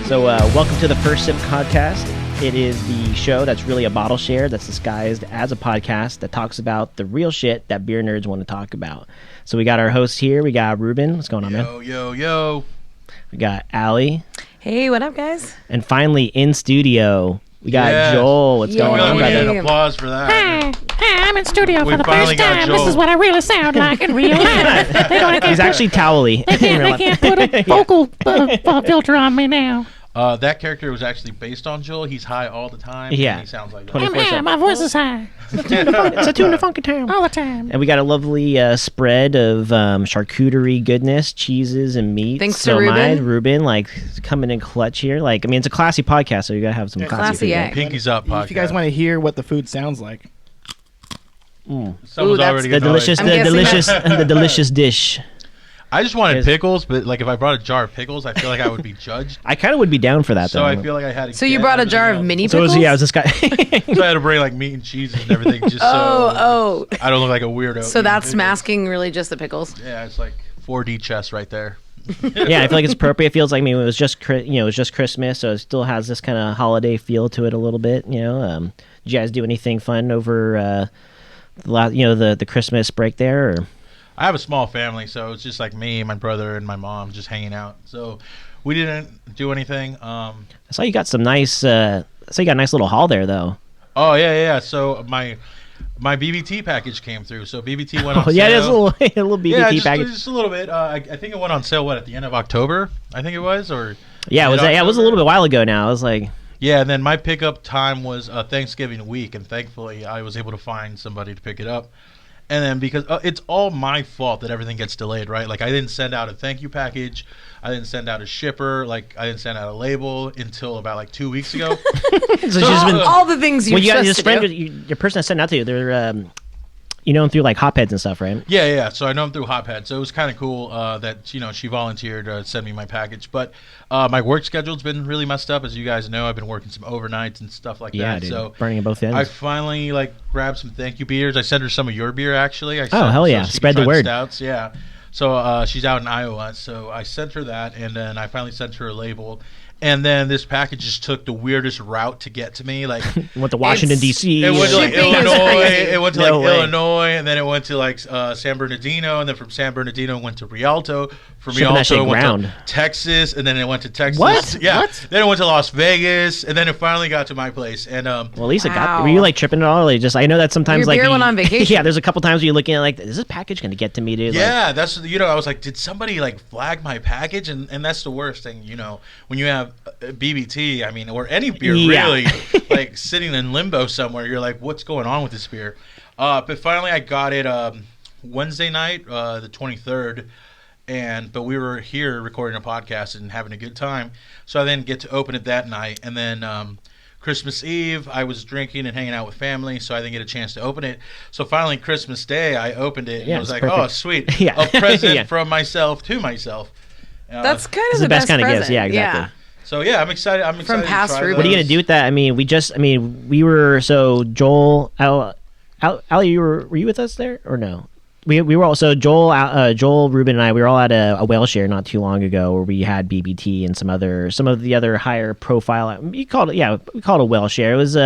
So welcome to the First Sip Podcast. It is the show that's really a bottle share that's disguised as a podcast that talks about the real shit that beer nerds want to talk about. So we got our host here. We got Ruben. What's going on, man? Yo. We got Allie. Hey, what up, guys? And finally, in studio, we got Joel. What's going on, We brother? need an applause for that. Hi, I'm in studio We for the finally first got time. Joel. This is what I really sound like in real life. He's actually towely. They can't put a vocal filter on me now. That character was actually based on Joel. He's high all the time. Yeah. And he sounds like that. I'm high. My voice is high It's a tuna funky town. all the time. And we got a lovely spread of charcuterie goodness, cheeses, and meats. Thanks to so Ruben. Ruben, like, coming in clutch here. Like, I mean, it's a classy podcast, so you gotta have some classy Classy, food. yeah. Pinkies Up podcast. If you guys want to hear what the food sounds like, Someone's Ooh, that's already The getting delicious, I'm the guessing delicious, the delicious dish. I just wanted Yes. pickles, but like if I brought a jar of pickles, I feel like I would be judged. I kind of would be down for that, So though. I feel like I had to. So you get brought a everything jar of else. mini so pickles? it was this guy. So I had to bring like meat and cheese and everything, just Oh, I don't look like a weirdo. so eating that's pickles. masking really just the pickles. Yeah, it's like 4D chess right there. Yeah, I feel like it's appropriate. It feels like, I mean, it was just it was just Christmas, so it still has this kind of holiday feel to it a little bit. You know, did you guys do anything fun over the Christmas break there? Or? I have a small family, so it's just like me, my brother, and my mom just hanging out. So we didn't do anything. I saw you got some nice. I saw you got a nice little haul there, though. Oh yeah. So my BBT package came through. So BBT went on Oh sale. yeah, there's a little BBT yeah, package. just a little bit. I think it went on sale at the end of October. I think it was, or Yeah, it was. Yeah, it was a little bit while ago now. I was like, yeah. And then my pickup time was Thanksgiving week, and thankfully I was able to find somebody to pick it up. And then because it's all my fault that everything gets delayed, right? Like I didn't send out a thank you package, I didn't send out a shipper, like I didn't send out a label until about like 2 weeks ago. so she's just been. All the things you're Well, you got supposed this to friend, do. your person that sent out to you. They're, you know, them through like hotbeds and stuff, right? Yeah. So I know him through Hotpad. So it was kind of cool that she volunteered to send me my package. But my work schedule's been really messed up, as you guys know. I've been working some overnights and stuff like Yeah, that. dude. So Burning at both ends. I finally grabbed some thank you beers. I sent her some of your beer actually. Hell yeah. she could Spread the try word. Stouts. Yeah. So she's out in Iowa. So I sent her that, and then I finally sent her a label. And then this package just took the weirdest route to get to me. Like Went to Washington It's- D.C. it went to like Shipping is Illinois. crazy. It went to No like way. Illinois, and then it went to like San Bernardino, and then from San Bernardino it went to Rialto. From Shipping that shit Rialto it went ground. to Texas, and then it went to Texas. What? Yeah. What? Then it went to Las Vegas, and then it finally got to my place. And Well, at least it got. Wow. Were you like tripping at all? Or just I know that sometimes Your like beer went you- on vacation. Yeah, there's a couple times where you're looking at like, is this package gonna get to me, dude? Like, yeah, that's I was like, did somebody like flag my package? And that's the worst thing, when you have BBT, I mean, or any beer Yeah. really, like sitting in limbo somewhere. You're like, what's going on with this beer? But finally, I got it Wednesday night, the 23rd. But we were here recording a podcast and having a good time. So I didn't get to open it that night. And then Christmas Eve, I was drinking and hanging out with family, so I didn't get a chance to open it. So finally, Christmas Day, I opened it, and Yeah, I was it's like, perfect. oh, sweet. Yeah. A present Yeah. from myself to myself. That's kind It's of the best best kind of present. gifts. Yeah, exactly. So, yeah, I'm excited. I'm excited past to try Ruben. What are you gonna those. do with that? I mean, we were so Joel, Ali, were you with us there or no? We were also Joel, Ruben, and I. We were all at a whale share not too long ago where we had BBT and some of the other higher profile. We called it a whale share. It was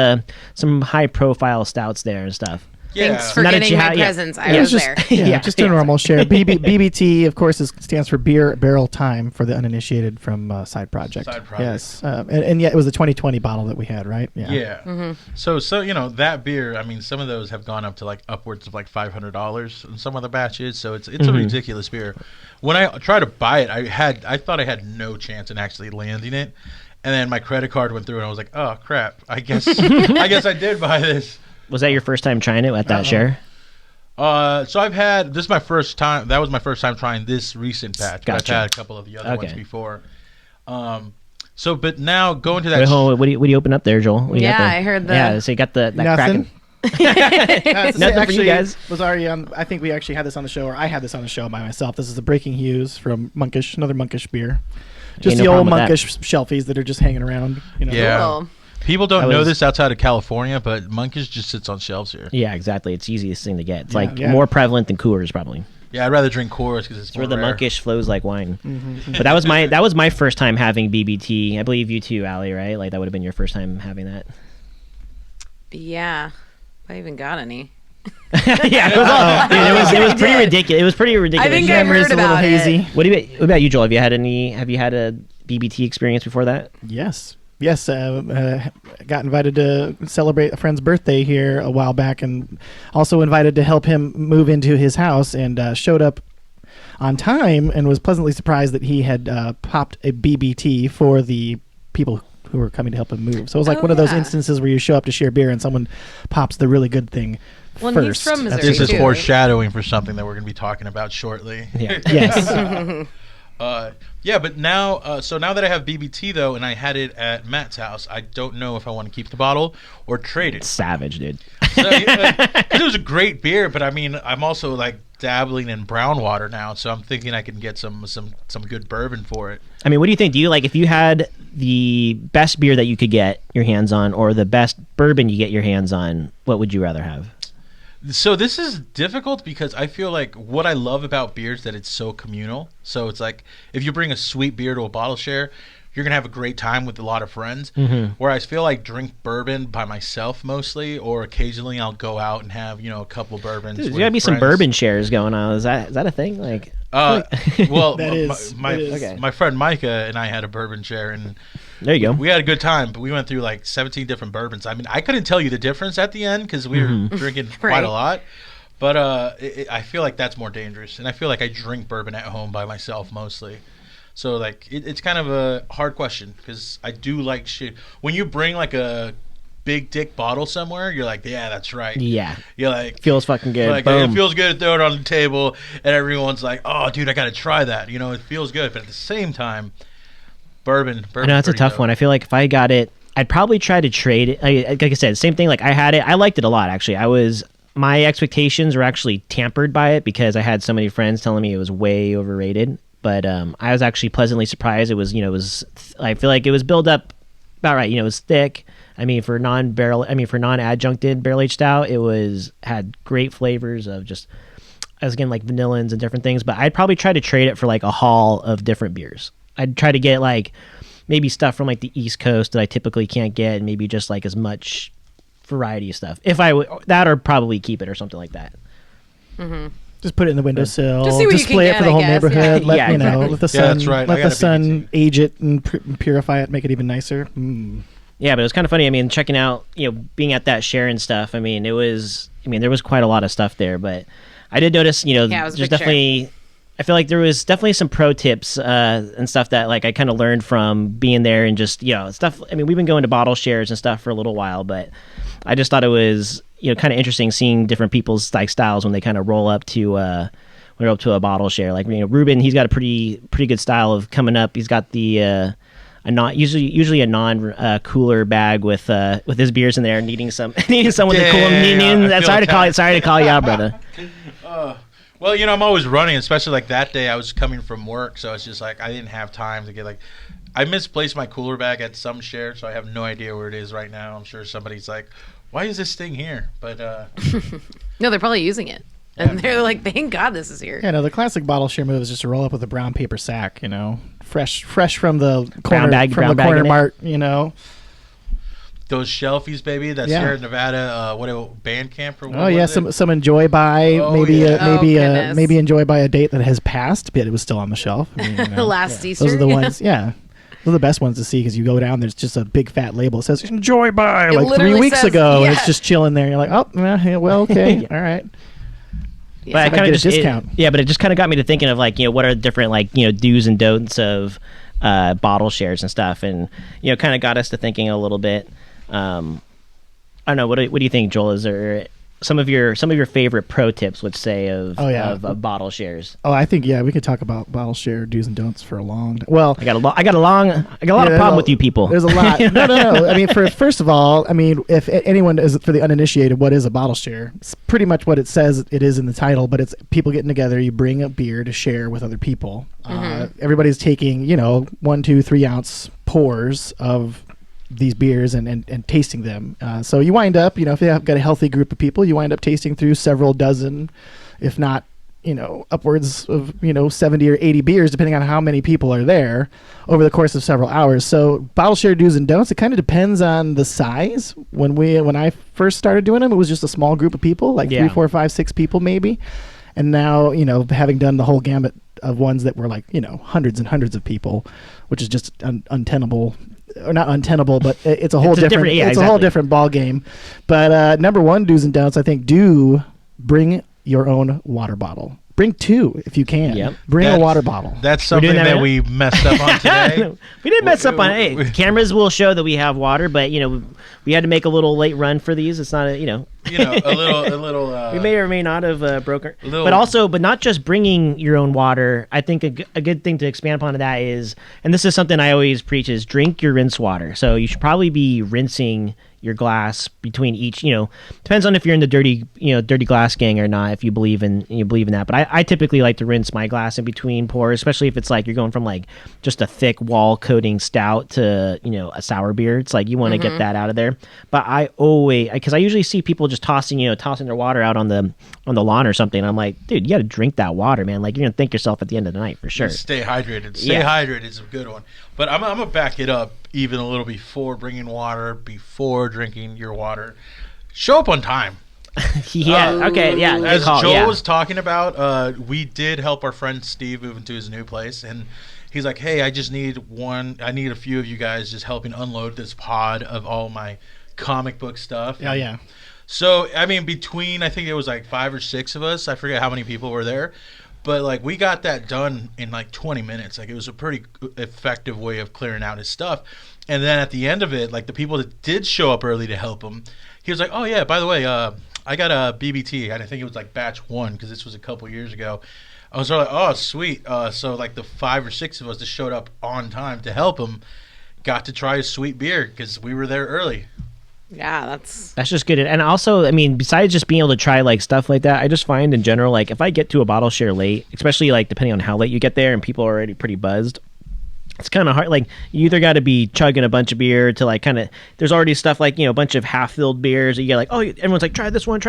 some high profile stouts there and stuff. Yeah. Thanks for Now that getting you my ha- yeah. presents. I Yeah. was just there. just a normal share. BBT, of course, stands for Beer Barrel Time for the uninitiated from Side Project. Side Project. Yes, and yet it was the 2020 bottle that we had, right? Yeah. Mm-hmm. So that beer, I mean, some of those have gone up to like upwards of like $500 in some other batches. So it's a ridiculous beer. When I tried to buy it, I thought I had no chance in actually landing it. And then my credit card went through and I was like, oh crap. I guess I did buy this. Was that your first time trying it at that share? So this is my first time. That was my first time trying this recent batch. But Gotcha. I've had a couple of the other ones Okay. before. But now going to that. Wait, hold on, what do you open up there, Joel? What do you got Yeah, there? I heard Yeah, so you got that Nothing. Kraken. Nothing for you guys? Was already on. I think we actually had this on the show, or I had this on the show by myself. This is the Breaking Hues from Monkish, another Monkish beer. Just no the old problem with that. Monkish shelfies that are just hanging around. Yeah. Cool. People don't I know was- this outside of California, but Monkish just sits on shelves here. Yeah, exactly. It's the easiest thing to get. It's Yeah, like yeah. more prevalent than Coors, probably. Yeah, I'd rather drink Coors because it's Where more the rare. monkish flows like wine. But that was my first time having BBT. I believe you too, Allie, right? Like that would have been your first time having that. Yeah. I even got any. Yeah, it was pretty ridiculous. It was pretty ridiculous. I think I Memory's heard a little about hazy. it. What about you, Joel? Have you had a BBT experience before that? Yes. Yes, got invited to celebrate a friend's birthday here a while back, and also invited to help him move into his house, and showed up on time and was pleasantly surprised that he had popped a BBT for the people who were coming to help him move. So it was like Oh, one of those yeah. instances where you show up to share beer and someone pops the really good thing Well, and he's first. from That's Missouri, This is too. foreshadowing for something that we're going to be talking about shortly. Yeah. Yes. Yeah, but now, so now that I have BBT though, and I had it at Matt's house, I don't know if I want to keep the bottle or trade it. Savage, dude. So, it was a great beer, but I mean, I'm also like dabbling in brown water now, so I'm thinking I can get some good bourbon for it. I mean, what do you think? Do you like if you had the best beer that you could get your hands on, or the best bourbon you get your hands on? What would you rather have? So this is difficult because I feel like what I love about beer is that it's so communal. So it's like if you bring a sweet beer to a bottle share, you're gonna have a great time with a lot of friends. Whereas I feel like drink bourbon by myself mostly, or occasionally I'll go out and have a couple bourbons. There's with gotta be some friends. bourbon shares going on. Is that a thing? Like, Well, That is- my that is- Okay. my friend Micah and I had a bourbon share, and there you go. we had a good time. But we went through like 17 different bourbons. I mean, I couldn't tell you the difference at the end because we were drinking quite Right. a lot. But I feel like that's more dangerous, and I feel like I drink bourbon at home by myself mostly. So like it's kind of a hard question because I do like shit. When you bring like a big dick bottle somewhere, you're like, yeah, that's right. Yeah, You're like, feels fucking good. like Boom. it feels good to throw it on the table, and everyone's like, oh, dude, I got to try that. It feels good, but at the same time, bourbon. I know it's a tough one. I feel like if I got it, I'd probably try to trade it. Like I said, same thing. Like I had it. I liked it a lot, actually. My expectations were actually tampered by it because I had so many friends telling me it was way overrated. But I was actually pleasantly surprised. It was, I feel like it was built up about right. It was thick. I mean, for non-adjuncted barrel aged stout, had great flavors of just, as again, like vanillins and different things. But I'd probably try to trade it for like a haul of different beers. I'd try to get like maybe stuff from like the East Coast that I typically can't get, and maybe just like as much variety of stuff. If I would that, or probably keep it or something like that. Just put it in the windowsill. Just see what you display can it for get, the I whole guess, neighborhood. yeah. Let Yeah, exactly. let the Yeah, sun that's right. I let got the a sun BBT. age it and purify it, make it even nicer. Yeah, but it was kind of funny. I mean, checking out, being at that share and stuff. I mean, there was quite a lot of stuff there, but I did notice, Yeah, it was a just big share. definitely. I feel like there was definitely some pro tips and stuff that like I kind of learned from being there and just stuff. I mean, we've been going to bottle shares and stuff for a little while, but I just thought it was kind of interesting seeing different people's like styles when they kind of roll up to a bottle share. Like Ruben, he's got a pretty good style of coming up. He's got the a not usually a non cooler bag with his beers in there, needing someone to cool him. Damn, I feel Sorry to call you out, brother. Well, I'm always running, especially like that day I was coming from work, so it's just like I didn't have time to get like. I misplaced my cooler bag at some share, so I have no idea where it is right now. I'm sure somebody's like, "Why is this thing here?" But No, they're probably using it. And they're like, thank God this is here. Yeah, no, the classic bottle share move is just to roll up with a brown paper sack, fresh from the corner bag from the bag corner in it. mart, those shelfies, baby, that's Yeah. here in Nevada. Bandcamp or what? Oh yeah, was it? some enjoy by Oh, maybe yeah. Oh, goodness. maybe enjoy by a date that has passed, but it was still on the shelf. I mean, The last Easter. those are the yeah. ones. Yeah. Those are the best ones to see because you go down, there's just a big fat label that says "Enjoy by" It like 3 literally weeks says- ago, and yeah. it's just chilling there. You're like, oh, well, okay, all right. But I I kind get a of just discount. but it just kind of got me to thinking of like what are the different like do's and don'ts of bottle shares and stuff, and kind of got us to thinking a little bit. I don't know. What do you think, Joel? Is there some of your favorite pro tips, let's say, of of bottle shares? Oh, I think we could talk about bottle share do's and don'ts for a long. Well, I got a lot of problem with you people. There's a lot. No. I mean, first of all, if anyone is for the uninitiated, what is a bottle share? It's pretty much what it says it is in the title, but it's people getting together. You bring a beer to share with other people. Everybody's taking 1, 2, 3 ounce pours of these beers and tasting them. So you wind up, if you have got a healthy group of people, you wind up tasting through several dozen, if not upwards of 70 or 80 beers depending on how many people are there over the course of several hours. So bottle share do's and don'ts, it kind of depends on the size. When I first started doing them, it was just a small group of people, like Yeah. 3, 4, 5, 6 people maybe. And now, having done the whole gamut of ones that were like, hundreds and hundreds of people, which is just untenable, or not untenable, but it's a whole It's a different, different- yeah, it's a whole exactly. different ball game. But number one do's and don'ts, I think, do bring your own water bottle. Bring 2 if you can. Yep. Bring a That's- water bottle. That's We're something doing that that right we messed up on today. We didn't mess up on it. we- Hey, cameras will show that we have water, but we had to make a little late run for these. It's not A little. we may or may not have broken. Little- But not just bringing your own water. I think a good thing to expand upon that is, and this is something I always preach, is drink your rinse water. So you should probably be rinsing your glass between each. Depends on if you're in the dirty glass gang or not. If you believe in that, but I typically like to rinse my glass in between pours, especially if it's like you're going from like just a thick wall coating stout to a sour beer. It's like you want to get that out of there. But I always, because I usually see people just tossing their water out on the lawn or something. I'm like, dude, you got to drink that water, man. Like you're gonna thank yourself at the end of the night for sure. Stay hydrated. Stay Yeah. hydrated is a good one. But I'm gonna back it up even a little before bringing water, before drinking your water. Show up on time. Yeah. Okay. Yeah. good As call, Joel yeah. was talking about, we did help our friend Steve move into his new place, and he's like, "Hey, I need a few of you guys just helping unload this pod of all my comic book stuff." Oh, yeah. So I mean, between I think it was like 5 or 6 of us. I forget how many people were there, but like we got that done in like 20 minutes. Like it was a pretty effective way of clearing out his stuff. And then at the end of it, like the people that did show up early to help him, he was like, "Oh yeah, by the way, I got a BBT, and I think it was like batch 1 because this was a couple years ago." I was like, "Oh sweet!" So like the 5 or 6 of us that showed up on time to help him got to try his sweet beer because we were there early. Yeah, that's That's just good. And also, I mean, besides just being able to try like stuff like that, I just find in general, like if I get to a bottle share late, especially like depending on how late you get there and people are already pretty buzzed, it's kind of hard. Like you either got to be chugging a bunch of beer to like kind of, there's already stuff like, a bunch of half filled beers. You get like, oh, everyone's like, try this one.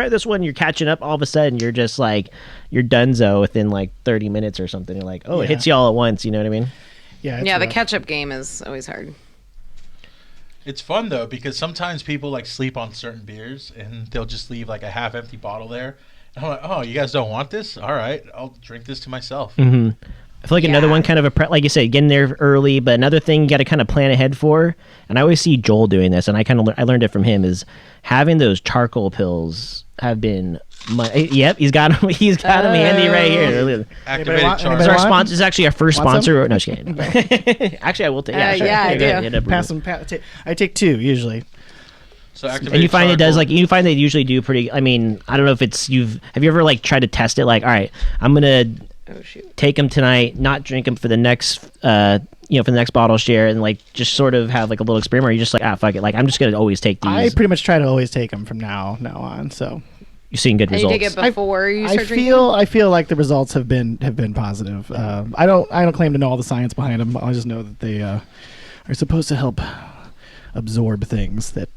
You're catching up. All of a sudden, you're just like, you're donezo within like 30 minutes or something. You're like, oh, it hits you all at once. You know what I mean? Yeah. the rough. catch-up game is always hard. It's fun though because sometimes people like sleep on certain beers and they'll just leave like a half empty bottle there. And I'm like, "Oh, you guys don't want this? All right, I'll drink this to myself." Mm-hmm. I feel like another Yeah. one kind of like you said, getting there early, but another thing you got to kind of plan ahead for. And I always see Joel doing this, and I learned it from him, is having those charcoal pills have been. Yep, he's got them. He's got them handy right here. Activated want- charge. It's our want? sponsor. It's actually our first Want some? sponsor. No, just kidding. Actually, I will take. Yeah, sure. yeah, I Here, do. go ahead, Pass them. I take 2 usually. So activated And you find it does charcoal. like you find they usually do pretty. I mean, I don't know if it's have you ever like tried to test it? Like, all right, I'm gonna Oh shoot. take them tonight, not drink them for the next for the next bottle share, and like just sort of have like a little experiment where you're just like, fuck it, like I'm just gonna always take these. I pretty much try to always take them from now on. So You're seeing good And you results. take it before you I start drinking? feel like the results have been positive. I don't claim to know all the science behind them. I just know that they are supposed to help absorb things that.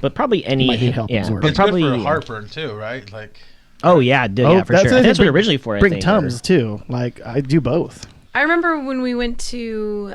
but probably any Might need help yeah, absorbing. but It's probably good for heartburn too, right? Like oh yeah, dude, yeah, for that's sure. the thing, That's what bring- originally for. I Bring think, Tums too. Like I do both. I remember when we went to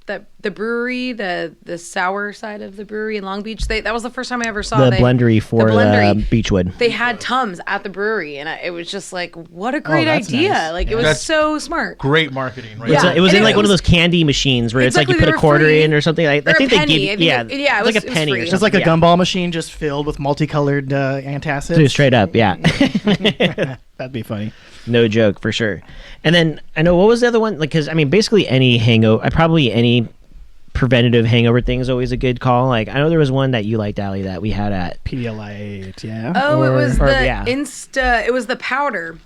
the brewery, the sour side of the brewery in Long Beach. That was the first time I ever saw the blendery for Blendery. Beechwood. They had Tums at the brewery, and it was just like, what a great that's idea! nice. Like it was That's so smart. great marketing, right? Yeah. It was And in it like one of was- those candy machines where it's like you Exactly, put they a quarter were free. in or something. I Or a think they penny. give I you think yeah, it- yeah, it it's like was- a it was penny or free. something. Just like a yeah. gumball machine, just filled with multicolored antacids. Dude, straight up, yeah. That'd be funny. No joke, for sure. And then I know what was the other one? Like, because I mean, basically any hangover, probably any preventative hangover thing is always a good call. Like, I know there was one that you liked, Allie, that we had at. Pedialyte, yeah. Oh, it was the yeah. Insta. It was the powder.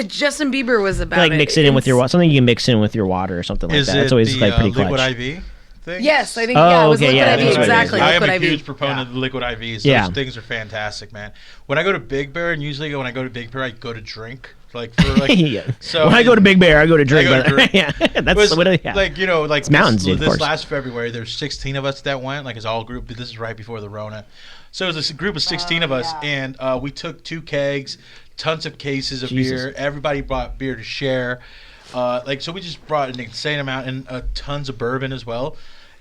Justin Bieber was about Like it. mix it in with your water, something you can mix in with your water or something like Is that. it That's always the like pretty clutch. liquid IV thing? Yes, I think Oh, yeah, it was okay, liquid yeah, IV. that's what it is. Exactly, I am liquid a IV. huge proponent of liquid IVs. Those Yeah. things are fantastic, man. When I go to Big Bear, and usually when I go to Big Bear, I go to drink. Like for like, Yeah. so when I go to Big Bear, I go to drink. go to but- drink. yeah, that's was, what. Yeah. like mountains, dude, of this course. last February, there's 16 of us that went. Like it's all group. But this is right before the Rona. So it was a group of 16 of us, and we took 2 kegs, tons of cases of Jesus. beer. Everybody brought beer to share. So we just brought an insane amount and tons of bourbon as well.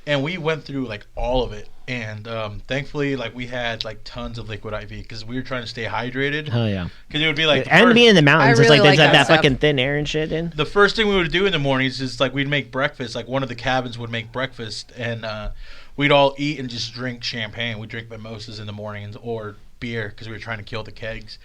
And we went through like all of it. And thankfully, like we had like tons of liquid IV because we were trying to stay hydrated. Oh yeah. Because it would be like And being in the mountains, I it's really like there's like that that stuff. fucking thin air and shit. In the first thing we would do in the mornings is like we'd make breakfast. Like one of the cabins would make breakfast, and we'd all eat and just drink champagne. We'd drink mimosas in the mornings or beer because we were trying to kill the kegs.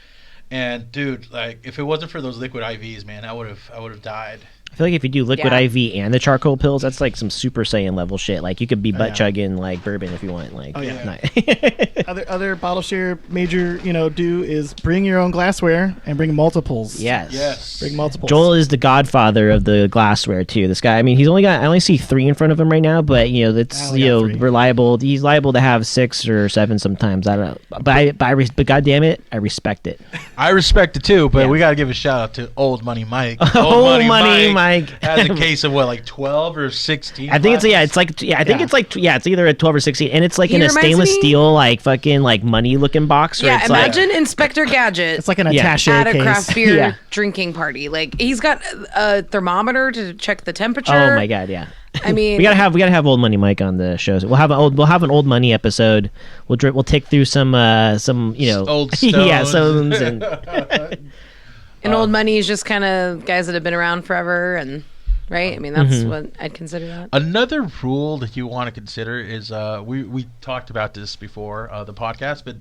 And dude, like if it wasn't for those liquid IVs, man, I would have died. I feel like if you do liquid Yeah. IV and the charcoal pills, that's like some Super Saiyan level shit. Like you could be butt yeah. chugging like bourbon if you want. Like, Oh, yeah. nice. Other bottle share major do is bring your own glassware and bring multiples. Yes. Bring multiples. Joel is the godfather of the glassware too. This guy, I mean, I only see 3 in front of him right now, but that's I only got 3. reliable. He's liable to have 6 or 7 sometimes. I don't know, but God damn it, I respect it. I respect it too, but Yeah. we got to give a shout out to Old Money Mike. Old Money Mike. has a case of what, like 12 or 16. I think it's glasses? it's either a 12 or 16, and it's like He in a reminds stainless me- steel like fucking like money looking box. Where Yeah, it's imagine Inspector Gadget It's like an Yeah. attaché at a case. craft beer Yeah. drinking party. Like he's got a thermometer to check the temperature. oh my god, yeah. I mean, We gotta have Old Money Mike on the show. So we'll have an Old Money episode. We'll take through some Old yeah, stones. stones and and old money is just kind of guys that have been around forever, and right. I mean, that's what I'd consider that. Another rule that you want to consider is we talked about this before the podcast, but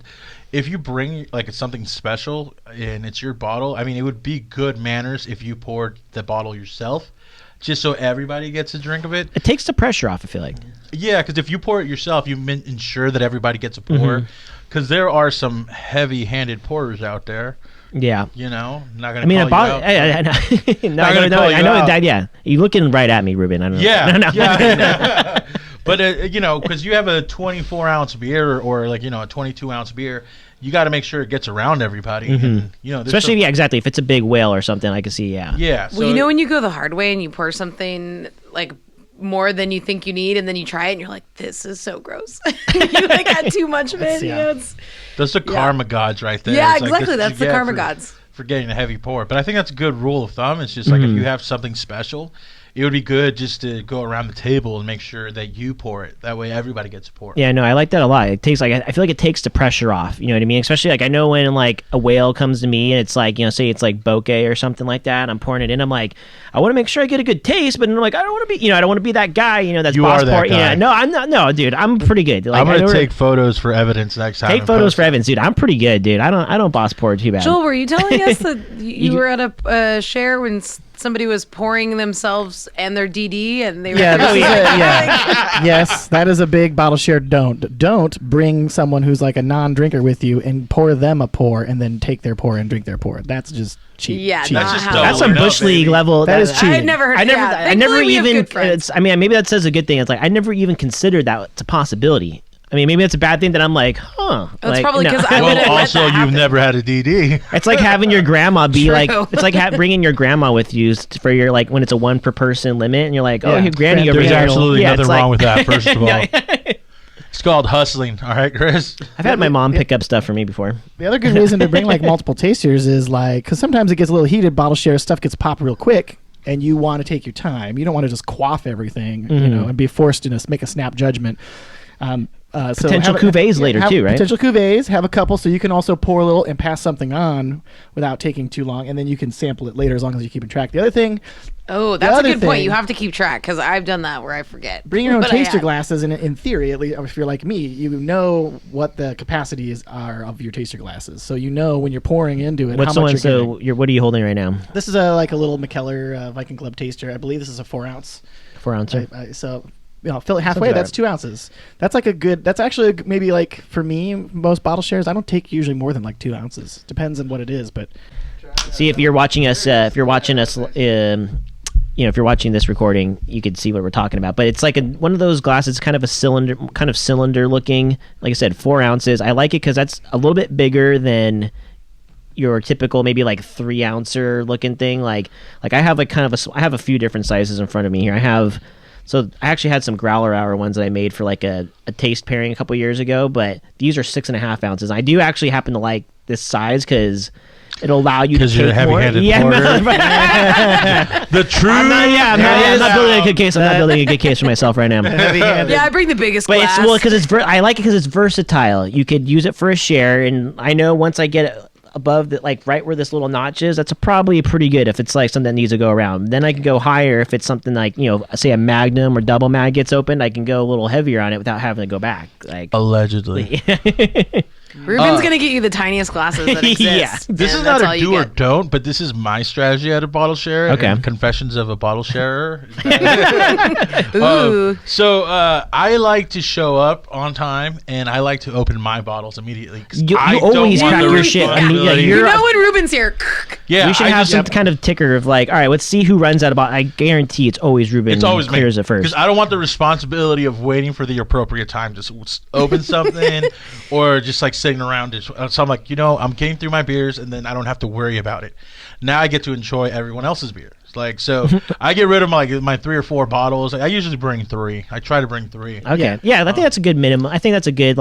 if you bring like something special and it's your bottle, I mean, it would be good manners if you poured the bottle yourself, just so everybody gets a drink of it. it takes the pressure off. I feel like. Yeah, because if you pour it yourself, you ensure that everybody gets a pour. Mm-hmm. Because there are some heavy-handed pourers out there. Yeah. You know, not I gonna mean, call a bottle. you out. No, Not gonna call you I know out. that. Yeah, you looking right at me, Ruben. I don't know. Yeah, no. yeah. But because you have a 24-ounce beer or like a 22-ounce beer, you got to make sure it gets around everybody. And, there's Especially, yeah, exactly. If it's a big whale or something, I can see. Yeah. yeah. Well, when you go the hard way and you pour something like more than you think you need, and then you try it and you're like, this is so gross. You like had too much of it. Yeah. It's, those are karma gods right there. yeah, It's like, exactly. this is That's what the you get karma for- gods. for getting a heavy pour. But I think that's a good rule of thumb. It's just like if you have something special, it would be good just to go around the table and make sure that you pour it. That way everybody gets a pour. Yeah, no, I like that a lot. It takes I feel like it takes the pressure off. You know what I mean? Especially like I know when like a whale comes to me and it's like say it's like bokeh or something like that. I'm pouring it in. I'm like, I want to make sure I get a good taste, but then I'm like, I don't want to be I don't want to be that guy. That's You boss are that pour. guy. Yeah, no, I'm not. No, dude, I'm pretty good. Like, I'm I gonna know- take photos for evidence next time. take and photos post for it. Evans, dude. I'm pretty good, dude. I don't boss pour too bad. Joel, were you telling us that you You- were at a share when somebody was pouring themselves and their DD and they were Yeah, this is yeah. a, yeah. Yes, that is a big bottle share. Don't bring someone who's like a non-drinker with you and pour them a pour and then take their pour and drink their pour. That's just cheap. Yeah, cheap. not That's just how- double That's some Doubling up, bush league baby. level. That is I cheating. had never heard. I never, yeah, I never thankfully we have even. good friends. I mean, maybe that says a good thing. It's like I never even considered that it's a possibility. I mean, maybe that's a bad thing that I'm like, huh? That's like, probably no. 'cause I Well, would've let also that you've happen. never had a DD. It's like having your grandma be True. like. It's like bringing your grandma with you for your like when it's a 1 per person limit, and you're like, oh, Yeah, your granny over There's here. absolutely Yeah, nothing it's wrong like- with that. First of all, No. it's called hustling. All right, Chris. I've had my mom pick up stuff for me before. The other good reason to bring like multiple tasters is like because sometimes it gets a little heated. Bottle share stuff gets popped real quick, and you want to take your time. You don't want to just quaff everything, and be forced to make a snap judgment. So Potential cuvées later have too, right? Potential cuvées. Have a couple, so you can also pour a little and pass something on without taking too long, and then you can sample it later as long as you're keeping track. The other thing, Oh, that's a other good point. thing- You have to keep track because I've done that where I forget. bring your own what I taster had. glasses, and in theory, at least if you're like me, you know what the capacities are of your taster glasses, so you know when you're pouring into it. What's how the much one? you're getting. So, what are you holding right now? This is a little Mikkeller Viking Club taster. I believe this is a 4 ounce. 4 ounce. So fill it halfway. about That's 2 ounces. That's like a good. That's actually maybe like for me most bottle shares. I don't take usually more than like 2 ounces. Depends on what it is, but See if you're watching us. If you're watching us. If you're watching this recording, you can see what we're talking about. But it's like one of those glasses, kind of cylinder looking. Like I said, 4 ounces. I like it because that's a little bit bigger than your typical maybe like 3 ouncer looking thing. Like I have like kind of I have a few different sizes in front of me here. I have So I actually had some growler hour ones that I made for like a taste pairing a couple years ago, but these are 6.5 ounces. I do actually happen to like this size because it'll allow you to Because you're a take more. heavy-handed Yeah, The true. I'm not building a good case. I'm not building a good case for myself right now. Yeah, I bring the biggest But glass. it's because I like it because it's versatile. You could use it for a share, and I know once I get it above the like right where this little notch is, that's probably pretty good if it's like something that needs to go around. Then I can go higher if it's something like say a Magnum or Double Mag gets opened. I can go a little heavier on it without having to go back. Like Allegedly. Ruben's gonna get you the tiniest glasses that exist. Yeah. This and is that's not all a you do or get. don't, but this is my strategy at a bottle share. Okay. And Confessions of a Bottle Sharer. Ooh. So I like to show up on time, and I like to open my bottles immediately. 'Cause You I always don't want crack the your shit. I mean, yeah, responsibility. you're- You know when Ruben's here. Yeah, we should I have just some kind of ticker of like, all right, let's see who runs out of bottle. I guarantee it's always Ruben. It's always clears it because first. I don't want the responsibility of waiting for the appropriate time to open something, or just like sitting around. So I'm like, I'm getting through my beers, and then I don't have to worry about it. Now I get to enjoy everyone else's beers. Like, so I get rid of my 3 or 4 bottles. I usually bring 3. I try to bring 3. Okay. Yeah, I think that's a good minimum. I think that's a good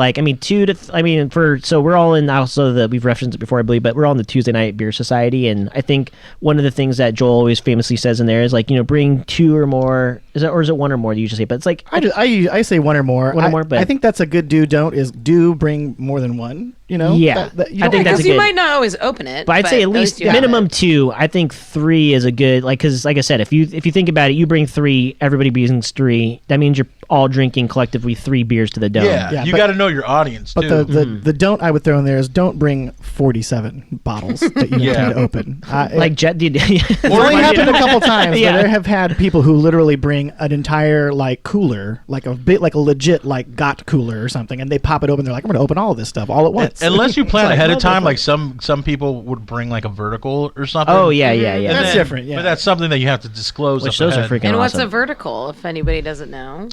so we're all in also we've referenced it before, I believe, but we're all in the Tuesday Night Beer Society, and I think one of the things that Joel always famously says in there is like, bring 2 or more. Is it 1 or more that you usually say? But it's like I say 1 or more. One or more, but- I think that's a good do bring more than 1. Yeah. You I don't think that's Because a you good- might not always open it. But I'd say at least you have minimum it. 2. I think 3 is a good because like I said, if you think about it, you bring 3, everybody brings 3. That means you're all drinking collectively 3 beers to the dome. Yeah, you but- got to know your audience But too. the don't I would throw in there is don't bring 47 bottles that you Yeah. intend to open. Like Jet did. It's only happened a couple times. Yeah. But there have had people who literally bring an entire like cooler, like a legit like got cooler or something, and they pop it open. They're like, I'm going to open all of this stuff all at once. Unless you plan It's like, ahead of what the time, fuck? like some people would bring like a vertical or something. Oh yeah, yeah, And yeah. That's then- different, yeah. But that's something that you have to disclose. Which up those are ahead. freaking And what's awesome. a vertical, if anybody doesn't know?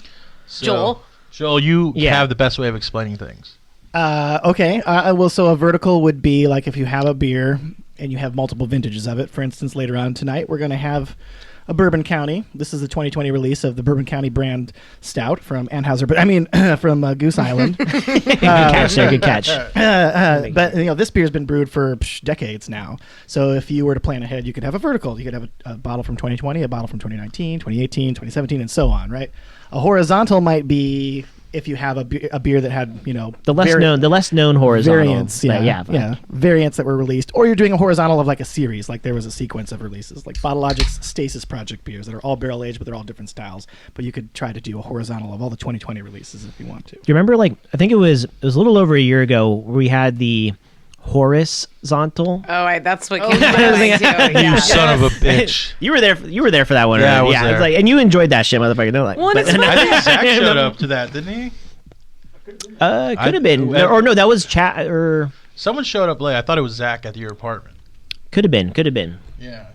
So, Joel, you Yeah. have the best way of explaining things. Okay. Well, so a vertical would be like if you have a beer and you have multiple vintages of it. For instance, later on tonight, we're going to have a Bourbon County. This is the 2020 release of the Bourbon County brand stout from Anheuser, but I mean from Goose Island. Good catch there. Good catch. But this beer's been brewed for decades now. So if you were to plan ahead, you could have a vertical. You could have a bottle from 2020, a bottle from 2019, 2018, 2017, and so on. Right. A horizontal might be if you have a beer that had The less known horizontal variants, but yeah, variants that were released, or you're doing a horizontal of like a series, like there was a sequence of releases, like Bottle Logic's Stasis Project beers that are all barrel aged, but they're all different styles. But you could try to do a horizontal of all the 2020 releases if you want to. Do you remember? Like I think it was a little over a year ago. We had the horizontal. That's what came to my mind too. Yeah. You son of a bitch. You were there. You were there for that one. Yeah, right? I was It's there. like, and you enjoyed that shit, motherfucker. No, like, Well, but- it's fun. I think Zach showed up to that, didn't he? could have been, or no, that was chat, or Someone showed up late. I thought it was Zach at your apartment. could have been. Yeah.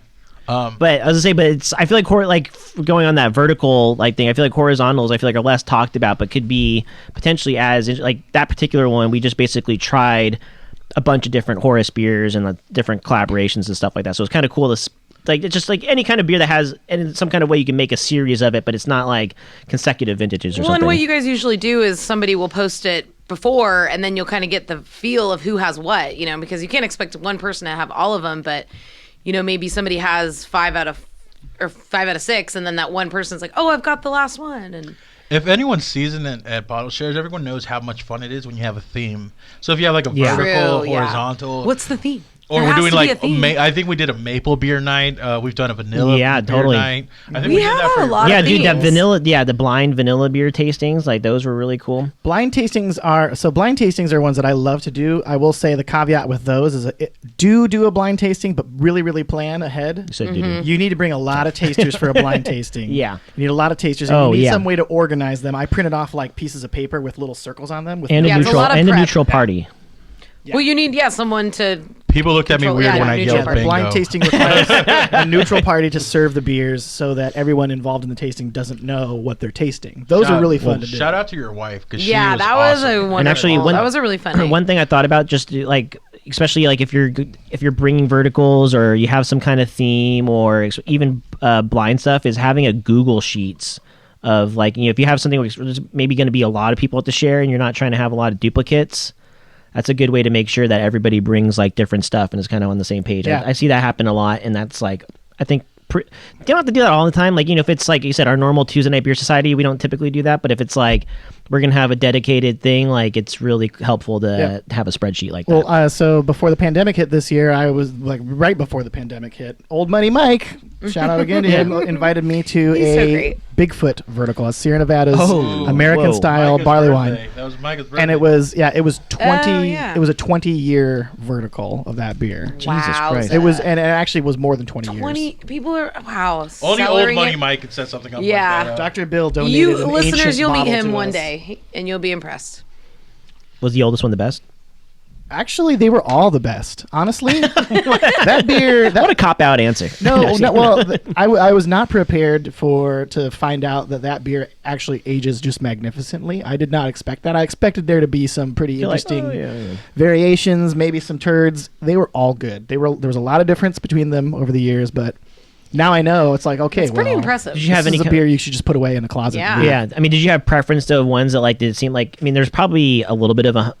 But I was gonna say, but it's I feel like going on that vertical like thing. I feel like horizontals I feel like are less talked about, but could be potentially as like that particular one. We just basically tried a bunch of different Horus beers and different collaborations and stuff like that. So it's kind of cool to like it's just like any kind of beer that has and in some kind of way you can make a series of it, but it's not like consecutive vintages or Well, something. and what you guys usually do is somebody will post it before, and then you'll kind of get the feel of who has what, because you can't expect one person to have all of them, but maybe somebody has 5 out of 6, and then that one person's like, oh, I've got the last one, and If anyone's seasoned at bottle shares, everyone knows how much fun it is when you have a theme. So if you have like a Yeah. vertical, True, yeah. horizontal, what's the theme? or There we're has doing to be a like theme. I think we did a maple beer night. We've done a vanilla Yeah, beer totally. night. I think We we did have that for a lot yeah, of dude, that themes. vanilla, the blind vanilla beer tastings, like those were really cool. Blind tastings are ones that I love to do. I will say the caveat with those is do a blind tasting, but really, really plan ahead. So, Mm-hmm. You need to bring a lot of tasters for a blind tasting. Yeah. You need a lot of tasters. And Oh, you need yeah. some way to organize them. I printed off like pieces of paper with little circles on them. With and Yeah, a it's a neutral lot of and a prep. neutral party. Well, you need someone to. People looked at me Control- weird yeah, when I neutral yelled party. bingo. blind tasting requires a neutral party to serve the beers so that everyone involved in the tasting doesn't know what they're tasting. Those are really fun to do. Shout out to your wife because Yeah, she was that was awesome. a wonderful. And actually, that was a really fun night. One thing I thought about, just to, like, especially like if you're bringing verticals or you have some kind of theme or even blind stuff, is having a Google Sheets of like, if you have something where there's maybe going to be a lot of people at the share and you're not trying to have a lot of duplicates, that's a good way to make sure that everybody brings like different stuff and is kind of on the same page. Yeah. I see that happen a lot, and that's like, I think you don't have to do that all the time. Like, if it's like you said, our normal Tuesday night beer society, we don't typically do that. But if it's like we're gonna have a dedicated thing, like it's really helpful to have a spreadsheet like that. Well, so before the pandemic hit this year, I was like right before the pandemic hit. Old Money Mike, shout out again to him, invited me to He's so a great. Bigfoot vertical at Sierra Nevada's Oh, American whoa. style Micah's barley birthday. wine. That was Micah's birthday. And it was 20 Oh, yeah. it was a 20-year vertical of that beer. Wow. Christ. It was, and it actually was more than 20 20 years. people are, wow. Only cellaring Old Money it. Mike could set something up Yeah. like that. Dr. Bill donated You an listeners, ancient you'll meet bottle him to one us. day and you'll be impressed. Was the oldest one the best? Actually, they were all the best. Honestly, that beer. What a cop out answer. No, well, I was not prepared to find out that beer actually ages just magnificently. I did not expect that. I expected there to be some pretty You're like, interesting oh, yeah. variations, maybe some turds. They were all good. There was a lot of difference between them over the years, but now I know it's like, okay, It's pretty well, impressive. Did you have this any is a kind- beer you should just put away in the closet. Yeah. Yeah, I mean, did you have preference to ones that like did it seem like? I mean, there's probably a little bit of a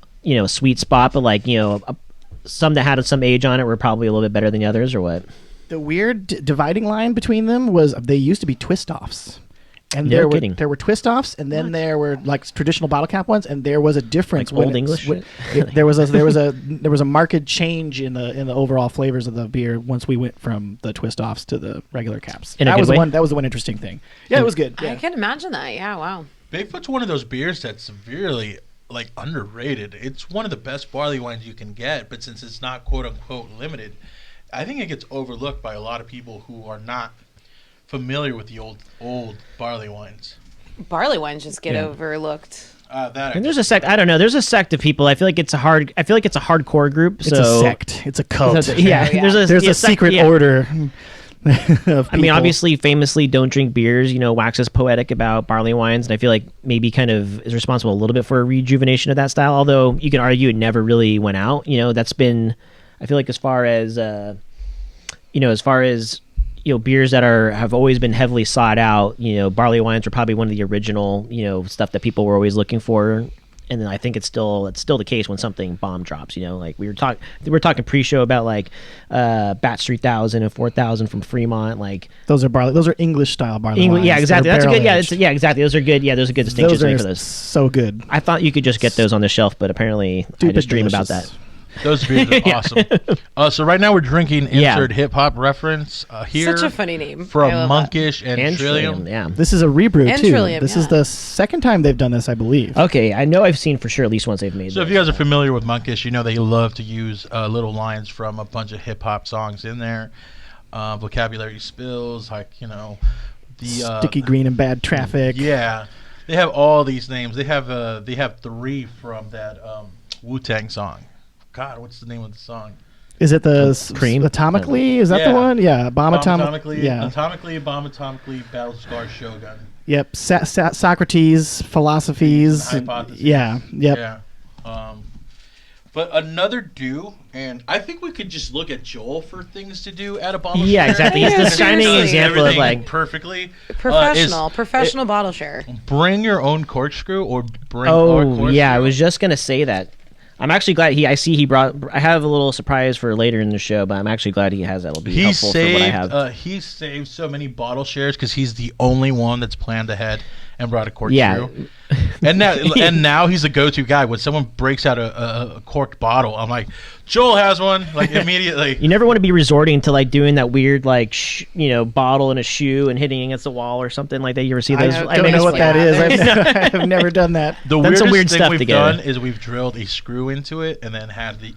sweet spot, but like some that had some age on it were probably a little bit better than the others, or what? The weird dividing line between them was they used to be twist offs. And No there kidding. were twist offs, and then there were like traditional bottle cap ones, and there was a difference. Like when Old it's- English when- shit? there was a marked change in the overall flavors of the beer once we went from the twist offs to the regular caps. In a That good was way? the one interesting thing. Yeah, it was good. I Yeah. can imagine that. Yeah, wow. Bigfoot's one of those beers that's severely like underrated. It's one of the best barley wines you can get, but since it's not quote unquote limited, I think it gets overlooked by a lot of people who are not familiar with the old barley wines. Barley wines just get Yeah. overlooked. That And there's a sect. I don't know. There's a sect of people. I feel like it's a hardcore group. It's So a sect. It's a cult. Yeah, Yeah. there's There's a sect- secret yeah. order. Of I mean, people. obviously, famously, don't drink beers. Waxes poetic about barley wines, and I feel like maybe kind of is responsible a little bit for a rejuvenation of that style. Although you can argue it never really went out. That's been. I feel like as far as beers that have always been heavily sought out. Barley wines were probably one of the original stuff that people were always looking for. And then I think it's still the case when something bomb drops. Like we were talking pre-show about like Batch 3000 and 4000 from Fremont. Like those are English style barley wines. yeah, exactly. They're That's a good. Yeah, barrel-aged. exactly. Those are good. Yeah, those are good distinctions Those to make are for those. so good. I thought you could just get those on the shelf, but apparently I Stupid just dream about delicious. that. Those beers are awesome. So right now we're drinking Yeah. insert hip hop reference here Such a funny name. from I love Monkish and, And Trillium. Trillium, yeah. This is a rebrew And too. Trillium, This yeah. is the second time they've done this, I believe. Okay, I know I've seen for sure at least once they've made. So if this. you guys are familiar with Monkish, you know they love to use little lines from a bunch of hip hop songs in there. Vocabulary spills, like the Sticky Green and Bad Traffic. Yeah, they have all these names. They have 3 from that Wu-Tang song. God, what's the name of the song? Is it the Cream? Atomically? Is that Yeah. the one? Yeah, Bomb Atomically, Yeah. Atomically, Bomb Atomically, Battle Scar Shogun. Yep. Socrates, philosophies. Hypotheses. Yeah. Yep. Yeah. But another do, and I think we could just look at Joel for things to do at a bottle Yeah, share. exactly. He's the Yeah, shining seriously. example of Everything like perfectly Professional bottle share. Bring your own corkscrew or bring our Oh corkscrew. yeah, I was just gonna say that. I'm actually glad he brought. I have a little surprise for later in the show, but I'm actually glad he has that. It'll be He helpful for what I have. saved. He saved so many bottle shares because he's the only one that's planned ahead and brought a corkscrew. Yeah. and now he's a go-to guy. When someone breaks out a corked bottle, I'm like, Joel has one. Like immediately. You never want to be resorting to like doing that weird like bottle in a shoe and hitting against the wall or something like that. You ever see I those? don't mean, know it's what like- that is. I've never done that. The Done some weirdest weird thing stuff we've together. done is we've drilled a screw into it and then had the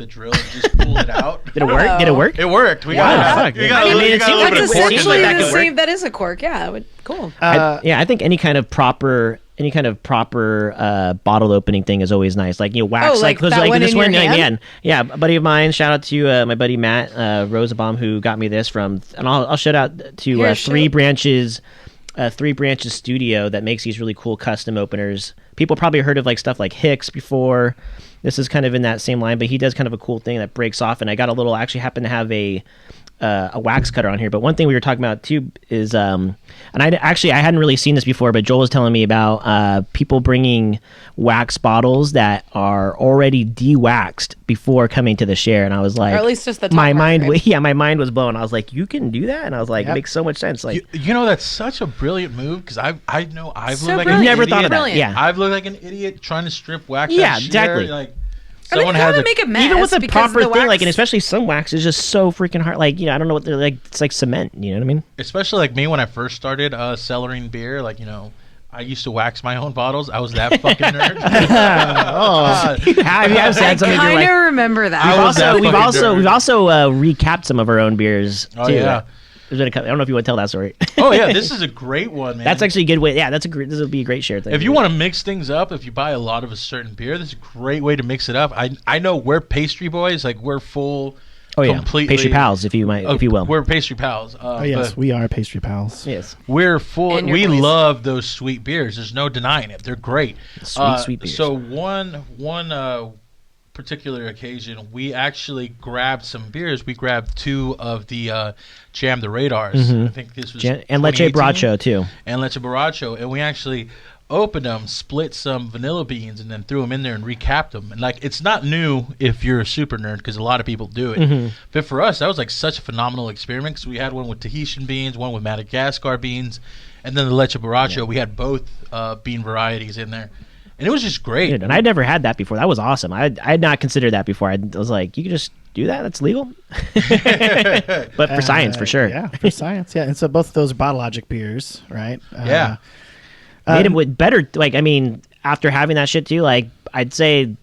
drill and just pull it out. Did it work? Did it work? It worked. We Wow, got it. fuck, We yeah. got I a mean, little- it we got a seems little like bit it's of cork in Essentially there. that the could work. same. That is a cork. Yeah, it would, cool. I think any kind of proper bottle opening thing is always nice. Like wax, Oh, like cause, that one this in your one, like, hand? yeah, a buddy of mine. Shout out to my buddy Matt Rosenbaum who got me this from, and I'll shout out to Here, Three shoot. Branches Studio that makes these really cool custom openers. People probably heard of like stuff like Hicks before. This is kind of in that same line, but he does kind of a cool thing that breaks off. And I got a little. I actually happen to have a a wax cutter on here, but one thing we were talking about too is and I hadn't really seen this before, but Joel was telling me about people bringing wax bottles that are already de-waxed before coming to the share, and I was like, Or at least just the top my part, mind, right? yeah, my mind was blown. I was like, you can do that, and I was like, Yep. it makes so much sense. Like, You know, that's such a brilliant move because I know I've So looked like brilliant. an never idiot. thought of that. Brilliant. Yeah, I've looked like an idiot trying to strip wax. Yeah, out of exactly. shear, Like And they someone kind has of a, make a mess. even with the because proper the thing, like, wax- and especially some wax is just so freaking hard. Like, I don't know what they're like. It's like cement. You know what I mean? especially like me when I first started cellaring beer. Like I used to wax my own bottles. I was that fucking nerd. I've said something. I Like, kind of remember that. I was that we've fucking also nerd. we've also recapped some of our own beers Oh, too. yeah. There's been a couple, I don't know if you want to tell that story. Oh yeah, this is a great one, man. That's actually a good way. Yeah, this would be a great share thing. If you want to mix things up, if you buy a lot of a certain beer, this is a great way to mix it up. I know we're pastry boys, like we're full. oh yeah, completely pastry pals, if you will. We're pastry pals. Oh yes, but we are pastry pals. Yes, we're full. And your We boys. love those sweet beers. There's no denying it. They're great. Sweet beers. So one particular occasion, we actually grabbed some beers. We grabbed 2 of the Jam the Radars. I think this was and Leche 2018. Bracho too. And Leche Borracho, and we actually opened them, split some vanilla beans, and then threw them in there and recapped them. And like, it's not new if you're a super nerd, because a lot of people do it. But for us, that was like such a phenomenal experiment, because we had one with Tahitian beans, one with Madagascar beans, and then the Leche Borracho. We had both bean varieties in there, and it was just great. Dude, and I'd never had that before. That was awesome. I had not considered that before. I was like, you could just do that. That's legal. But for science, for sure. Yeah, for science. Yeah, and so both of those are Bottle Logic beers, right? Yeah. Made them with better. Like, I mean, after having that shit too, like, I'd say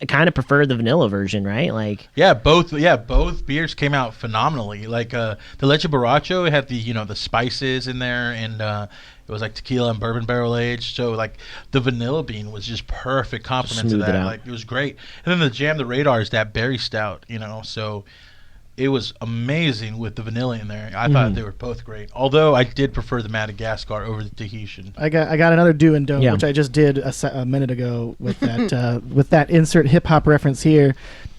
I kind of prefer the vanilla version, right? Like, Both beers came out phenomenally. Like the Leche Borracho had the spices in there, and it was like tequila and bourbon barrel aged. So like the vanilla bean was just perfect complement to Smoothed it that. out. Like it was great. And then the Jam the Radar is that berry stout, so it was amazing with the vanilla in there. I thought they were both great. Although I did prefer the Madagascar over the Tahitian. I got another do and don't, Yeah. which I just did a minute ago with that with that insert hip hop reference here.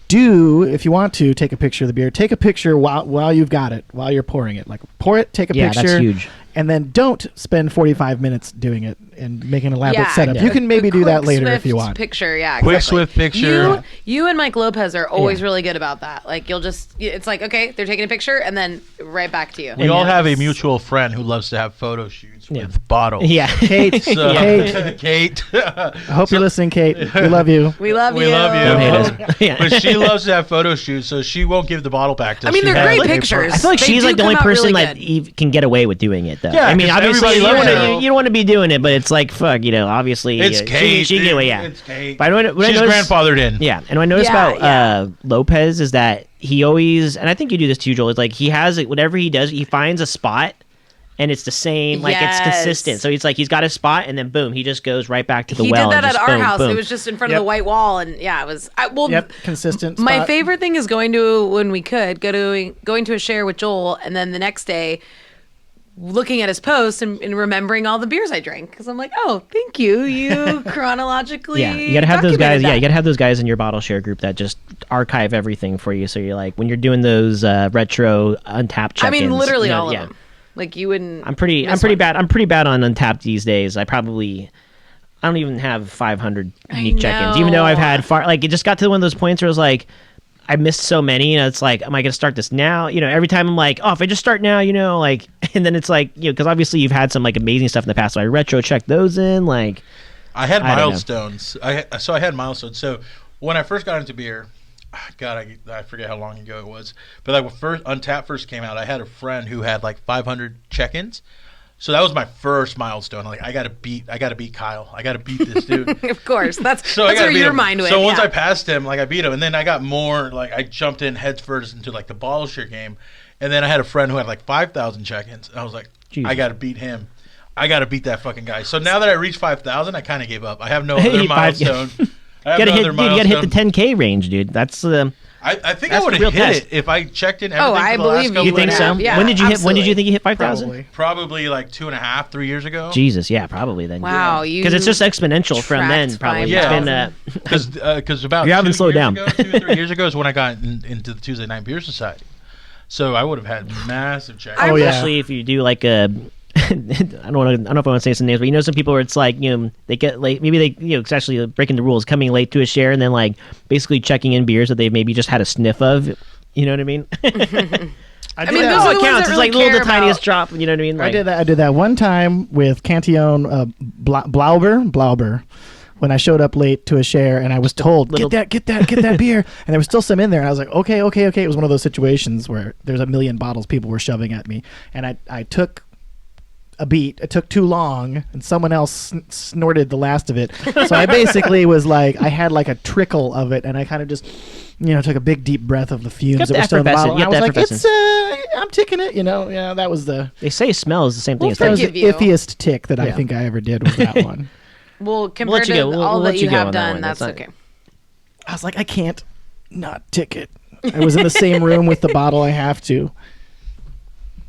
Do, if you want to take a picture of the beer, take a picture while you've got it, while you're pouring it. Like pour it, take a yeah, picture, that's huge. and then don't spend 45 minutes doing it and making an elaborate Yeah, setup. yeah. You can maybe A do that quick, later if swift you want. Picture, yeah. Quick, exactly. swift picture. You and Mike Lopez are always Yeah. really good about that. Like it's like, okay, they're taking a picture and then right back to you. We all have a mutual friend who loves to have photo shoots Yeah. with bottles. Yeah. Kate, So, Kate, Kate. I hope you're listening, Kate. We love you. We love We you. love you. Don't hate us. Yeah. But she loves to have photo shoots, so she won't give the bottle back to us. I mean, She they're has, great like, a pictures. I feel like They she's do like the only come out person really that good. can get away with doing it, though. Yeah, I mean, 'cause obviously, everybody you loves don't, it. wanna, you don't want to be doing it, but it's like, fuck, obviously. It's Kate. She can get away, yeah. It's Kate. But what I She's noticed- grandfathered in. Yeah, and what I noticed Yeah, about yeah. Lopez is that he always, and I think you do this too, Joel, is like he has, whatever he does, he finds a spot, and it's the same, like it's Yes. consistent. So he's like, he's got a spot, and then boom, he just goes right back to the He well. did that and at just our boom, house. boom. It was just in front Yep. of the white wall, and yeah, it was. Yep, consistent. My spot. favorite thing is going to a share with Joel, and then the next day looking at his post and remembering all the beers I drank, because I'm like, oh, thank you. You chronologically. Yeah, you gotta have those guys. documented Yeah, that. you gotta have those guys in your bottle share group that just archive everything for you. So you're like, when you're doing those retro Untapped I check-ins. mean, literally you know, all yeah. of them. Like you wouldn't. I'm pretty miss one. bad. I'm pretty bad on Untapped these days. I don't even have 500 unique check-ins, even though I've had like it just got to one of those points where I was like, I missed so many, and it's like, am I going to start this now? Every time I'm like, oh, if I just start now, like, and then it's like, because obviously you've had some like amazing stuff in the past, so I retro check those in, like. I had I don't know. milestones. I had milestones. So when I first got into beer, God, I forget how long ago it was. But like when first Untapped first came out, I had a friend who had like 500 check-ins. So that was my first milestone. Like I gotta beat Kyle. I gotta beat this dude. Of course, that's So I that's gotta where beat your him. mind went. So once yeah. I passed him, like I beat him, and then I got more. Like I jumped in heads first into like the bottle share game, and then I had a friend who had like 5,000 check-ins, and I was like, Jesus. I gotta beat him. I gotta beat that fucking guy. So now that I reached 5,000, I kind of gave up. I have no other Hey, milestone. I have You no other gotta hit the milestone. 10K range, dude. That's I think That's I would the real have hit test. it if I checked in everything. Oh, I for the last believe couple you you of think would so? have. Yeah, when did you hit? When did you absolutely. think you hit 5,000? Probably. Probably like 2.5, 3 years ago. Jesus, yeah, probably then. Wow, you because it's just exponential from then. tracked Probably. Yeah. It's been Because about You haven't 2 slowed years down. ago, 2 or 3 years ago is when I got into the Tuesday Night Beer Society. So I would have had massive check. Oh, yeah. Especially if you do like a. I don't know if I want to say some names, but you know some people where it's like they get late, maybe they it's actually breaking the rules, coming late to a share, and then like basically checking in beers that they've maybe just had a sniff of. You know what I mean? I mean, did those that. are the it ones counts. that It's like really the care tiniest about- drop. You know what I mean? Like, I did that one time with Cantillon Blauber. When I showed up late to a share and I was told, little- get that beer. And there was still some in there. And I was like, okay. It was one of those situations where there's a million bottles people were shoving at me. And I took a beat. It took too long and someone else snorted the last of it. So I basically was like, I had like a trickle of it and I kind of just, took a big deep breath of the fumes Got that the were still in the bottle. effervescent- And I you was got like, the I'm ticking it, Yeah, that was the... They say smell is the same thing as That was taste. the Forgive you. iffiest tick that I Yeah. think I ever did was that one. Well, compared you to go. We'll all let that you you go have on that done, one. that's That's not- okay. I was like, I can't not tick it. I was in the same room with the bottle. I have to.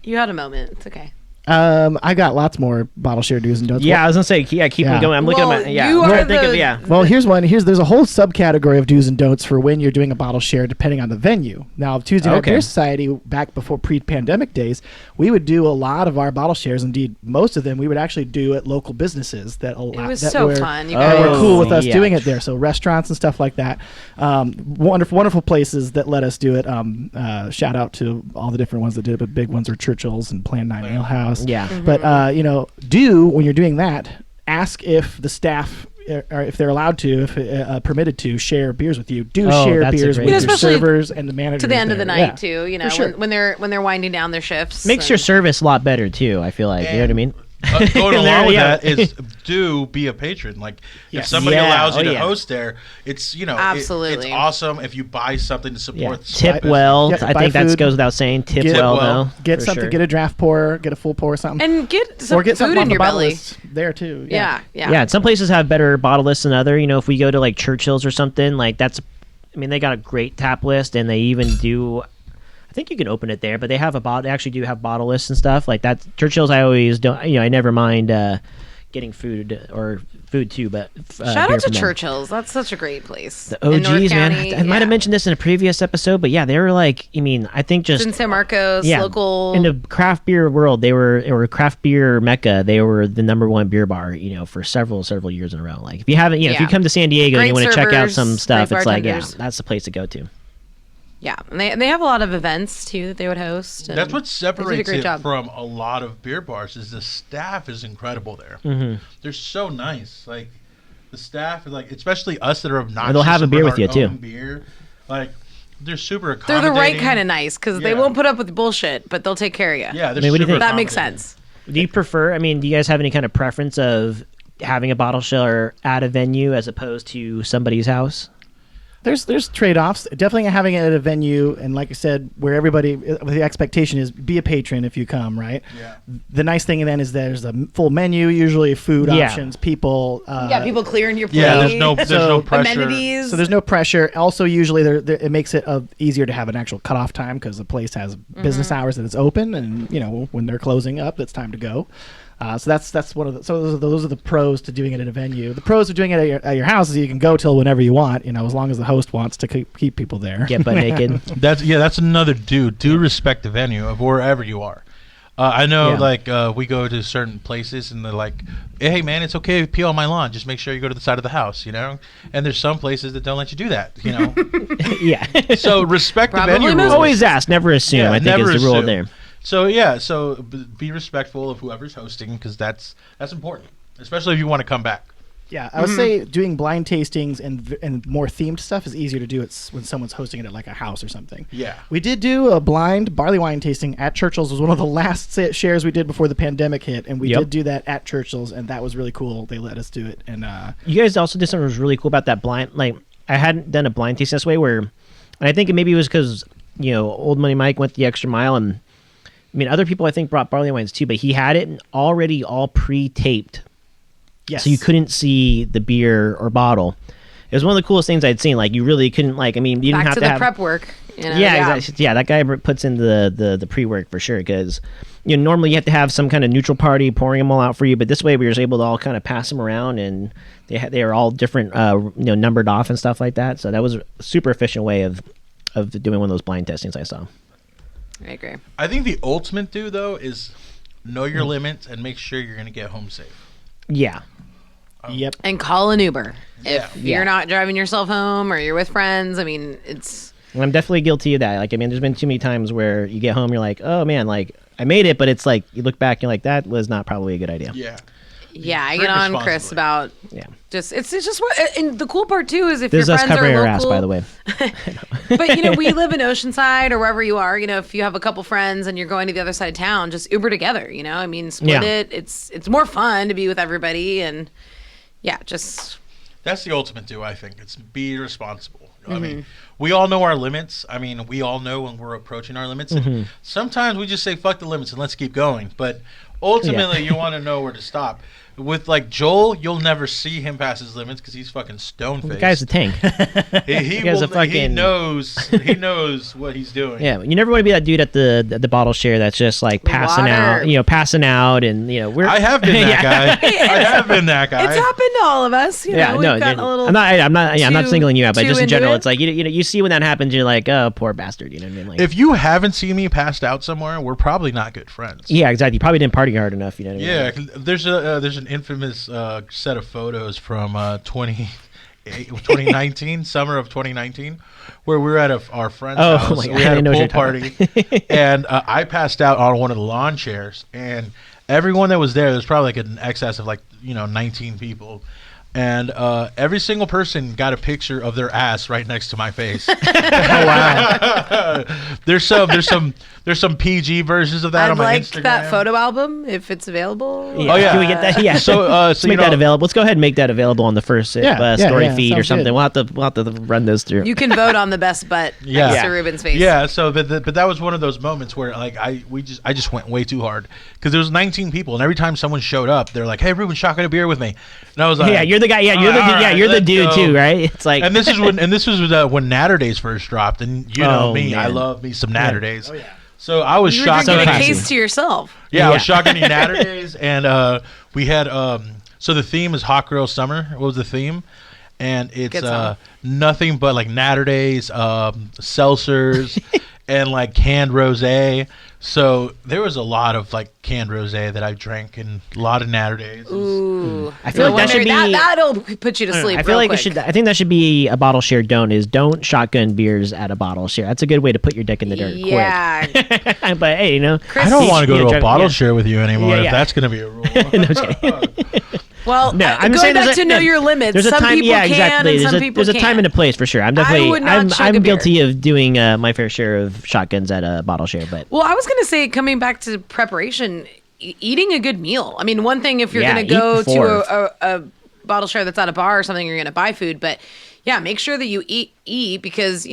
You had a moment. It's okay. I got lots more bottle share do's and don'ts. Yeah, I was gonna say, keep Yeah. them going. I'm looking Well, at yeah. you I'm trying are to think of the- yeah. Well, here's one. There's a whole subcategory of do's and don'ts for when you're doing a bottle share, depending on the venue. Now, Tuesday Night Okay. Beer Society, back before pre-pandemic days, we would do a lot of our bottle shares. Indeed, most of them we would actually do at local businesses that It was that so were, fun. You that guys. were cool with us yeah. doing it there. So restaurants and stuff like that. Wonderful places that let us do it. Shout out to all the different ones that did it, but big ones are Churchill's and Plan 9 Ale House. Yeah. But do when you're doing that, ask if the staff or if they're allowed to, if permitted to, share beers with you. Oh, Share that's a beers great with your idea. Especially servers and the managers to the end of the there. night Yeah. too. For sure. When they're winding down their shifts. Makes and- your service a lot better too. I feel like you know what I mean. Going There, along with yeah. that is do be a patron. Like if Yes. somebody Yeah, allows you oh, to yeah. host there, it's Absolutely. it's awesome if you buy something to Yeah. support. the Tip business. well. Yeah, I buy think that food. goes without saying. Tip Get- well, well. though. Get for something. sure. Get a draft pour. Get a full pour or something. and get some or get something food off in the your bottle belly. list there too. Yeah. Yeah, some places have better bottle lists than other. If we go to like Churchill's or something, like that's, I mean, they got a great tap list, and they even do. I think you can open it there, but they have a bottle. They actually do have bottle lists and stuff like that. Churchill's, I always don't. I never mind getting food or food too, but Shout beer out to from them. Churchill's. That's such a great place. The In North OGs, man. County, I might have yeah. mentioned this in a previous episode, but yeah, they were like. I mean, I think It's just in San Marcos, yeah, local. in the craft beer world, they were craft beer mecca. They were the #1 beer bar, for several years in a row. Like if you haven't, if Yeah. you come to San Diego and you Great want to check out servers, some stuff, great it's like bartenders. that's the place to go to. Yeah, and they have a lot of events too that they would host. and That's what they did a separates great it job. from a lot of beer bars. Is the staff is incredible there. Mm-hmm. They're so nice. Like the staff is like, especially us that are obnoxious. they'll have a and beer bring with you, our too. own Beer, like they're super They're accommodating. the right kind of nice because they Yeah. won't put up with bullshit, but they'll take care of you. Yeah, they're I mean, what do you super think? that makes accommodating. sense. Do you prefer? I mean, do you guys have any kind of preference of having a bottle share at a venue as opposed to somebody's house? There's trade-offs. Definitely having it at a venue, and like I said, where everybody, the expectation is be a patron if you come, right? Yeah. The nice thing then is there's a full menu, usually food Yeah. options, people. People clearing your plate. Yeah, there's no So- pressure. amenities. So there's no pressure. Also, usually it makes it easier to have an actual cutoff time because the place has business hours that it's open, and when they're closing up, it's time to go. So that's one of the. So those are the pros to doing it at a venue. The pros of doing it at your house is you can go till whenever you want. As long as the host wants to keep people there. Get butt naked. That's another do respect the venue of wherever you are. I know, Yeah. we go to certain places and they're like, "Hey, man, it's okay to pee on my lawn. Just make sure you go to the side of the house," And there's some places that don't let you do that, Yeah. So respect the Probably venue most- rules. Always ask, never assume. Yeah, I think never is the rule assume. there. So be respectful of whoever's hosting because that's important, especially if you want to come back. Yeah, I would say doing blind tastings and more themed stuff is easier to do when someone's hosting it at like a house or something. Yeah. We did do a blind barley wine tasting at Churchill's. It was one of the last shares we did before the pandemic hit, and we Yep. did do that at Churchill's, and that was really cool. They let us do it, and You guys also did something that was really cool about that blind. Like I hadn't done a blind tasting this way where, and I think maybe it was because Old Money Mike went the extra mile, and I mean other people I think brought barley wines too, but he had it already all pre-taped. yes, So you couldn't see the beer or bottle. It was one of the coolest things I'd seen. Like you really couldn't. Like I mean, you didn't Back have to to the have prep work. Yeah, exactly. Yeah, that guy puts in the pre-work for sure because normally you have to have some kind of neutral party pouring them all out for you, but this way we were able to all kind of pass them around and they were all different numbered off and stuff like that. So that was a super efficient way of doing one of those blind testings I saw. I agree. I think the ultimate do though is know your limits and make sure you're gonna get home safe. Yeah. Yep. And call an Uber if Yeah. you're not driving yourself home or you're with friends. I mean, it's And I'm definitely guilty of that. Like, I mean, there's been too many times where you get home, you're like, oh man, like I made it, but it's like you look back, you're like, that was not probably a good idea. Yeah. I Drink get on Chris responsibly. about Yeah. just it's just what. And the cool part too is if This is your us friends are covering local. our ass, by the way. But you know, we live in Oceanside or wherever you are. You know, if you have a couple friends and you're going to the other side of town, just Uber together. You know, I mean, split Yeah. it. It's more fun to be with everybody, and yeah, just That's the ultimate do, I think. It's be responsible. I mean, we all know our limits. I mean, we all know when we're approaching our limits. And sometimes we just say, fuck the limits and let's keep going. But ultimately, you want to know where to stop. With like Joel, you'll never see him pass his limits because he's fucking stone The faced. guy's a tank. he guy's a he fucking- knows what he's doing. Yeah, you never want to be that dude at the bottle share that's just like passing Water. out, passing out, and we're. I have been that guy. I have been that guy. it's happened to all of us. You know, we've gotten a little. I'm not too- singling you out, but too just in into general, it. it's like you see when that happens, you're like, oh, poor bastard. You know what I mean? Like, If you haven't seen me passed out somewhere, we're probably not good friends. yeah, exactly. You probably didn't party hard enough. You know what I mean? Yeah, 'cause there's an infamous set of photos from 2019, summer of 2019, where we were at our friend's Oh, house. my God, We I had a didn't know what pool you're talking party, and I passed out on one of the lawn chairs, and everyone that was there's probably like an excess of 19 people. And every single person got a picture of their ass right next to my face. There's some PG versions of that I'd on my like Instagram. that photo album if it's available. Yeah. Oh, yeah. Can we get that? Yeah. So Let's make that available. Let's go ahead and make that available on the first story feed or sounds something. good. We'll have to run those through. You can vote on the best butt Yeah. next to Ruben's face. Yeah, so but that was one of those moments where I just went way too hard because there was 19 people and every time someone showed up they're like, "Hey, Ruben, shotgun a beer with me," and I was like, yeah, you're the guy. Yeah, you're the let's dude go. too, right? It's like, And this was when Natter Days first dropped, and you know Oh, me, I man. love me some Natter Days. So I was You were shocked. drinking a classy. case to yourself. Yeah, I was Yeah. shotgunning Natter Days, and we had so the theme is Hot Girl Summer. What was the theme? And it's Good song. nothing but like Natter Days, seltzers, and like canned rosé. So there was a lot of like canned rosé that I drank, and a lot of Natter Days. Ooh, I feel like that should be. that'll put you to sleep. I feel real like quick. it should. I think that should be a bottle share. Don't shotgun beers at a bottle share. That's a good way to put your dick in the dirt. Yeah, Quick. But hey, I don't want to go to a bottle yeah. share with you anymore. Yeah, If yeah. that's gonna be a rule. No, just kidding. well, No, I'm going saying back there's to know your limits. There's a some time. people Yeah, can exactly. and some people There's a time can't. and a place for sure. I'm definitely. would not chug a I'm beer. guilty of doing my fair share of shotguns at a bottle share, but. Well, I was going to say, coming back to preparation, eating a good meal. I mean, one thing if you're Yeah, going to eat go before. to a bottle share that's at a bar or something, you're going to buy food, but yeah, make sure that you eat because,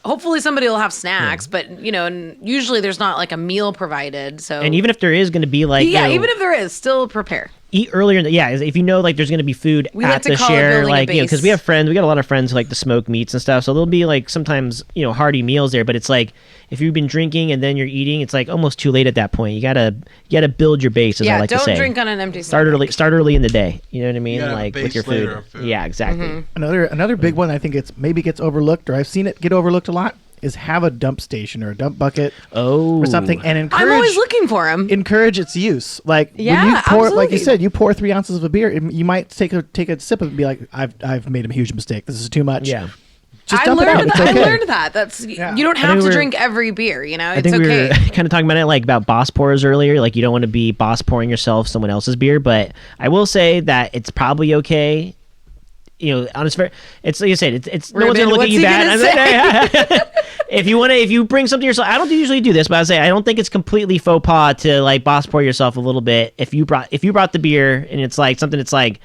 hopefully somebody will have snacks, but, and usually there's not like a meal provided. So, And even if there is going to be like, yeah, even if there is, still prepare. eat earlier. If you know like there's going to be food We like at to the call it share, building a like because base. we have friends, we got a lot of friends who like to smoke meats and stuff. So there'll be like sometimes hearty meals there, but it's like if you've been drinking and then you're eating, it's like almost too late at that point. You gotta build your base, as I Yeah, like to don't say. drink on an empty Start stomach. early in the day. You know what I mean? You gotta have a Like with base your layer food. of food. Yeah, exactly. Mm-hmm. Another big one I think maybe gets overlooked, or I've seen it get overlooked a lot, is have a dump station or a dump bucket Oh, or something, and I'm always encourage looking for them. its use. Like when Yeah, you pour, like you absolutely. said, you pour 3 ounces of a beer, you might take a sip and be like, I've made a huge mistake. This is too much. Yeah. Just I dump it out. learned It's that. okay. I learned that. That's you don't I have think to we're- drink every beer. It's I think okay. we were kind of talking about it like about boss pours earlier. Like you don't want to be boss pouring yourself someone else's beer, but I will say that it's probably okay. On its fair, it's like you said, it's no one's Ruben, gonna look at what's you he bad. gonna If you bring something yourself, I don't usually do this, but I say I don't think it's completely faux pas to like boss pour yourself a little bit. If you brought the beer and it's like something that's like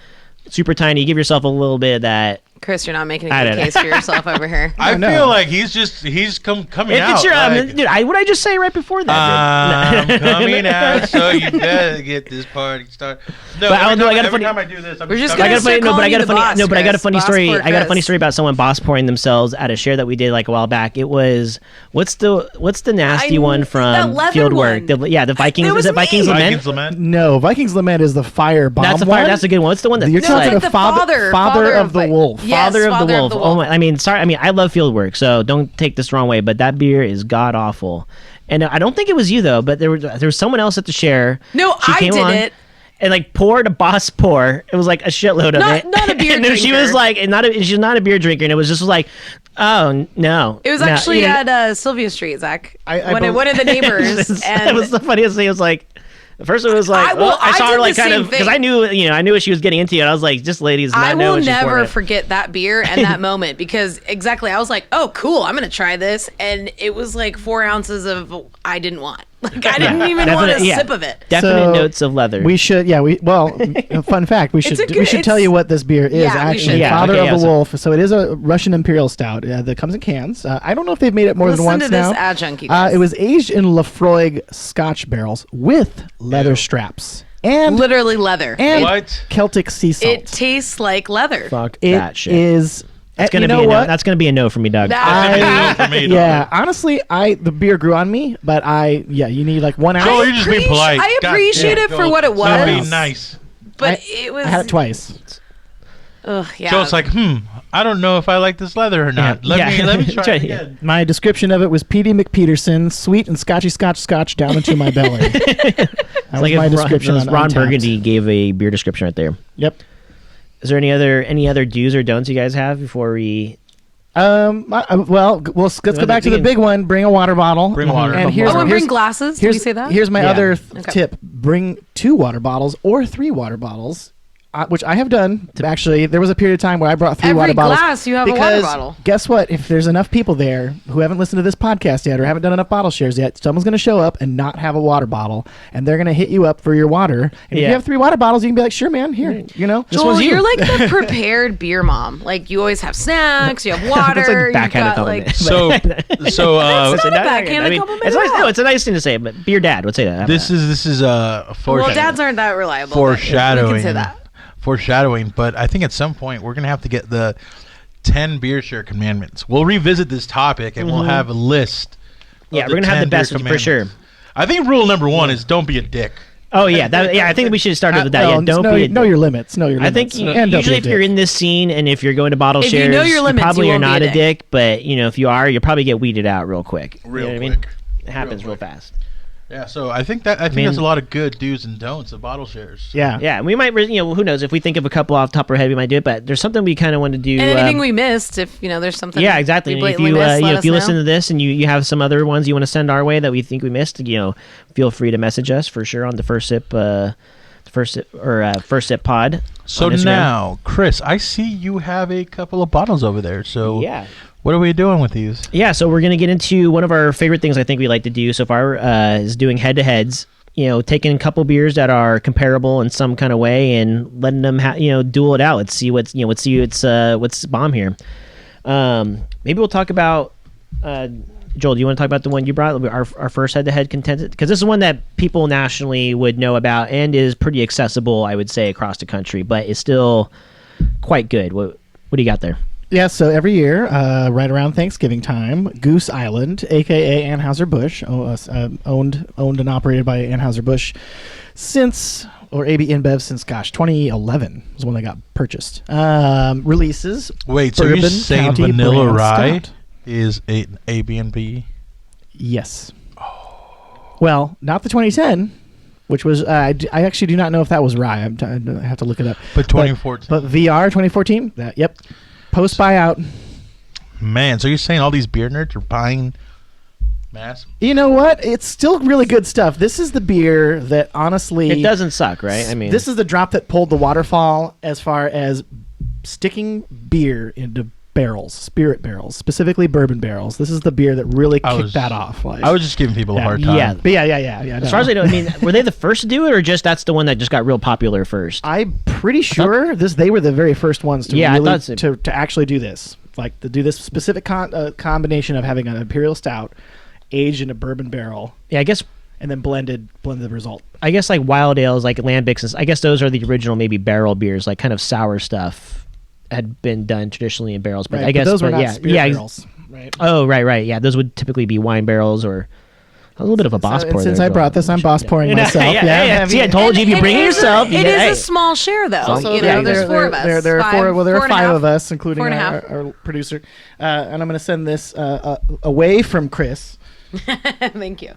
super tiny, you give yourself a little bit of that. Chris, you're not making I a don't good know. case for yourself over here. I know. feel like he's coming If out. it's your, like, dude, what did I just say right before that? I'm coming out, so you better get this party started. No, But I every don't know, I time- got a every funny- time I do this, I'm We're just coming I got gonna a funny, start no, but I calling got you a the funny, boss, no, but I got a Chris. funny Boss story. pour I got a funny Chris. story about someone boss pouring themselves at a share that we did like a while back. It was what's the nasty one that from leather Field one. Work? The Vikings. It was Is it Vikings me. Lament? Vikings Lament. No, Vikings Lament is the fire bomb. That's the fire. one. That's a good one. What's the one that You're No, talking it's the like the father father of the Vi- wolf. Yes, Father of the Father of Wolf. the Oh Wolf. my! I mean, sorry. I mean, I love Fieldwork, so don't take this the wrong way. But that beer is god awful, and I don't think it was you though. But there was someone else at the share. No, She I came did along it. And like poured a boss pour. It was like a shitload of Not- it. not a beer and then she drinker. was like, she's not a beer drinker, and it was just like, oh no. It was no, actually you know, at Sylvia Street, Zach. I One of the neighbors. it and was the funniest thing. It was like, the first one was like, I saw I her did like the kind same of because thing. I knew what she was getting into. And I was like, this lady does not I know will what she's pouring never in. forget that beer and that moment because exactly, I was like, oh, cool, I'm going to try this. And it was like 4 ounces of I didn't want. Like, I didn't even want a Definite- yeah. sip of it. Definite So, notes of leather. We should, fun fact, we should it's- tell you what this beer is Yeah, we actually. should. Yeah, Father okay, of yeah, the so- Wolf. So it is a Russian Imperial Stout that comes in cans. I don't know if they've made it more Listen than once to this now. adjunct, you guys. It was aged in Lafroig Scotch barrels with leather straps and Literally leather. and What? Celtic sea salt. It tastes like leather. Fuck It that shit. is. That's gonna you be know a no. what? That's gonna be a no for me, Doug. That- For me, though. Yeah, honestly, the beer grew on me, but you need like 1 ounce. Joel, you're just being polite. I God appreciate damn, it for Joel. what it Stop was. being nice. but it was. I had it twice. Ugh, yeah. Joel's like, I don't know if I like this leather or not. Let me try it again. My description of it was P.D. McPeterson, sweet and scotchy down into my belly. That was like my if description on Ron Untappd. Burgundy gave a beer description right there. Yep. Is there any other do's or don'ts you guys have before we? Let's go back to the begin- big one. Bring a water bottle. Bring a water And bottle. here's, and here's, bring glasses. Did here's, we say that? Here's my Yeah. other Okay. tip. Bring 2 water bottles or 3 water bottles. Which I have done. Actually, there was a period of time where I brought 3 Every water bottles. glass you have a water because bottle. Guess what? If there's enough people there who haven't listened to this podcast yet or haven't done enough bottle shares yet, someone's going to show up and not have a water bottle, and they're going to hit you up for your water. And if Yeah. you have 3 water bottles, you can be like, "Sure, man, here." You know, this Joel, one's you. you're like the prepared beer mom. Like you always have snacks, you have water. That's like you've backhanded got, compliment. like, So That's not a No, backhanded compliment it's at nice. all. No, it's a nice thing to say. But beer dad would say that. this is well, foreshadowing. dads aren't that reliable. but We Foreshadowing. can say that. Foreshadowing, but I think at some point we're gonna have to get the 10 beer share commandments. We'll revisit this topic and we'll have a list. Yeah, of we're gonna have 10 the best beer for sure. commandments. I think rule number 1 is don't be a dick. Oh yeah, I think we should have started with that. Yeah, don't be. know your limits. Know your I limits. think And don't be usually a if you're dick. in this scene and if you're going to bottle If you shares, know your limits, probably you are won't be not a a dick. dick. But if you are, you'll probably get weeded out real quick. You Real know what I mean? quick. It happens real quick. fast. Yeah, so I think there's a lot of good do's and don'ts of bottle shares. Yeah. Yeah, we might. Who knows? If we think of a couple off the top of our head, we might do it. But there's something we kind of want to do. And anything we missed, if there's something. Yeah, exactly. we And if blatantly you missed, let if us you know. listen to this and you have some other ones you want to send our way that we think we missed, feel free to message us for sure on the First Sip First Sip Pod. So on Instagram. now, Chris, I see you have a couple of bottles over there. So Yeah. what are we doing with these? Yeah, so we're gonna get into one of our favorite things I think we like to do so far is doing head-to-heads. Taking a couple beers that are comparable in some kind of way and letting them duel it out. Let's see what's bomb here. Maybe we'll talk about Joel. Do you want to talk about the one you brought, our first head-to-head contestant? Because this is one that people nationally would know about and is pretty accessible, I would say, across the country, but is still quite good. What do you got there? Yeah, so every year, right around Thanksgiving time, Goose Island, aka Anheuser-Busch, owned and operated by Anheuser-Busch AB InBev since 2011 was when they got purchased. Releases. Wait, so you're Bourbon saying County Vanilla Brand Rye Stout. is an AB&B? Yes. Well, not the 2010, which was I actually do not know if that was rye. I have to look it up. But 2014. But VR 2014. Yep. Post buyout. Man, so you're saying all these beer nerds are buying mass? You know what? It's still really good stuff. This is the beer that honestly It doesn't suck, right? I mean, this is the drop that pulled the waterfall as far as sticking beer into barrels, spirit barrels, specifically bourbon barrels. This is the beer that really kicked that off. I was just giving people a hard time. Yeah. But yeah. As far as I know, I mean, were they the first to do it, or just that's the one that just got real popular first? I'm pretty sure they were the very first ones to Yeah, I really thought so. to actually do this. Like to do this specific combination of having an imperial stout aged in a bourbon barrel Yeah, I guess and then blend the result. like wild ales, like Lambics. I guess those are the original maybe barrel beers, like kind of sour stuff had been done traditionally in barrels. But Right, I guess those were not yeah, spirit yeah. barrels. Right. Oh, right. Yeah, those would typically be wine barrels or A little bit of a boss And pour. since there, I brought this, I'm boss pouring Yeah, myself. yeah. See, I told you if you bring it yourself, you It get, is a small share, though. Also, you know, there's four of us. There are four. Well, there are 4.5 five of us, including 4.5. our producer. And I'm going to send this away from Chris. Thank you,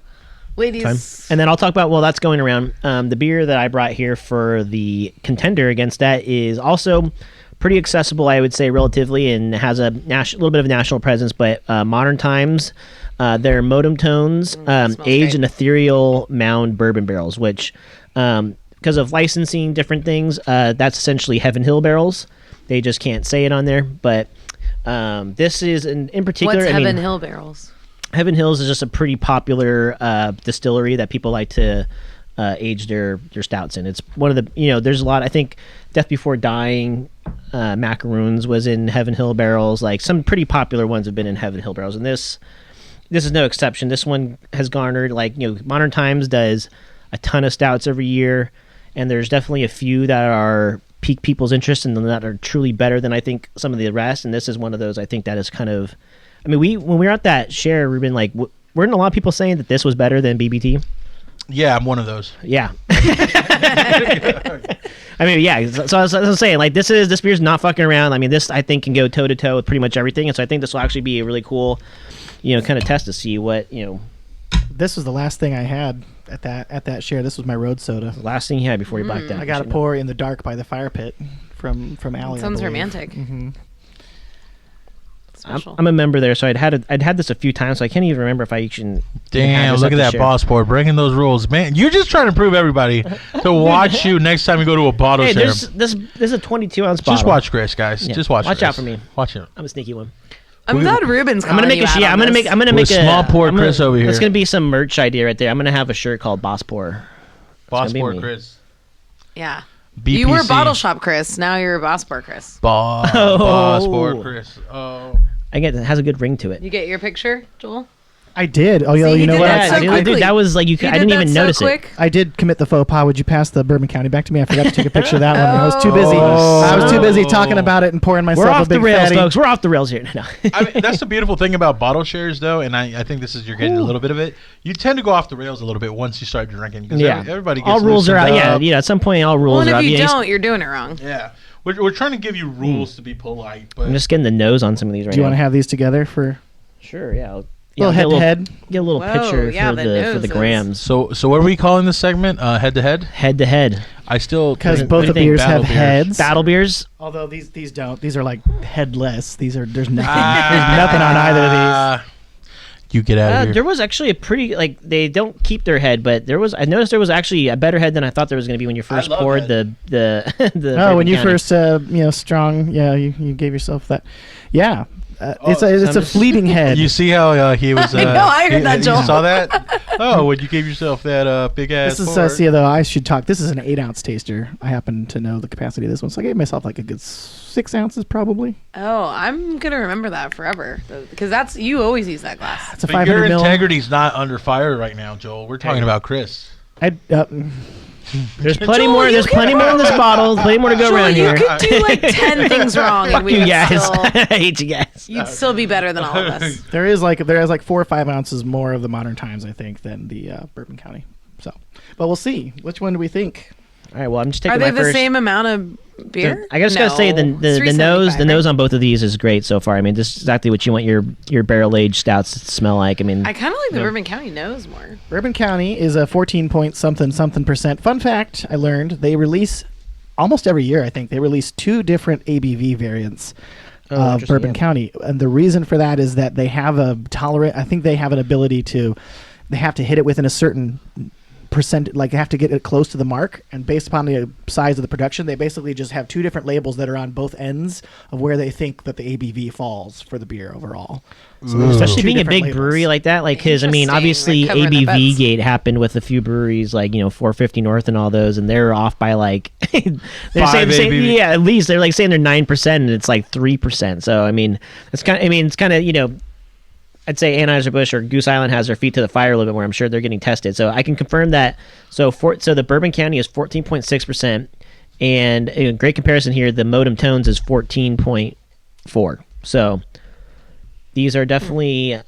ladies. time. And then I'll talk about, well, that's going around. The beer that I brought here for the contender against that is also pretty accessible, I would say, relatively, and has a little bit of a national presence, but Modern Times. They're Modem Tones, smells aged great. in ethereal mound bourbon barrels, which, because of licensing different things, that's essentially Heaven Hill barrels. They just can't say it on there. But this is, in particular, What's I mean, Heaven Hill barrels? Heaven Hills is just a pretty popular distillery that people like to age their stouts in. It's one of the, there's a lot, I think Death Before Dying, Macaroons was in Heaven Hill barrels. Like some pretty popular ones have been in Heaven Hill barrels. And this is no exception. This one has garnered, Modern Times does a ton of stouts every year. And there's definitely a few that are pique people's interest and that are truly better than I think some of the rest. And this is one of those, I think, that is kind of, I mean, when we were at that share, Ruben, weren't a lot of people saying that this was better than BBT? Yeah, I'm one of those. Yeah. I mean, yeah. So I was saying, this beer's not fucking around. I mean, this, I think, can go toe to toe with pretty much everything. And so I think this will actually be a really cool, kind of test to see what, This was the last thing I had at that share. This was my road soda. the last thing you had before you blacked out. I got a pour in the dark by the fire pit from Allie. I Sounds believe. romantic. Mhm. Special. I'm a member there, so I'd had this a few times, so I can't even remember if I even Damn, had this look at the that share. boss pour, breaking those rules, man. You're just trying to prove everybody to watch you next time you go to a bottle Hey, share. this is a 22-ounce bottle. Just watch Chris, guys. Yeah. Just watch. Watch Chris. out for me. Watch him. I'm a sneaky one. I'm glad Ruben's I'm gonna make a shit. I'm gonna make We're a small pour I'm gonna- Chris over here. That's gonna be some merch idea right there. I'm gonna have a shirt called Boss Pour. Boss gonna be pour me. Chris. Yeah. BPC. You were Bottle Shop Chris. Now you're Boss Bar Chris. Boss pour Chris. Oh. I get it has a good ring to it. You get your picture, Joel? I did. Oh, See, you he know did what? that so dude, quickly. that was like You I did didn't that even so notice quick. I did commit the faux pas. Would you pass the Bourbon County back to me? I forgot to take a picture of that one. I was too busy. I was too busy talking about it and pouring it. myself We're a off big the rails, fatty. folks. We're off the rails here. No. I mean, that's the beautiful thing about bottle shares, though, and I think this is you're getting a little bit of it. You tend to go off the rails a little bit once you start drinking because Yeah, everybody gets all rules are out. loosened Yeah, up. at some point all rules Well, and are out. if you Yeah, don't, you're doing it wrong. Yeah, we're trying to give you rules to be polite, but I'm just getting the nose on some of these right Do you now. want to have these together for Sure, yeah. little get head to head? Get a little Whoa, picture yeah, for the the noses. grams. so what are we calling this segment? Head to head. Head to head. I still Because think- both do the you think? beers have Battle beers. heads. Battle beers. Although these don't. These are like headless. There's nothing. There's nothing on either of these. You get out of here. There was actually a pretty they don't keep their head, but I noticed there was actually a better head than I thought there was going to be when you first love poured head. the Oh, when Bourbon you County. first, strong. Yeah, you gave yourself that. Yeah, it's a I'm just- fleeting head. You see how he was? I know, I heard that, Joel. You saw that? Oh, when you gave yourself that big ass. This is pour. see though. I should talk. This is an 8-ounce taster. I happen to know the capacity of this one, so I gave myself like a good 6 ounces probably. Oh, I'm going to remember that forever. Because you always use that glass. It's a But 500 your mil. integrity's not under fire right now, Joel. We're talking about Chris. There's plenty Joel, more. you There's can- plenty more in this bottle. Plenty more to go Joel, around you here. could do like 10 things wrong. and Fuck we you would guys. still- I hate you guys. You'd still be better than all of us. There is like 4 or 5 ounces more of the Modern Times, I think, than the Bourbon County. So, but we'll see. Which one do we think? All right. Well, I'm just taking Are they my the first. same amount of beer? I just gotta say the It's nose $3.75, right? on both of these is great so far. I mean, this is exactly what you want your barrel aged stouts to smell like. I mean, I kind of like the Bourbon County nose more. Bourbon County is a 14 point something percent. Fun fact: I learned they release almost every year. I think they release 2 different ABV variants of interesting, Bourbon yeah. County, and the reason for that is that they have a tolerant. I think they have an ability to. They have to hit it within a certain percent, like they have to get it close to the mark, and based upon the size of the production, they basically just have 2 different labels that are on both ends of where they think that the ABV falls for the beer overall. So there's just especially 2 being a different big labels. brewery like that, like because I mean, Interesting. obviously They're covering their ABV butts. gate happened with a few breweries like 450 North and all those, and they're off by like they're 5 saying, ABV. yeah, at least they're like saying they're 9% and it's like 3%. So I mean, it's kind of I'd say Anheuser-Busch or Goose Island has their feet to the fire a little bit more. I'm sure they're getting tested. So I can confirm that. So the Bourbon County is 14.6%, and a great comparison here, the Modem Tones is 14.4. So these are definitely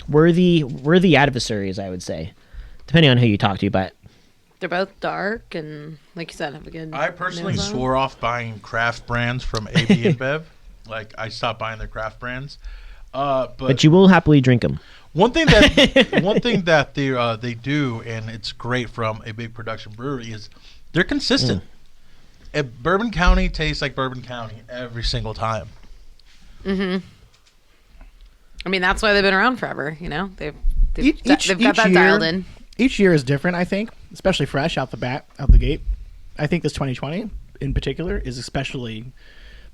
worthy adversaries, I would say, depending on who you talk to. But They're both dark and, like you said, have a good. I personally nose on 'em. swore off buying craft brands from AB InBev. Like I stopped buying their craft brands. but you will happily drink them. One thing that they do, and it's great from a big production brewery, is they're consistent. Bourbon County tastes like Bourbon County every single time. I mean, that's why they've been around forever. You know, they've Each got that year- dialed in. Each year is different, I think, especially fresh out the gate. I think this 2020 in particular is especially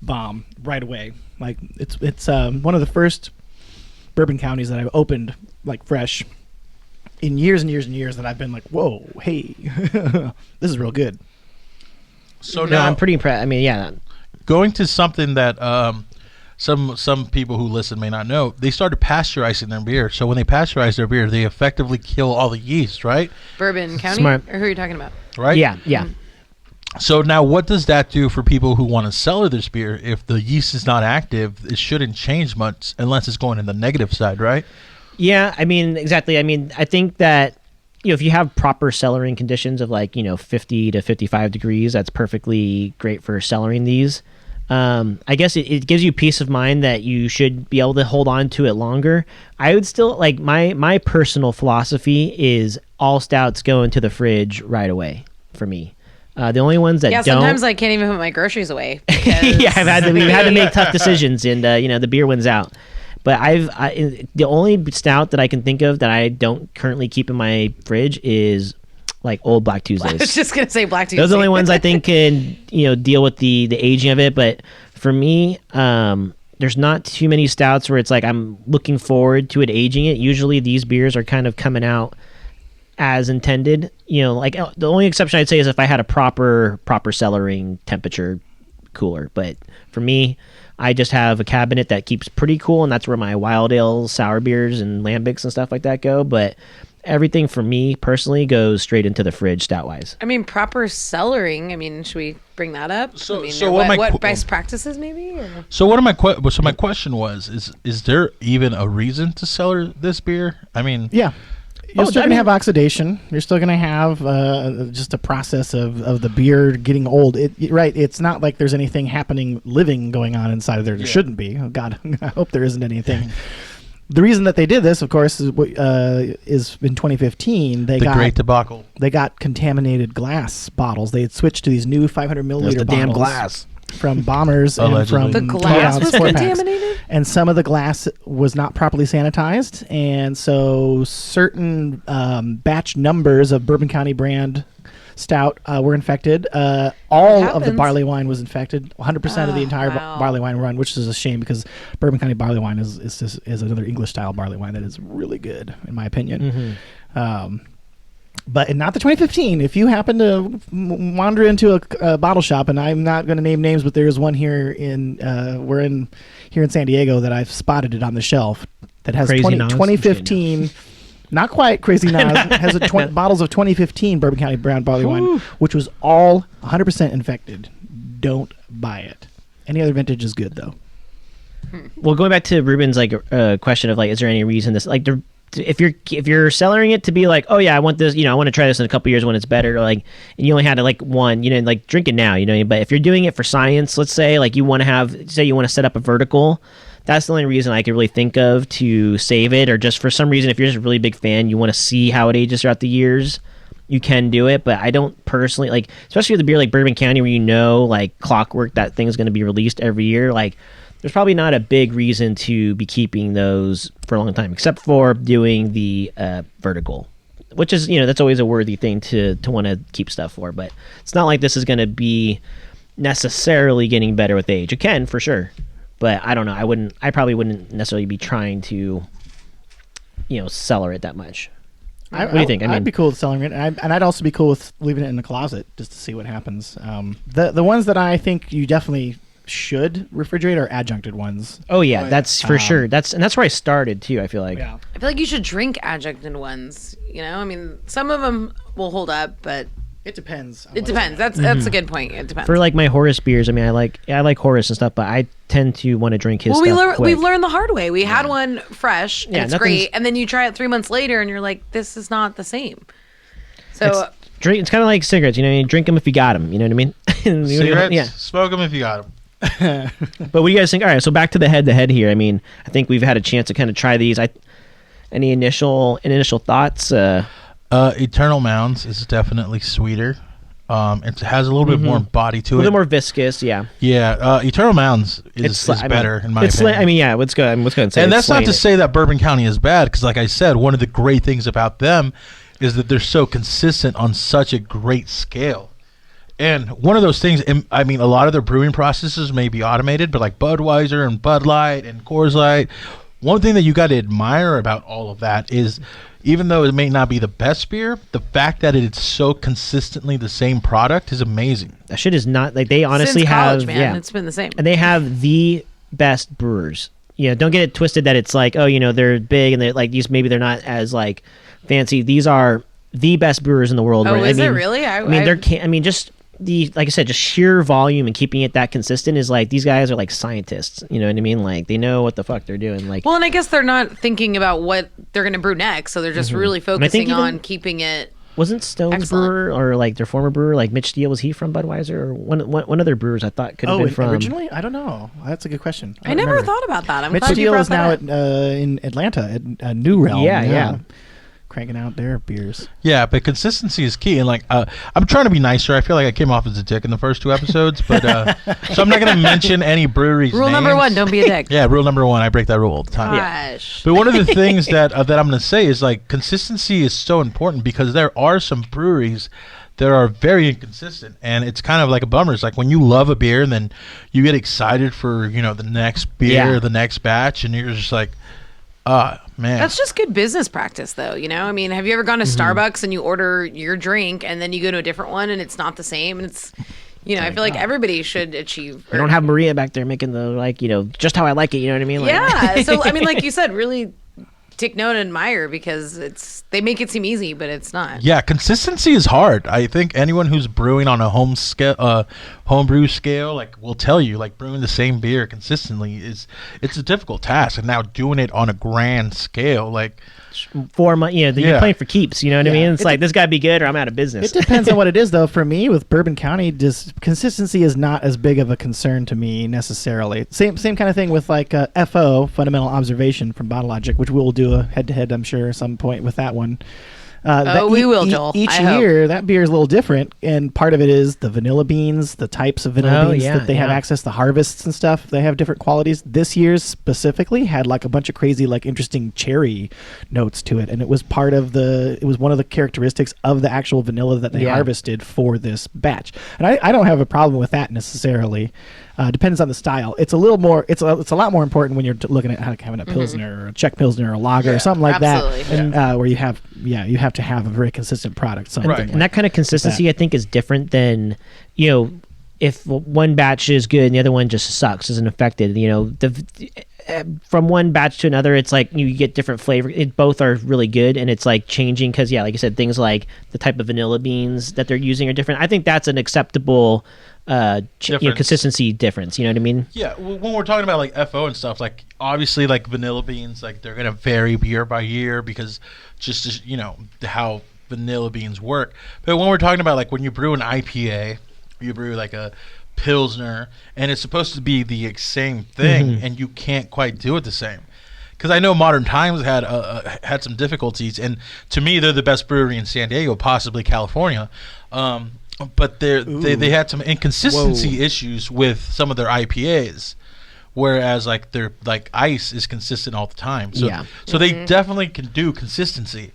bomb right away. Like it's one of the first bourbon counties that I've opened like fresh in years and years and years that I've been like, whoa, hey, this is real good. So No, now I'm pretty impressed. I mean, yeah, going to something that some people who listen may not know, they started pasteurizing their beer. So when they pasteurize their beer, they effectively kill all the yeast, right? Bourbon County, Smart. or who are you talking about? Right? yeah. So now what does that do for people who want to cellar this beer? If the yeast is not active, it shouldn't change much unless it's going in the negative side, right? Yeah, I mean, exactly. I mean, I think that, if you have proper cellaring conditions of 50 to 55 degrees, that's perfectly great for cellaring these. I guess it gives you peace of mind that you should be able to hold on to it longer. I would still, my personal philosophy is all stouts go into the fridge right away for me. The only ones that don't. Sometimes I can't even put my groceries away. Because Yeah, we've had to make tough decisions, and the beer wins out. But the only stout that I can think of that I don't currently keep in my fridge is Old Black I was Tuesdays. just gonna say Black Tuesday. Those are the only ones I think can deal with the aging of it. But for me, there's not too many stouts where it's like I'm looking forward to it aging it. Usually these beers are kind of coming out as intended. The only exception I'd say is if I had a proper cellaring temperature cooler. But for me, I just have a cabinet that keeps pretty cool, and that's where my wild ales, sour beers, and lambics and stuff like that go. But everything for me personally goes straight into the fridge stout wise. I mean, proper cellaring. I mean, should we bring that up? So- I mean, so or what my what qu- best practices maybe? Or? So what am I? So my question was: Is there even a reason to cellar this beer? I mean, Yeah. You're Oh, still I going to mean- have oxidation. You're still going to have just a process of the beer getting old. Right. It's not like there's anything living going on inside of there. There shouldn't be. Oh, God, I hope there isn't anything. The reason that they did this, of course, is in 2015. the great debacle. They got contaminated glass bottles. They had switched to these new 500 milliliter bottles. From Bombers and Allegedly. from The 12 glass ounce was 4-packs. contaminated? And some of the glass was not properly sanitized, and so certain batch numbers of Bourbon County brand stout were infected. All of the happens. barley wine was infected. 100% of the entire wow. barley wine run, which is a shame because Bourbon County barley wine is another English style barley wine that is really good in my opinion. But not the 2015. If you happen to wander into a bottle shop, and I'm not going to name names, but there's one here in San Diego that I've spotted it on the shelf that has Crazy Nas? 2015. Not quite Crazy Nas. Has bottles of 2015 Bourbon County brown barley wine, which was all 100% infected. Don't buy it. Any other vintage is good though. Well, going back to Ruben's question of is there any reason this if you're cellaring it to be like, oh yeah, I want this, I want to try this in a couple years when it's better, and you only had to one, drink it now, but if you're doing it for science, let's say you want to set up a vertical, that's the only reason I could really think of to save it, or just for some reason, if you're just a really big fan, you want to see how it ages throughout the years, you can do it. But I don't personally especially with a beer like Bourbon County where clockwork that thing's going to be released every year, there's probably not a big reason to be keeping those for a long time, except for doing the vertical, which is, that's always a worthy thing to want to keep stuff for. But it's not like this is going to be necessarily getting better with age. It can, for sure. But I don't know. I probably wouldn't necessarily be trying to, cellar it that much. What do you think? I'd be cool with selling it, and I'd also be cool with leaving it in the closet just to see what happens. The ones that I think you definitely should refrigerate are adjuncted ones. Oh yeah, that's for sure. That's where I started too. I feel like. Yeah. I feel like you should drink adjuncted ones. I mean, some of them will hold up, but It depends. It depends. That's a good point. It depends. For like my Horus beers, I mean, I like Horus and stuff, but I tend to want to drink his stuff quick. we've learned the hard way. We had one fresh, and Yeah, it's nothing's- great, and then you try it 3 months later, and you're like, this is not the same. So It's kind of like cigarettes, you know. You drink them if you got them. You know what I mean? Cigarettes, Yeah. smoke them if you got them. But what do you guys think? All right, so back to the head-to-head here. I mean, I think we've had a chance to kind of try these. Any initial thoughts? Eternal Mounds is definitely sweeter. It has a little bit more body to A it. little more viscous, yeah. Yeah, Eternal Mounds is I mean, better in my it's opinion. I mean, yeah. Let's go. Let's go and say. And it's that's not slaying to it. say that Bourbon County is bad, because like I said, one of the great things about them is that they're so consistent on such a great scale. And one of those things, I mean, a lot of their brewing processes may be automated, but like Budweiser and Bud Light and Coors Light, one thing that you got to admire about all of that is, even though it may not be the best beer, the fact that it's so consistently the same product is amazing. That shit is not like they honestly since college, have. man, Yeah, it's been the same. and they have the best brewers. You know, don't get it twisted that it's like, oh, you know, they're big and they're like these. Maybe they're not as like fancy. These are the best brewers in the world. Oh, right? is I it mean, really? I mean, they're. I mean, just the like I said, just sheer volume and keeping it that consistent is like these guys are like scientists. You know what I mean? Like they know what the fuck they're doing. Like, Well, and I guess they're not thinking about what they're going to brew next, so they're just really Mm-hmm. I think focusing on even- keeping it. wasn't Stone's Excellent. brewer or like their former brewer, like Mitch Steele, was he from Budweiser or one other brewers I thought could have been from originally, I don't know. That's a good question. I never thought about that. I'm Mitch glad you Steele brought is that now up. in Atlanta at New Realm. Yeah, yeah. Cranking out their beers. Yeah, but consistency is key. And like, I'm trying to be nicer. I feel like I came off as a dick in the first 2 episodes, but so I'm not going to mention any breweries. Rule number names. 1: don't be a dick. Yeah, rule number 1. I break that rule all the time. Gosh. But one of the things that I'm going to say is like consistency is so important, because there are some breweries that are very inconsistent, and it's kind of like a bummer. It's like when you love a beer and then you get excited for, you know, the next beer, Yeah. the next batch, and you're just like, man. That's just good business practice, though. You know, I mean, have you ever gone to Starbucks and you order your drink and then you go to a different one and it's not the same? And it's, you know, I feel like everybody should achieve. We don't have Maria back there making the like, you know, just how I like it. You know what I mean? Like, Yeah. So I mean, like you said, really take note and admire, because they make it seem easy, but it's not. Yeah, consistency is hard. I think anyone who's brewing on a homebrew scale, like, will tell you, like, brewing the same beer consistently it's a difficult task. And now doing it on a grand scale, like, 4 months. You know, you're Yeah. playing for keeps. You know what I Yeah. mean? It's like this gotta be good or I'm out of business. It depends on what it is, though. For me, with Bourbon County, just consistency is not as big of a concern to me necessarily. Same kind of thing with like FO, Fundamental Observation from Bottle Logic, which we'll do a head-to-head, I'm sure, at some point with that one. We will, Joel. Each I hope. year, that beer is a little different, and part of it is the vanilla beans, the types of vanilla Oh, beans yeah, that they have yeah. access to, harvests and stuff. They have different qualities. This year's specifically had like a bunch of crazy, like interesting cherry notes to it, and it was part of the. It was one of the characteristics of the actual vanilla that they Yeah. harvested for this batch, and I don't have a problem with that necessarily. Depends on the style. It's a little more. It's a lot more important when you're looking at having a pilsner or a Czech pilsner or a lager or something like absolutely. that, where you have to have a very consistent product. Something Right. like And that kind of consistency, I think, is different than, you know, if one batch is good and the other one just sucks, isn't affected. You know, from one batch to another, it's like you get different flavor. Both are really good, and it's like changing because, yeah, like you said, things like the type of vanilla beans that they're using are different. I think that's an acceptable, Difference. consistency difference. You know what I mean? yeah, when we're talking about like FO and stuff, like, obviously, like, vanilla beans, like, they're gonna vary year by year, because just you know how vanilla beans work. But when we're talking about, like, when you brew an IPA, you brew like a pilsner, and it's supposed to be the same thing, and you can't quite do it the same. Because I know Modern Times had some difficulties, and to me, they're the best brewery in San Diego, possibly California. But they had some inconsistency issues with some of their IPAs, whereas like their like ice is consistent all the time. So Yeah. so they definitely can do consistency,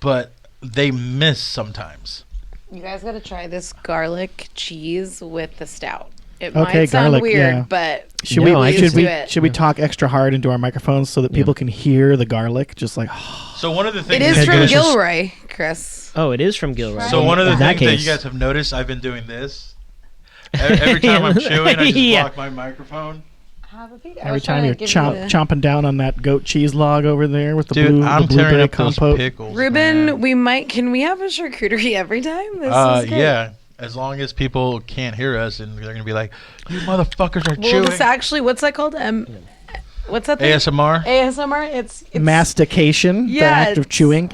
but they miss sometimes. You guys got to try this garlic cheese with the stout. It Okay, might sound garlic, weird, yeah. but Should No, we I should can we do it. should we talk extra hard into our microphones so that people can hear the garlic? Just like So one of the it things is that from you guys- Gilroy, Chris. Oh, it is from Gilroy. So one of the In that things that case- you guys have noticed, I've been doing this. Every time I'm chewing, I just Yeah. block my microphone. have a pig. Every time you're chomping down on that goat cheese log over there with the Dude, I'm the tearing blueberry up those compote. pickles. Ruben, can we have a charcuterie every time? This is great. Yeah. As long as people can't hear us and they're gonna be like, "You motherfuckers are Well, chewing." this actually, what's that called? What's that thing? ASMR. ASMR. It's Mastication, the Yeah, act of it's- chewing.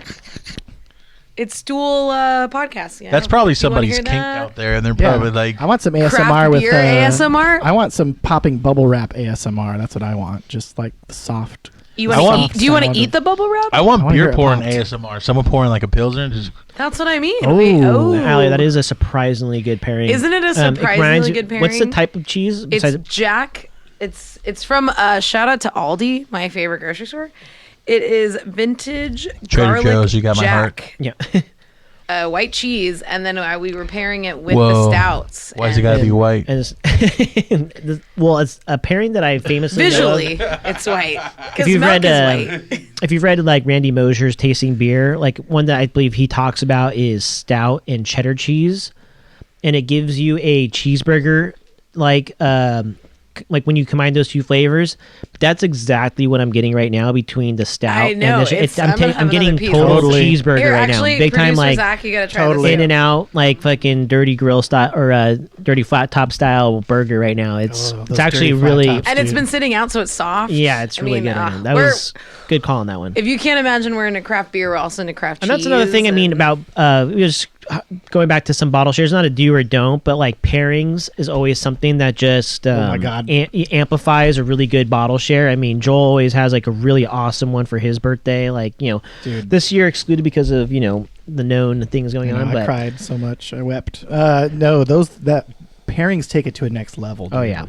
It's stool podcast. Yeah. That's probably You wanna somebody's hear kink that? out there, and they're Yeah. probably like, I want some ASMR Craft with beer ASMR. I want some popping bubble wrap ASMR. That's what I want. Just like the soft. You I want want- to eat? Do you want to sound eat of- the bubble wrap? "I want I wanna hear beer it pouring popped. ASMR." Someone pouring like a pilsner, just That's what I mean. Oh. Allie, that is a surprisingly good pairing. Isn't it a It surprisingly reminds you- good What's the pairing? type of cheese? It's besides- Jack. It's from shout out to Aldi, my favorite grocery store. It is vintage Trader garlic Joe's, you got my heart. Jack, yeah. white cheese, and then we were pairing it with Whoa. the stouts. why is it and gotta be white? And well, it's a pairing that I famously know of. Visually, it's white because you've milk read, is white. If you've read like Randy Mosher's Tasting Beer, like one that I believe he talks about is stout and cheddar cheese, and it gives you a cheeseburger like when you combine those two flavors. That's exactly what I'm getting right now between the stout I know, and the it's- I'm gonna have I'm getting another piece. total Totally. cheeseburger Here, right actually, now. Big time producer like Zach, you gotta try Totally. this. in and out like fucking dirty grill style or dirty flat top style burger right now. It's Oh, it's those actually dirty flat really tops. And it's Dude. been sitting out, so it's soft. yeah, it's I really mean, good. Right now. That we're- was good call on that one. If you can't imagine we're into craft beer, we're also into craft And cheese. that's another thing I mean and- about just going back to some bottle shares, not a do or don't, but like pairings is always something that just my God. amplifies a really good bottle share. I mean, Joel always has like a really awesome one for his birthday, like, Dude. this year excluded because of, the known things going You know, on. I But cried so much. I wept. No, that pairings take it to a next level. oh dude. yeah.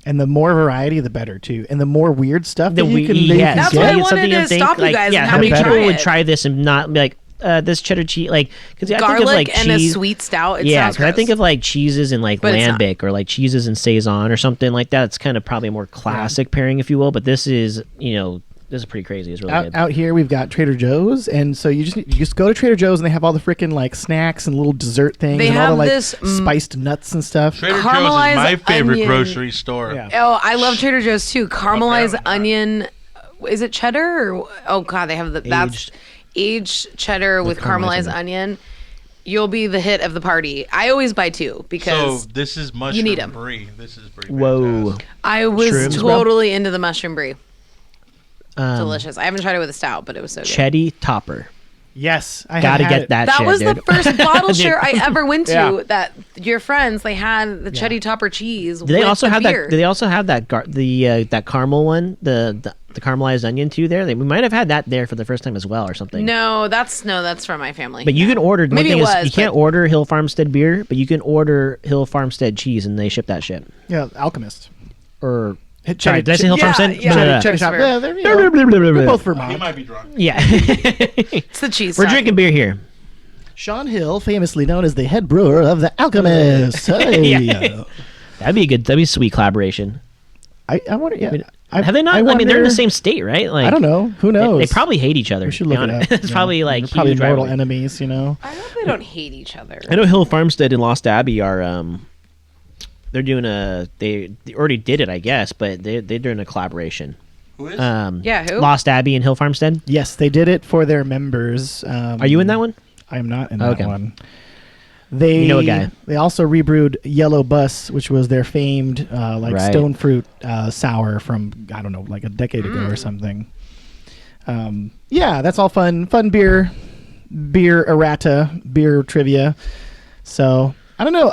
And the more variety, the better too. And the more weird stuff that The you can, we- that you yeah, can That's get. what I it's wanted something to you think, stop you like, guys yeah, and how have many you people try would it. try this and not be like this cheddar cheese, like because I think garlic of like and cheese. a sweet stout. It Yeah, sounds because I think gross. of like cheeses and like But it's not. lambic or like cheeses and saison or something like that. It's kind of probably a more classic pairing, if you will. But this is, this is pretty crazy. It's really good. Out here, we've got Trader Joe's, and so you just go to Trader Joe's, and they have all the freaking like snacks and little dessert things, They and all the have like this, spiced nuts and stuff. Trader Joe's is Caramelized my favorite onion. grocery store. Yeah. Oh, I love Trader Joe's too. Caramelized Apparently not. onion. Is it cheddar? Or, oh God, they have that's aged cheddar with caramelized caramelized onion. You'll be the hit of the party. I always buy two So because this is mushroom need 'em. brie. This is pretty Whoa. fantastic. I was Shrooms, bro? totally into the mushroom brie. Um, Delicious. I haven't tried it with a stout, but it was so good. Chetty Topper. Yes, I Gotta had get it. that. That shit, was dude. the first bottle Dude. share I ever went to. Yeah. That your friends they had the Chetty Topper cheese. Do they with also the have beer. that? Do they also have that that caramel one, the caramelized onion too? There, we might have had that there for the first time as well, or something. No, that's from my family. But you can order. One Maybe thing it is was, you can't but- order Hill Farmstead beer, but you can order Hill Farmstead cheese, and they ship that shit. Yeah, Alchemist. Or Hit sorry, did I say Hill Yeah, Farmstead? yeah. No, no, no. Cheddar shop. Fair. Yeah, there you go. We're both He Vermont. might be drunk. Yeah, It's the cheese. we're talking. drinking beer here. Sean Hill, famously known as the head brewer of the Alchemist. Hey. Yeah. That'd be a sweet collaboration. I wonder. Yeah, Have they not? I mean, they're in wonder- the same state, right? Like I don't know. Who knows? They probably hate each other. We should to be look it honest. up. It's Yeah. probably like They're probably huge mortal rivalry. enemies. You know. I hope they don't hate each other. I know Hill Farmstead and Lost Abbey are they're doing they already did it, I guess, but they're doing a collaboration. Who is? Yeah, who? Lost Abbey and Hill Farmstead. Yes, they did it for their members. Are you in that one? I am not in that Okay. one. They You know a guy. They also rebrewed Yellow Bus, which was their famed like Right. stone fruit sour from I don't know, like a decade ago Mm. or something. Yeah, that's all fun beer errata, beer trivia. So I don't know.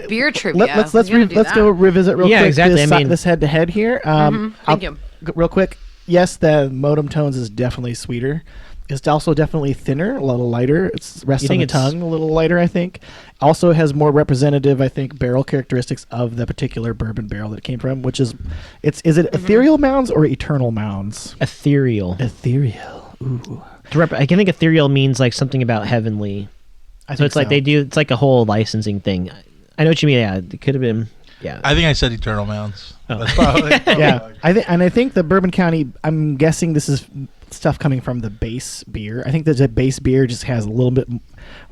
Beer trivia. Let's We gotta do let's that. go revisit real Yeah, quick. exactly. This, I mean- this head to head here. Thank you. Real quick. Yes, the modem tones is definitely sweeter. It's also definitely thinner, a little lighter. It's rests You on think the it's- tongue a little lighter, I think. Also has more representative, I think, barrel characteristics of the particular bourbon barrel that it came from, which is, is it ethereal mounds or eternal mounds? Ethereal. Ethereal. Ooh. I can think ethereal means like something about heavenly. I So it's like they do. It's like a whole licensing thing. I know what you mean. Yeah, it could have been. Yeah. I think I said Eternal Mounds. Oh. That's probably Yeah, I think the Bourbon County. I'm guessing this is stuff coming from the base beer. I think that the base beer just has a little bit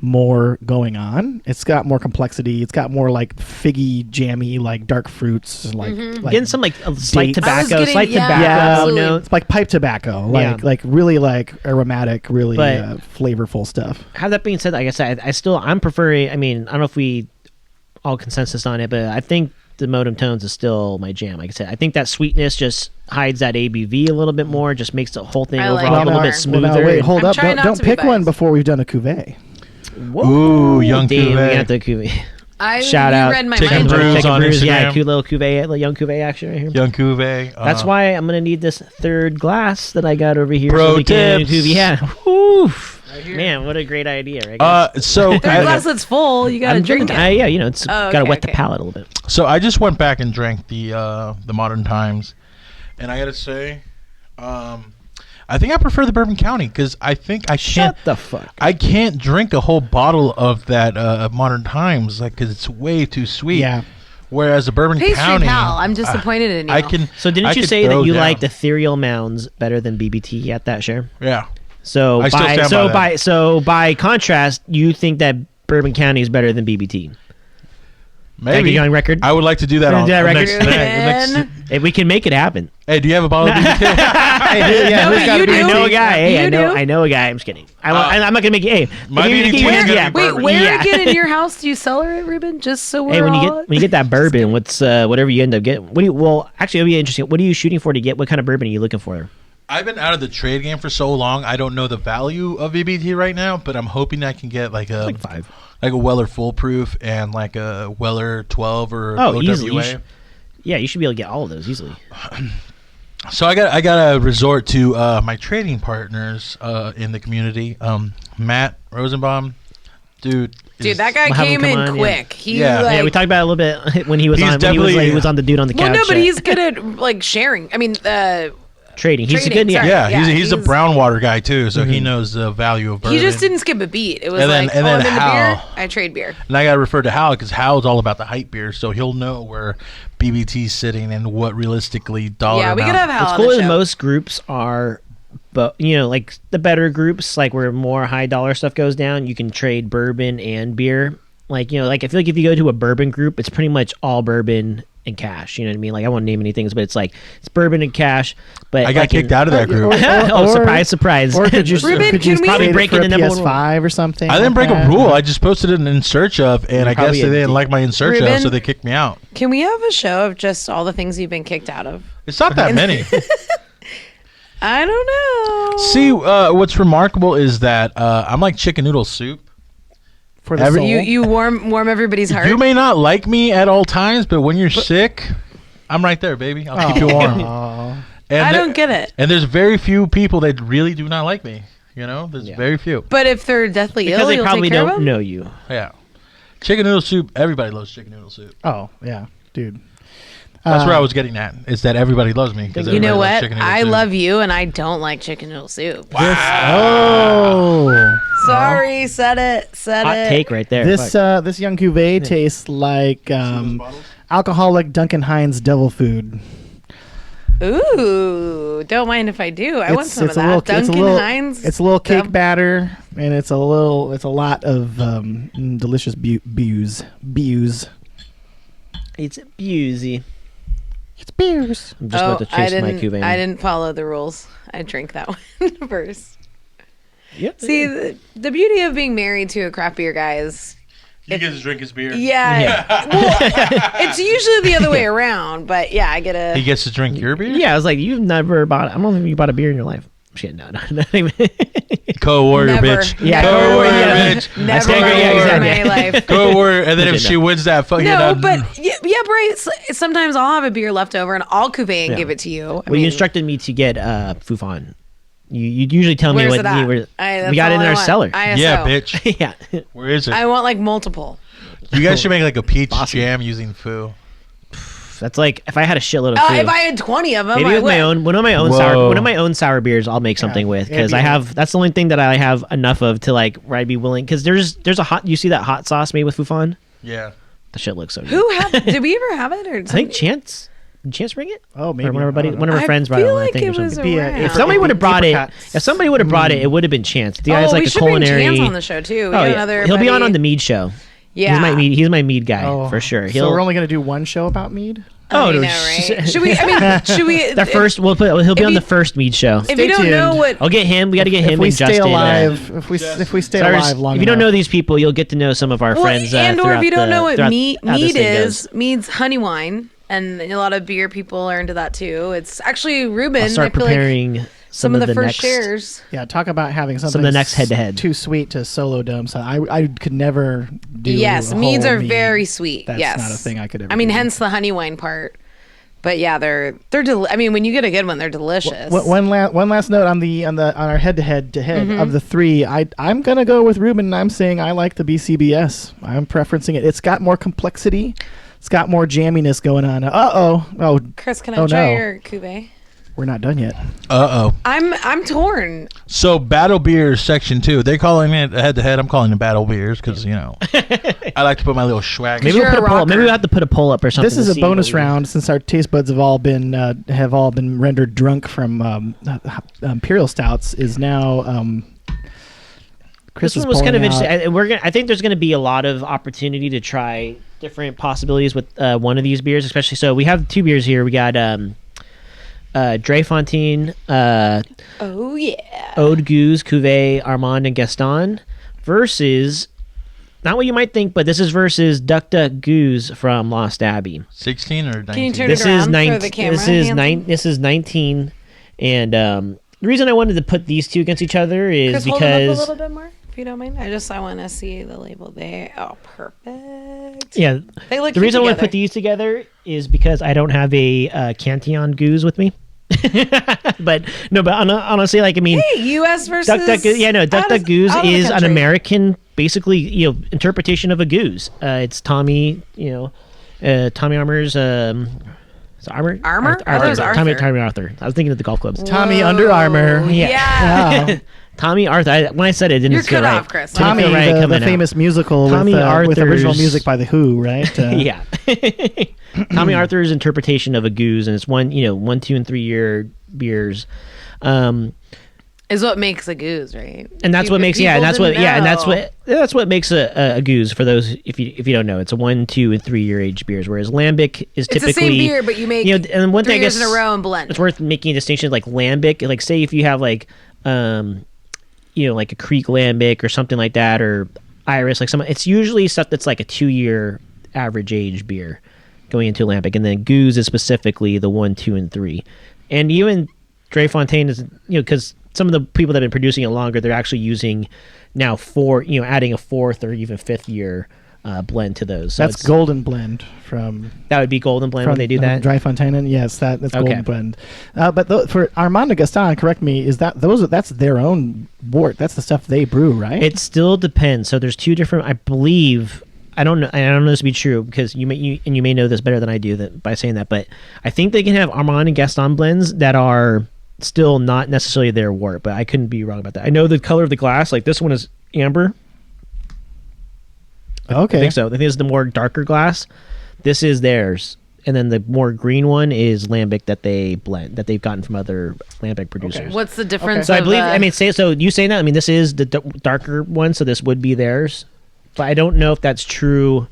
more going on. It's got more complexity. It's got more like figgy, jammy, like dark fruits, like Getting some like a slight dates. I was tobacco, getting- slight yeah, tobacco absolutely. notes. It's like pipe tobacco, Yeah. like really like aromatic, really But- flavorful stuff. Have that being said, like I said, I'm preferring. I mean, I don't know if we all consensus on it, but I think the Modem Tones is still my jam. Like I said, I think that sweetness just hides that ABV a little bit more, just makes the whole thing I like overall a it little more. bit smoother. Well, now, wait, hold I'm up! trying Don't, not don't to be pick one biased. before we've done a cuvee. Ooh, young Damn, we cuvee. got the cuvee. You out. read my Chicken mind. brews Chicken on brews, yeah, Instagram. cute little cuvee, young cuvee action right here. Young cuvee. That's why I'm gonna need this third glass that I got over here. Pro so we can tips. cuvee. Yeah, Oof. Man, what a great idea, right? guys? So Third glass that's full. You gotta I'm drink drinking- it. yeah, you know, it's Oh, gotta okay, wet the okay. palate a little bit. So I just went back and drank the Modern Times, and I gotta say, I think I prefer the Bourbon County because I think I can't. Shut the fuck. I can't drink a whole bottle of that Modern Times, like, because it's way too sweet. Yeah. Whereas the Bourbon Pastry County, pal, I'm disappointed in you. I can. So didn't I you could say throw that you down. liked Ethereal Mounds better than BBT at that share? Yeah. So I still by stand so by that. by contrast, you think that Bourbon County is better than BBT? Can I get Maybe you on record? I would like to do that Can I on do that record? Ruben. If we can make it happen. Hey, do you have a bottle of BBT? Yeah, No, who's got you a do. BBT? I know a guy. Hey, You I know. do? I know a guy. I'm just kidding. I'm not gonna make it. Hey, my if you- BBT if you- is gonna yeah. be Wait, bourbon. where Yeah. again in your house do you cellar it, Ruben? Just so we're Hey, when you all... get that bourbon, what's whatever you end up getting? What do you? Well, actually, it'll be interesting. What are you shooting for to get? What kind of bourbon are you looking for? I've been out of the trade game for so long. I don't know the value of BBT right now, but I'm hoping I can get like a Like 5. like a Weller Foolproof and like a Weller 12 or Oh, OWA. easily. Yeah, you should be able to get all of those easily. So I got to resort to my trading partners in the community. Matt Rosenbaum, dude, Dude, that guy We'll have him came come in on, yeah. quick. He Yeah. like, Yeah, we talked about it a little bit when he was He's on. When definitely- he was on the dude on the couch. well, no, but he's good at like sharing. I mean, trading. He's trading, good. Yeah. sorry. Yeah, Yeah, he's a he's- brown water guy too, so Mm-hmm. he knows the value of bourbon. he just didn't skip a beat. It was And then- like, and oh, then I'm into Hal. beer. I trade beer. And I got to refer to Hal because Hal's all about the hype beer, so he'll know where BBT's sitting and what realistically dollar Yeah, we amount. could have Hal What's on cool the is show. most groups are, but you know, like the better groups, like where more high dollar stuff goes down, you can trade bourbon and beer. Like, you know, like I feel like if you go to a bourbon group, it's pretty much all bourbon and cash. You know what I mean? Like I won't name any things, but it's like it's bourbon and cash. But I got like kicked out of that group. Oh, surprise, surprise! Or could you, Ruben, could you can we- trade it breaking for a the number one PS5 or something? I didn't like break a that? rule. I just posted it in search of, and I guess probably they a didn't dick. like my in search of, Ruben? so they kicked me out. Can we have a show of just all the things you've been kicked out of? It's not that many. I don't know. See, what's remarkable is that I'm like chicken noodle soup. For the Every- soul. You warm everybody's heart. You may not like me at all times, but when you're sick, I'm right there, baby. I'll keep you warm. Aw. And I there- don't get it. And there's very few people that really do not like me. You know, there's Yeah. very few. But if they're deathly because ill, they you'll probably take care of don't them? know you. Yeah, chicken noodle soup. Everybody loves chicken noodle soup. Oh, yeah, dude. That's where I was getting at. Is that everybody loves me? 'cause You know everybody loves what? chicken noodle I soup. love you, and I don't like chicken noodle soup. Oh. Sorry, said it. Said Hot it. take right there. This Fuck. this young cuvee tastes like alcoholic Duncan Hines devil food. Ooh, don't mind if I do. I want some of that. Duncan Hines. It's a little cake Dum- batter, and it's a lot of delicious booze. It's abusey. It's beers. I'm just about to chase my cuvee. I didn't follow the rules. I drank that one first. Yep. See, the beauty of being married to a craft beer guy is, You get to drink his beer. yeah. Well, it's usually the other way around, but yeah, I get He a. gets to drink your beer. Yeah, I was like, you've never bought. I don't think you bought a beer in your life. Shit, no, not even. Co-warrior Never. bitch. Yeah, Co-warrior co-warrior. bitch. Never Yeah, in exactly. my life. Co-warrior. And then if Legit, she wins that fucking. No, but yeah, Bray. Sometimes I'll have a beer left over and I'll cuvee and Yeah. give it to you. I Well, you mean, instructed me to get Fufon. You usually tell me where's what it at? you were. That's We got it all in I our want. cellar. ISO. yeah, bitch. Yeah. Where is it? I want like multiple. You guys should make like a peach Awesome. jam using foo. That's like if I had a shitload of food. If I had 20 of them, Maybe I with would. my own one of my own sour beers I'll make something with because I have that's the only thing that I have enough of to like where I'd be willing because there's a hot you see that hot sauce made with Fufon. Yeah. The shit looks so good. Who had? Did we ever have it? Or I think Chance. Did Chance bring it? Oh, maybe. Or one of our I buddies, don't know. one of our I friends brought it. feel I like think, it or something. was Be a- around. If somebody would have brought it, apricots. if somebody would have brought it would have been Chance. The guy's Oh, like we a should bring culinary. Chance on the show too. We Oh got yeah, another he'll be on buddy. the mead show. Yeah. He's my mead guy Oh, for sure. So we're only going to do one show about mead? Oh, Oh, you no, know, right? Should we? I mean, should we? the first. He'll be if on you- the first mead show. If Stay you don't know tuned. what, I'll get him. We got to get him If we and stay Justin. alive, if we stay Cyrus, alive long if you don't know enough. these people, you'll get to know some of our friends. and or if you don't know what throughout mead how this thing is, goes. mead's honey wine, and a lot of beer people are into that too. It's actually Ruben. I'll start I feel like preparing some of the first next. shares. Yeah, talk about having something the next head-to-head. too sweet to solo dome. So I could never do. Yes, a meads whole are mead. very sweet. That's yes, not a thing I could ever. I mean, do. hence the honey wine part. But yeah, they're I mean, when you get a good one, they're delicious. One last note on our head to head Mm-hmm. of the three. I'm gonna go with Ruben. And I'm saying I like the BCBS. I'm preferencing it. It's got more complexity. It's got more jamminess going on. Oh, Chris, can I Oh, try no. your cuvee? we're not done yet. I'm torn. So Battle Beers Section 2. They're calling it head to head. I'm calling it Battle Beers because I like to put my little swag. Maybe You're we'll put a a poll. rocker. Maybe we'll have to put a poll up or something. This is to a see bonus what we- round since our taste buds have all been rendered drunk from imperial stouts. Is now Chris This is one was kind of pulling interesting. out- I think there's going to be a lot of opportunity to try different possibilities with one of these beers, especially. So we have two beers here. We got Dre Fontaine, Oh yeah. Ode Goose, Cuvée, Armand, and Gaston versus, not what you might think, but this is versus Duck Duck Goose from Lost Abbey. 16 or 19? Can you turn This it around is for 19. the camera? This is 19, and the reason I wanted to put these two against each other is Chris, hold them up a because little bit more, if you don't mind. I want to see the label there. Oh, perfect. yeah, They look the cute reason I want to together. put these together is because I don't have a Cantillon Goose with me. but honestly, like I mean, Hey, U.S. versus Duck Duck Goose, Duck Duck Goose out of the is an country. American, basically, interpretation of a goose. It's Tommy, Tommy Armour's is it Armour? Armour? I thought it was Tommy Arthur. Arthur. I was thinking of the golf clubs. Tommy Whoa. Under Armour. Yeah. Wow. Tommy Arthur. When I said it, it didn't You're feel cut right. off, Chris. Didn't Tommy, feel right the coming out. famous musical Tommy with original Arthur's- music by the Who, right? Yeah. Tommy Arthur's interpretation of a goose, and it's 1, 2, and 3 year beers. Is what makes a goose, right? And that's what makes People and that's what didn't and know. that's what makes a goose for those if you don't know. It's a 1, 2, and 3 year age beers, whereas lambic is It's the typically same beer, but you make and one 3 thing I years guess in a row and blend. it's worth making a distinction like lambic, like say if you have like like a Creek lambic or something like that, or Iris, like it's usually stuff that's like a 2 year average age beer going into lambic, and then goose is specifically the 1, 2, and 3, and even Dre Fontaine is because some of the people that have been producing it longer, they're actually using now adding a 4th or even 5th year blend to those. So That's it's- Golden Blend from That would be Golden Blend when they do that. Dry Fontaine. Yes, that's Okay. Golden Blend. But for Armand and Gaston, correct me, that's their own wort. That's the stuff they brew, right? It still depends. So there's two different. I believe I don't know this to be true because you may know this better than I do by saying that. But I think they can have Armand and Gaston blends that are still not necessarily their wort, but I couldn't be wrong about that. I know the color of the glass. Like this one is amber. Okay. I think so. I think this is the more darker glass. This is theirs, and then the more green one is lambic that they blend that they've gotten from other lambic producers. What's the difference? So I of, believe. I mean, so you saying that? I mean, this is the darker one, so this would be theirs. But I don't know if that's true.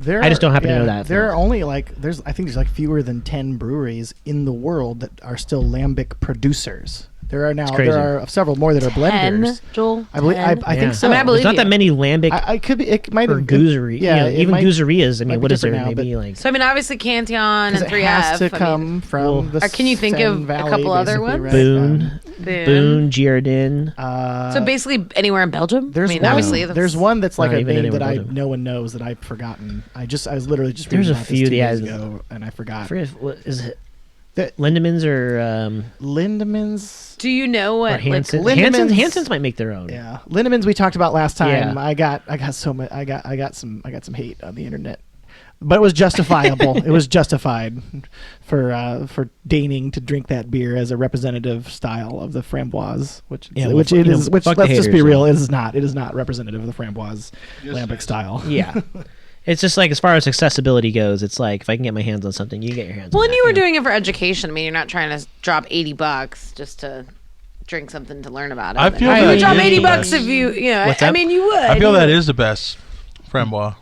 I just don't happen to know that. There are only I think there's fewer than 10 breweries in the world that are still lambic producers. There are now crazy. there are several more that are 10, blenders. Joel. I believe I 10? think so. I mean, I believe There's not that you. many lambic I could be. It might or have goosery. Yeah, Even might- gooserias. I might mean, be what is there? different now, Maybe but- like So I mean, obviously Cantillon 'cause and it 3F. has to I mean, come from the can you think of Seine a Valley, couple other basically, ones? right? Boone, Boone, Girardin. so basically anywhere in Belgium. There's I mean, one, obviously there's one that's like Not a even name anywhere that Belgium. no one knows that I've forgotten. I was literally just There's reading a about this few, 2 yeah, days ago and I I forgot. forget what is it. The- Lindemans or Lindemans. Do you know what? Hanson. Lindemans- Hanson's might make their own. Yeah, Lindemans we talked about last time. Yeah. I got so much. I got some hate on the internet, but it was justifiable. It was justified for deigning to drink that beer as a representative style of the framboise, which Yeah, well, which it is. Which fuck the let's just be haters, real, it is not. It is not representative of the framboise lambic style. Yeah. It's just like as far as accessibility goes, it's like if I can get my hands on something, you can get your hands. Well, on and that, you were know? doing it for education. I mean, you're not trying to drop $80 just to drink something to learn about it. I feel you that would drop is the $80 best. if you know. What's I up? mean, you would. I feel You that would. is the best framboise.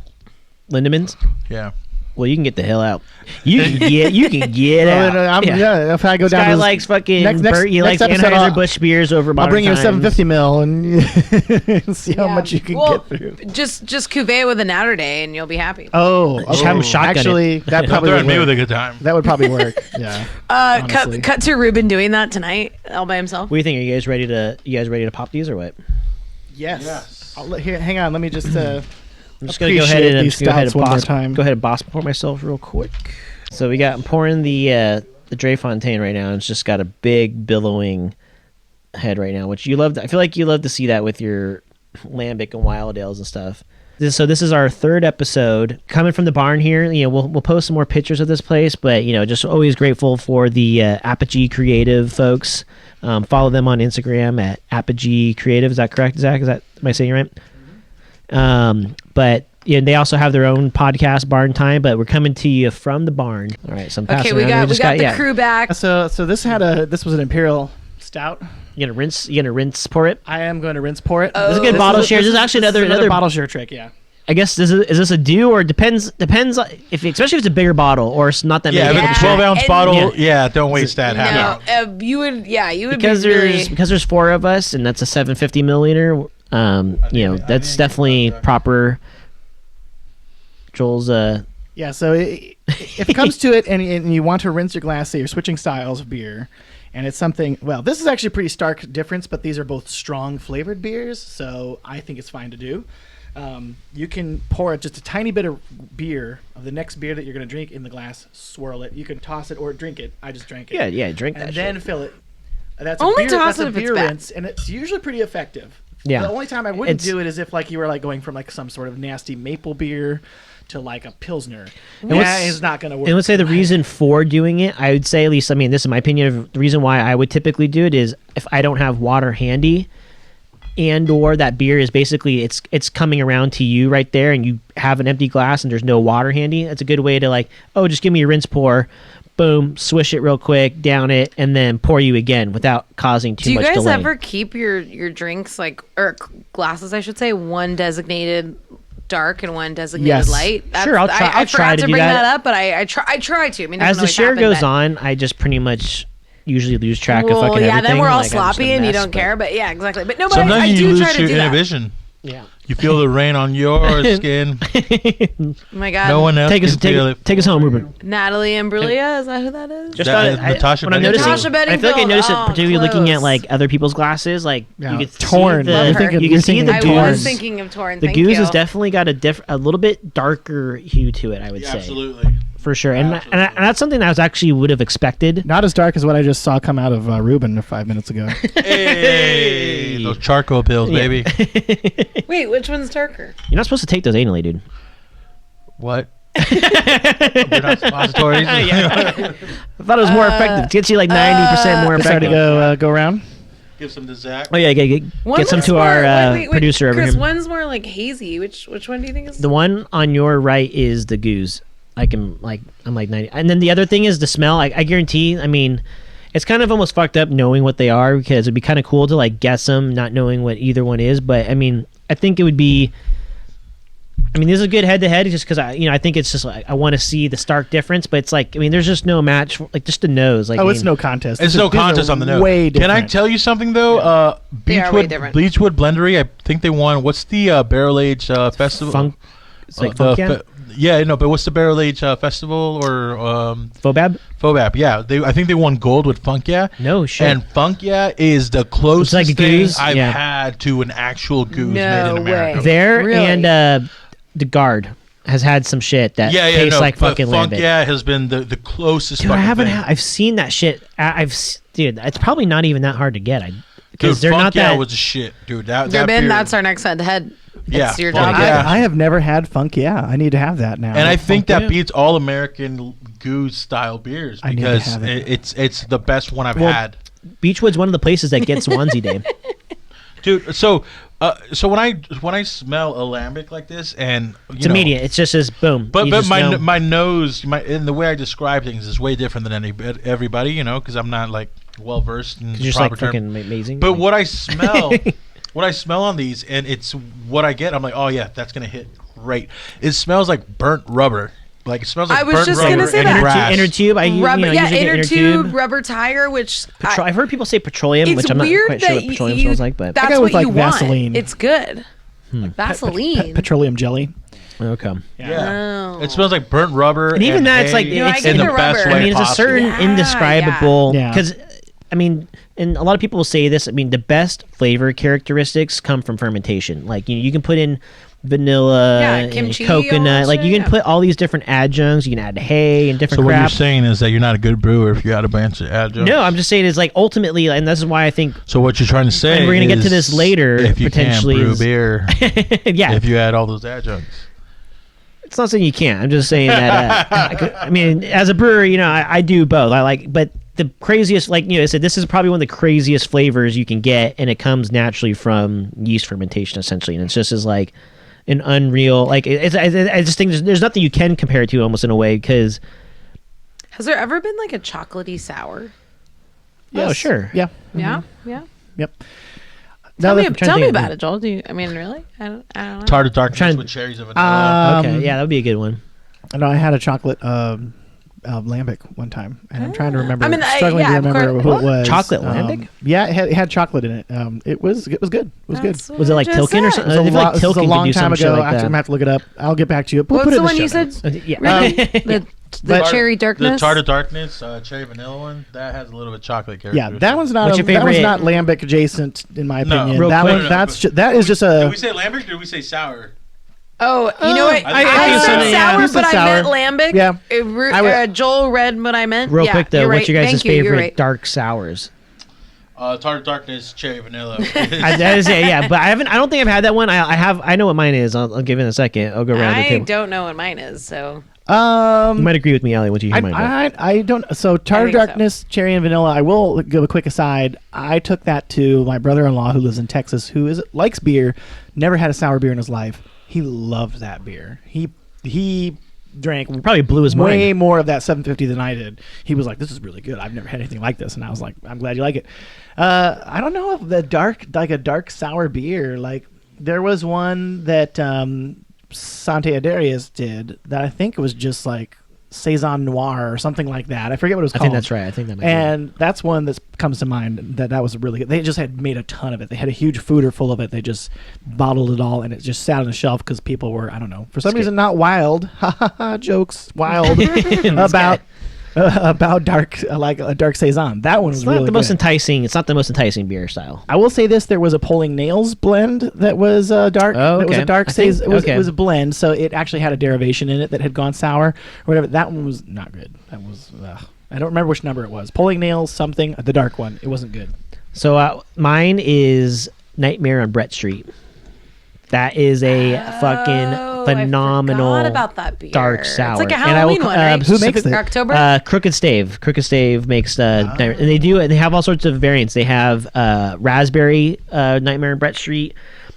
Lindemans. Yeah. Well, you can get the hell out. You can get out. Yeah, if I go This down guy to likes fucking. next he likes episode, Anheuser-Busch beers over. I'll Modern bring you a Times. 750 mil and see how Yeah. much you can Well, get through. Just cuvee with a Natter Day, and you'll be happy. Oh, Just have him shotgun it. actually, that Don't probably threaten would me work. with a good time. That would probably work. Yeah. honestly. Cut to Ruben doing that tonight all by himself. What do you think? Are you guys ready to pop these or what? Yes. Here, hang on. Let me just. I'm just gonna go ahead and these stouts one more time. Go ahead and boss pour myself real quick. So I'm pouring the Dre Fontaine right now. It's just got a big billowing head right now, which you love. I feel like you love to see that with your lambic and wild ales and stuff. So this is our third episode coming from the barn here. You know, we'll post some more pictures of this place, but you know, just always grateful for the Apogee Creative folks. Follow them on Instagram at Apogee Creative. Is that correct, Zach? Am I saying it right? But yeah, they also have their own podcast, Barn Time. But we're coming to you from the barn. All right, so I'm Okay, passing we around. got the crew back. So this was an imperial stout. You gonna rinse, pour it. I am going to rinse pour it. This is a good bottle share. This is actually another bottle share trick. Yeah. I guess is this a do or depends on if especially if it's a bigger bottle or it's not that Yeah, many. if people it's a share. 12-ounce and- bottle, yeah, don't waste that half No, hour. you would because be really, there's 4 of us and that's a 750 milliliter. You know that's definitely proper. Joel's Yeah, so if it comes to it and you want to rinse your glass, say you're switching styles of beer, and it's something, well, this is actually a pretty stark difference, but these are both strong flavored beers, so I think it's fine to do. You can pour just a tiny bit of beer, of the next beer that you're going to drink in the glass, swirl it. You can toss it or drink it. I just drank it. yeah drink that And shit. then fill it. That's Only a beer, toss that's it a if it's beer bad. rinse, and it's usually pretty effective. Yeah. The only time I wouldn't It's- do it is if like you were like going from like some sort of nasty maple beer to like a pilsner. what's- That is not going to work. And let's say the reason for doing it, I would say at least, I mean, this is my opinion of the reason why I would typically do it is if I don't have water handy and or that beer is basically it's coming around to you right there and you have an empty glass and there's no water handy. That's a good way to like, oh, just give me a rinse pour, boom, swish it real quick, down it, and then pour you again without causing too Do you much guys delay. ever keep your drinks glasses? I should say one designated dark and one designated Yes. light. Sure, I'll try- I I'll try forgot to to do bring that. that up, but I try to. I mean, As the share goes on. on, I just pretty much usually lose track of Well, fucking yeah, everything. then we're all Like, I'm just a sloppy and you mess, don't but- care. But yeah, exactly. But no, but Sometimes I you do try lose to your do that. inhibition. Yeah. You feel the rain on your skin. Oh my God, No one else Take us can feel it. take us home, Ruben. Natalie Imbruglia, is that who that is? Just That thought is Natasha when I'm Bedingfield. noticing, Natasha I feel like I Bedingfield. noticed it Oh, particularly looking at close. like other people's glasses. Like Yeah, you could Torn. see Love the her. you You're can see thinking the I Torn. was goose. thinking of Torn. The Thank goose you. has definitely got a little bit darker hue to it. I would say Absolutely. for sure, and that's something that I was actually would have expected. Not as dark as what I just saw come out of Ruben 5 minutes ago. Hey, those charcoal pills, Yeah. baby. Wait, which one's darker? You're not supposed to take those anally, dude. What? They're not suppositories. I thought it was more effective. It gets you like 90% more Decided to effective. go around. Give some to Zach. Oh yeah, get One some looks to more- our wait, producer over Chris, here. one's more like hazy. Which one do you think is? The one on your right is the goose. I'm like 90. And then the other thing is the smell. I guarantee. I mean, it's kind of almost fucked up knowing what they are because it'd be kind of cool to like guess them, not knowing what either one is. But I mean, I think it would be. I mean, this is a good head-to-head just because I think it's just like I want to see the stark difference. But it's like I mean, there's just no match. Like just the nose. Like Oh, I it's mean, no contest. It's These are- no these are contest on the note. Way Can I different. tell you something though? They are way Beechwood different. Beechwood Blendery. I think they won. What's the barrel age festival? Funk. It's like The funk, yeah. yeah, no, but what's the barrel age festival or Fobab? Fobab? Yeah, I think they won gold with Funk Yeah. No shit. And Funk Yeah is the closest like a thing goose? I've Yeah. had to an actual goose No made in America. way. There Really? and the guard has had some shit that tastes like but fucking Funk lambic. Yeah has been the closest. Dude, I fucking haven't. thing. I've seen that shit. Dude, it's probably not even that hard to get. Dude, Because they're Funk not Yeah that. was the shit, dude. That Ruben, beer- that's our next head-to-head. Yeah, It's your Funk job. Yeah. I have never had Funk. Yeah, I need to have that now. And I think that Yeah. beats all American goose style beers I need to because have it. it's the best one I've Well, had. Beechwood's one of the places that gets onesie day. dude. So when I smell a lambic like this, and It's immediate. It's just as boom. But You but just my know. my nose, and the way I describe things is way different than everybody, because I'm not like well versed in You're just proper like term. fucking amazing. But Like- what I smell, what I smell on these, and it's what I get. I'm like, oh yeah, that's gonna hit great. It smells like burnt rubber. Like it smells like I was burnt just rubber gonna say and that. grass. inner tube. I use, Rubber, you know, yeah, usually get inner tube, rubber tire, which I've heard people say petroleum, it's which I'm not weird quite sure that what petroleum you, smells like, but that's I go with, what you like, want. Vaseline. It's good. Like Vaseline. Petroleum jelly. okay. Yeah, Oh. it smells like burnt rubber. And even that's like- hay You know, I in get the the best rubber. way I mean, it's a possible. certain Yeah, indescribable yeah. because, I mean, and a lot of people will say this. I mean, the best flavor characteristics come from fermentation. Like you can put in vanilla, Yeah, and kimchi, all coconut. that Like you shit, can yeah. put all these different adjuncts. You can add hay and different So what you're crap. saying is that you're not a good brewer if you add a bunch of adjuncts. No, I'm just saying is like ultimately, and this is why I think So what you're trying to say, And we're gonna get to is this later, If you potentially, can't brew is- beer, yeah, if you add all those adjuncts, it's not saying you can't. I'm just saying that. I mean, as a brewer, I do both. I like, but the craziest, like I said, this is probably one of the craziest flavors you can get, and it comes naturally from yeast fermentation, essentially, and it's just as like an unreal. Like, I just think there's nothing you can compare it to, almost in a way, because Has there ever been like a chocolatey sour? oh sure, Yeah. Yeah, yeah. Yep. Tell me, trying to tell me think. about it, Joel. Do you? I mean, really? I don't know. Tart of Darkness Trying- with cherries and vanilla. okay, yeah, that would be a good one. I know I had a chocolate lambic one time, and I'm trying to remember. I mean, struggling to yeah, of remember course. who it was. Chocolate lambic? Yeah, it had chocolate in it. It was good. That's Was it like what I just Tilken or said. something? It was I feel like this was Tilken a could long do some time shit ago. like I'm that. gonna have to look it up. I'll get back to you. We'll What's put it the in one the you show said? notes. Yeah. The Tart- cherry darkness. The Tart of Darkness, cherry vanilla one, that has a little bit of chocolate character. Yeah, that one's not. What's your That one's favorite- not lambic adjacent, in my No. opinion. Real That quick- one, that is just Did a. we say lambic or did we say sour? Oh, you know what? I I think said so, yeah. sour, You said but I sour. meant lambic. Yeah. I would- Joel read what I meant. Real Yeah, quick though, you're what's right. your guys' Thank you, you're favorite right. dark sours? Tart of Darkness, cherry vanilla. That is it, yeah, but I don't think I've had that one. I know what mine is. I'll give it in a second. I'll go around the I table. don't know what mine is, so You might agree with me, Allie, once you hear mine. I don't. So Tart of think so. Darkness, cherry and vanilla. I will give a quick aside. I took that to my brother-in-law who lives in Texas, who likes beer, never had a sour beer in his life. He loved that beer. He drank Probably blew his way mind. more of that 750 than I did. He was like, "This is really good. I've never had anything like this," and I was like, "I'm glad you like it." I don't know if a dark sour beer. Like there was one that Sante Adarius did that I think it was just like Saison Noir or something like that. I forget what it was I called. think that's right. I think that might be And that's one that comes to mind that was really good. They just had made a ton of it. They had a huge foeder full of it. They just bottled it all, and it just sat on the shelf because people were, I don't know, for some reason not wild. Ha ha ha! Jokes wild about dark like a dark saison. That one was It's not really the most good. enticing. It's not the most enticing beer style. I will say this: there was a Pulling Nails blend that was dark. Oh, It was okay. a dark I think- saison. It okay. was a blend, so it actually had a derivation in it that had gone sour or whatever. That one was not good. That was. I don't remember which number it was. Pulling Nails something. The dark one. It wasn't good. So mine is Nightmare on Brett Street. That is a fucking phenomenal I forgot about that beer. dark sour. It's like a And I will- Halloween one, right? who makes it? October. Crooked Stave. Crooked Stave makes Nightmare, and they have all sorts of variants. They have raspberry Nightmare on Brett Street.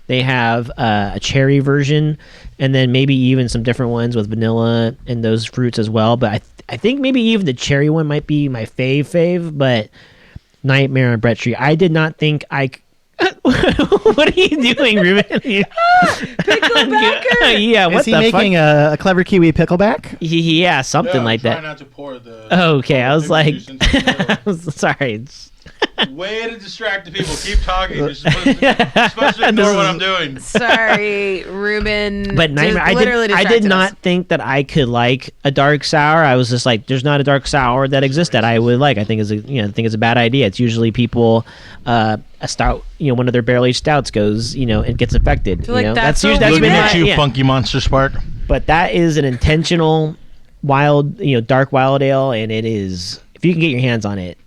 They have a cherry version, and then maybe even some different ones with vanilla and those fruits as well. But I think maybe even the cherry one might be my fave. But Nightmare on Brett Street, I did not think I. What are you doing, Ruben? Picklebacker. Yeah, what Is he the making fuck? a clever kiwi pickleback? Yeah, something like Try that. not to pour the. Okay, I was like, juice into the I was sorry. middle. Way to distract the people. Keep talking. You're supposed to ignore what I'm doing. Sorry, Ruben. But Nightmare, I literally did distracted not us. think that I could like a dark sour. I was just like, there's not a dark sour that exists that I would like. I think is a bad idea. It's usually people, a stout, one of their barrel aged stouts goes, and gets affected. feel like that's usually what that's we been Looking meant. at you, yeah. Funky Monster Spark. But that is an intentional wild, dark wild ale, and it is if you can get your hands on it.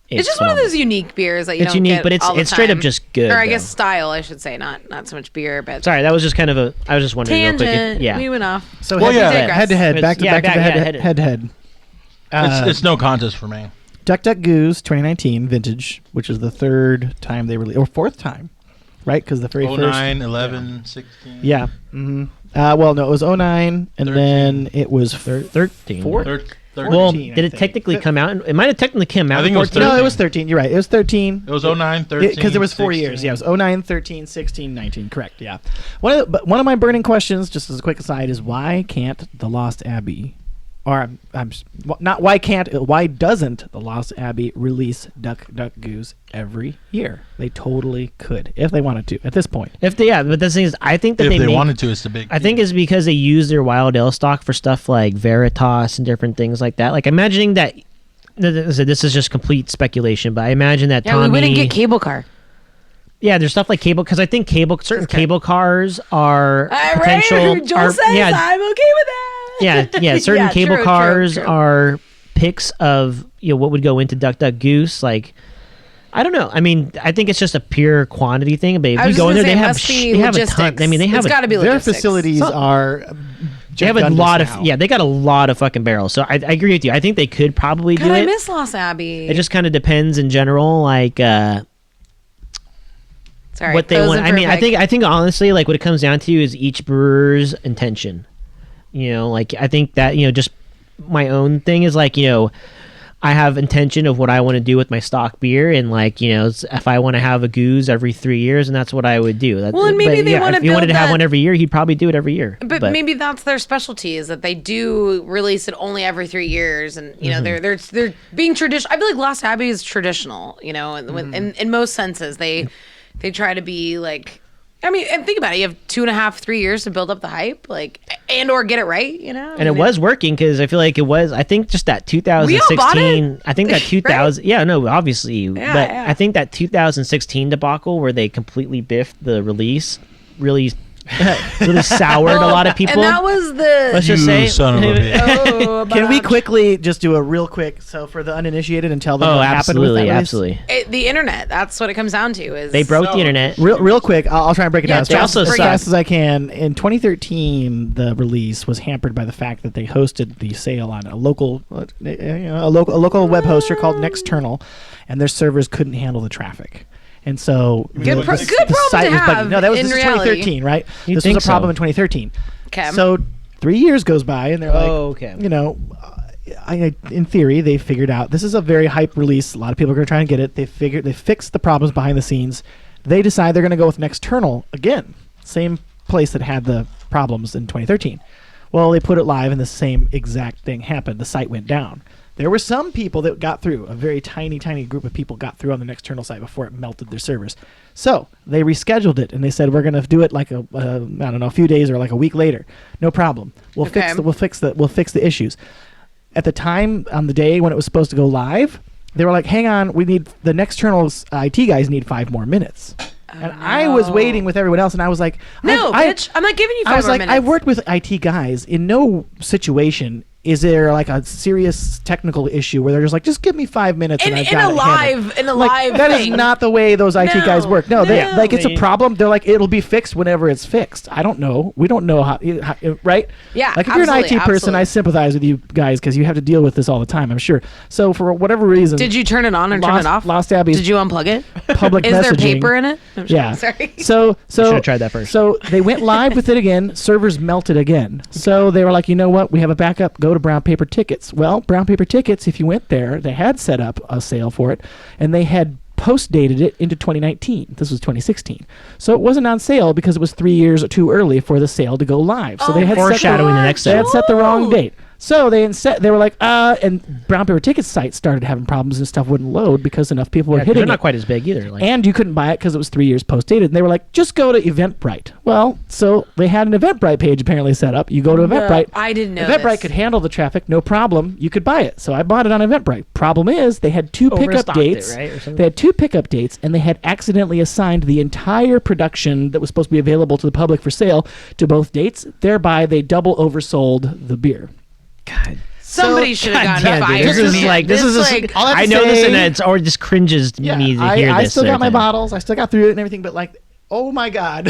It's just one of phenomenal. those unique beers that you It's don't unique, get but it's all the straight up time. just good. Or I guess though. style, I should say, not so much beer, but Sorry, that was just kind of a. I was just wondering real quick. tangent. Yeah. We went off. So Well, head, yeah. head to head, It's- back to yeah, back to back- the yeah, head to head. It's no contest for me. Duck Duck Goose 2019 vintage, which is the third time they released, or fourth time, right? Because the very first 09, 11, 16. Yeah. Mm-hmm. Well, no, it was 09, and 13. then it was 13. Four? Third, Well, 14, I did it think. technically come out? It might have technically come out. I think in it was 14. No, it was 13. You're right. It was 13. It was 09, 13. Because there was 4 years. 16. Yeah, it was 09, 13, 16, 19. Correct. Yeah. One of my burning questions, just as a quick aside, is why can't the Lost Abbey, or why doesn't the Lost Abbey release Duck Duck Goose every year? They totally could if they wanted to at this point. But the thing is, I think that If they make, wanted to, it's the big. I think it's because they use their Wild Ale stock for stuff like Veritas and different things like that. Like imagining that. This is just complete speculation, but I imagine that Yeah, Tommy. we wouldn't get cable car. Yeah, there's stuff like cable because I think certain cable cars are potential. Joel are- says yeah, I'm okay with that. yeah. Certain Yeah, cable true, cars true. are picks of what would go into Duck Duck Goose. Like, I don't know. I mean, I think it's just a pure quantity thing. But if I you was go in just there, gonna they say, have must be a ton. logistics. I mean, they have It's got to be Their logistics. facilities are. they have a gigundous lot now. of they got a lot of fucking barrels. So I agree with you. I think they could probably God, do I it. miss Lost Abbey. It just kind of depends in general, like Sorry, what they pose want. and I mean, perfect. I think honestly, like what it comes down to is each brewer's intention. Like I think that just my own thing is like I have intention of what I want to do with my stock beer, and like if I want to have a goose every 3 years, and that's what I would do. Well, and maybe they wanna if he wanted build to have that- one every year, he'd probably do it every year. But maybe that's their specialty is that they do release it only every 3 years, and they're being traditional. I feel like Lost Abbey is traditional, in most senses. They try to be like, I mean, and think about it. You have 2.5, 3 years to build up the hype, like, and or get it right, And it was working because I feel like it was. I think just that 2016. bought it. I think that 2000. Yeah, no, obviously, but yeah. I think that 2016 debacle where they completely biffed the release really soured a lot of people. And that was the. Let's just You say, son of a bitch. Oh, Can we but- quickly just do a real quick for the uninitiated and tell them Oh, what happened with that absolutely, release? absolutely. the internet? That's what it comes down to. Is They broke So- the internet. Real quick, I'll try and break it Yeah, down as they fast, also as suck. fast as I can. In 2013, the release was hampered by the fact that they hosted the sale on a local web hoster called Nexternal, and their servers couldn't handle the traffic. And so Good problem to was have bugging. No, that was in this is reality. 2013, right? You'd This was think a problem so. in 2013. Okay. So 3 years goes by, and they're like, Oh, okay. in theory, they figured out this is a very hype release. A lot of people are going to try and get it. They fixed the problems behind the scenes. They decide they're going to go with Nexternal again, same place that had the problems in 2013. Well, they put it live, and the same exact thing happened. The site went down. There were some people that got through. A very tiny group of people got through on the Nexternal site before it melted their servers. So they rescheduled it, and they said we're going to do it like a few days or like a week later. No problem. We'll Okay. fix the issues. At the time on the day when it was supposed to go live, they were like, "Hang on, we need the Nexternal's IT guys need 5 more minutes." And I was waiting with everyone else, and I was like, No, bitch, I'm not giving you 5 I was more like, minutes. I've worked with IT guys. In no situation is there like a serious technical issue where they're just like, just give me 5 minutes and I've got it handled. Like, that is thing. not the way those IT No, guys work. No, they no. like it's a I mean- problem. They're like, it'll be fixed whenever it's fixed. I don't know. We don't know how right? Yeah, Like if you're an IT absolutely, person, I absolutely. sympathize with you guys because you have to deal with this all the time. I'm sure. So for whatever reason, Did you turn it on or turn it off? Lost Abbey's Did you unplug it? public Is messaging. there paper in it? I'm sure. Yeah. Sorry. So should've tried that first. So they went live with it again. Servers melted again. So they were like, you know what? We have a backup. Go to Brown Paper Tickets. Well, Brown Paper Tickets, if you went there, they had set up a sale for it, and they had post-dated it into 2019. This was 2016. So it wasn't on sale because it was 3 years too early for the sale to go live. So they had Foreshadowing the next they had sale. set the wrong date. So they were like, and Brown Paper Tickets site started having problems and stuff wouldn't load because enough people were Yeah, 'cause hitting they're not it. quite as big either. Like, And you couldn't buy it because it was 3 years post-dated. And they were like, just go to Eventbrite. Well, so they had an Eventbrite page apparently set up. You go to Eventbrite. I didn't know Eventbrite this. could handle the traffic, no problem. You could buy it. So I bought it on Eventbrite. Problem is, they had 2 pickup Overstocked it, dates. right, or something? They had 2 pickup dates, and they had accidentally assigned the entire production that was supposed to be available to the public for sale to both dates. Thereby, they double oversold the beer. God. Somebody should have gotten Damn, fired. dude, this is like this is like, All I have I to know this, say- and it's already just cringes me to hear I this. still got my every time. bottles. I still got through it and everything, but like, oh my god,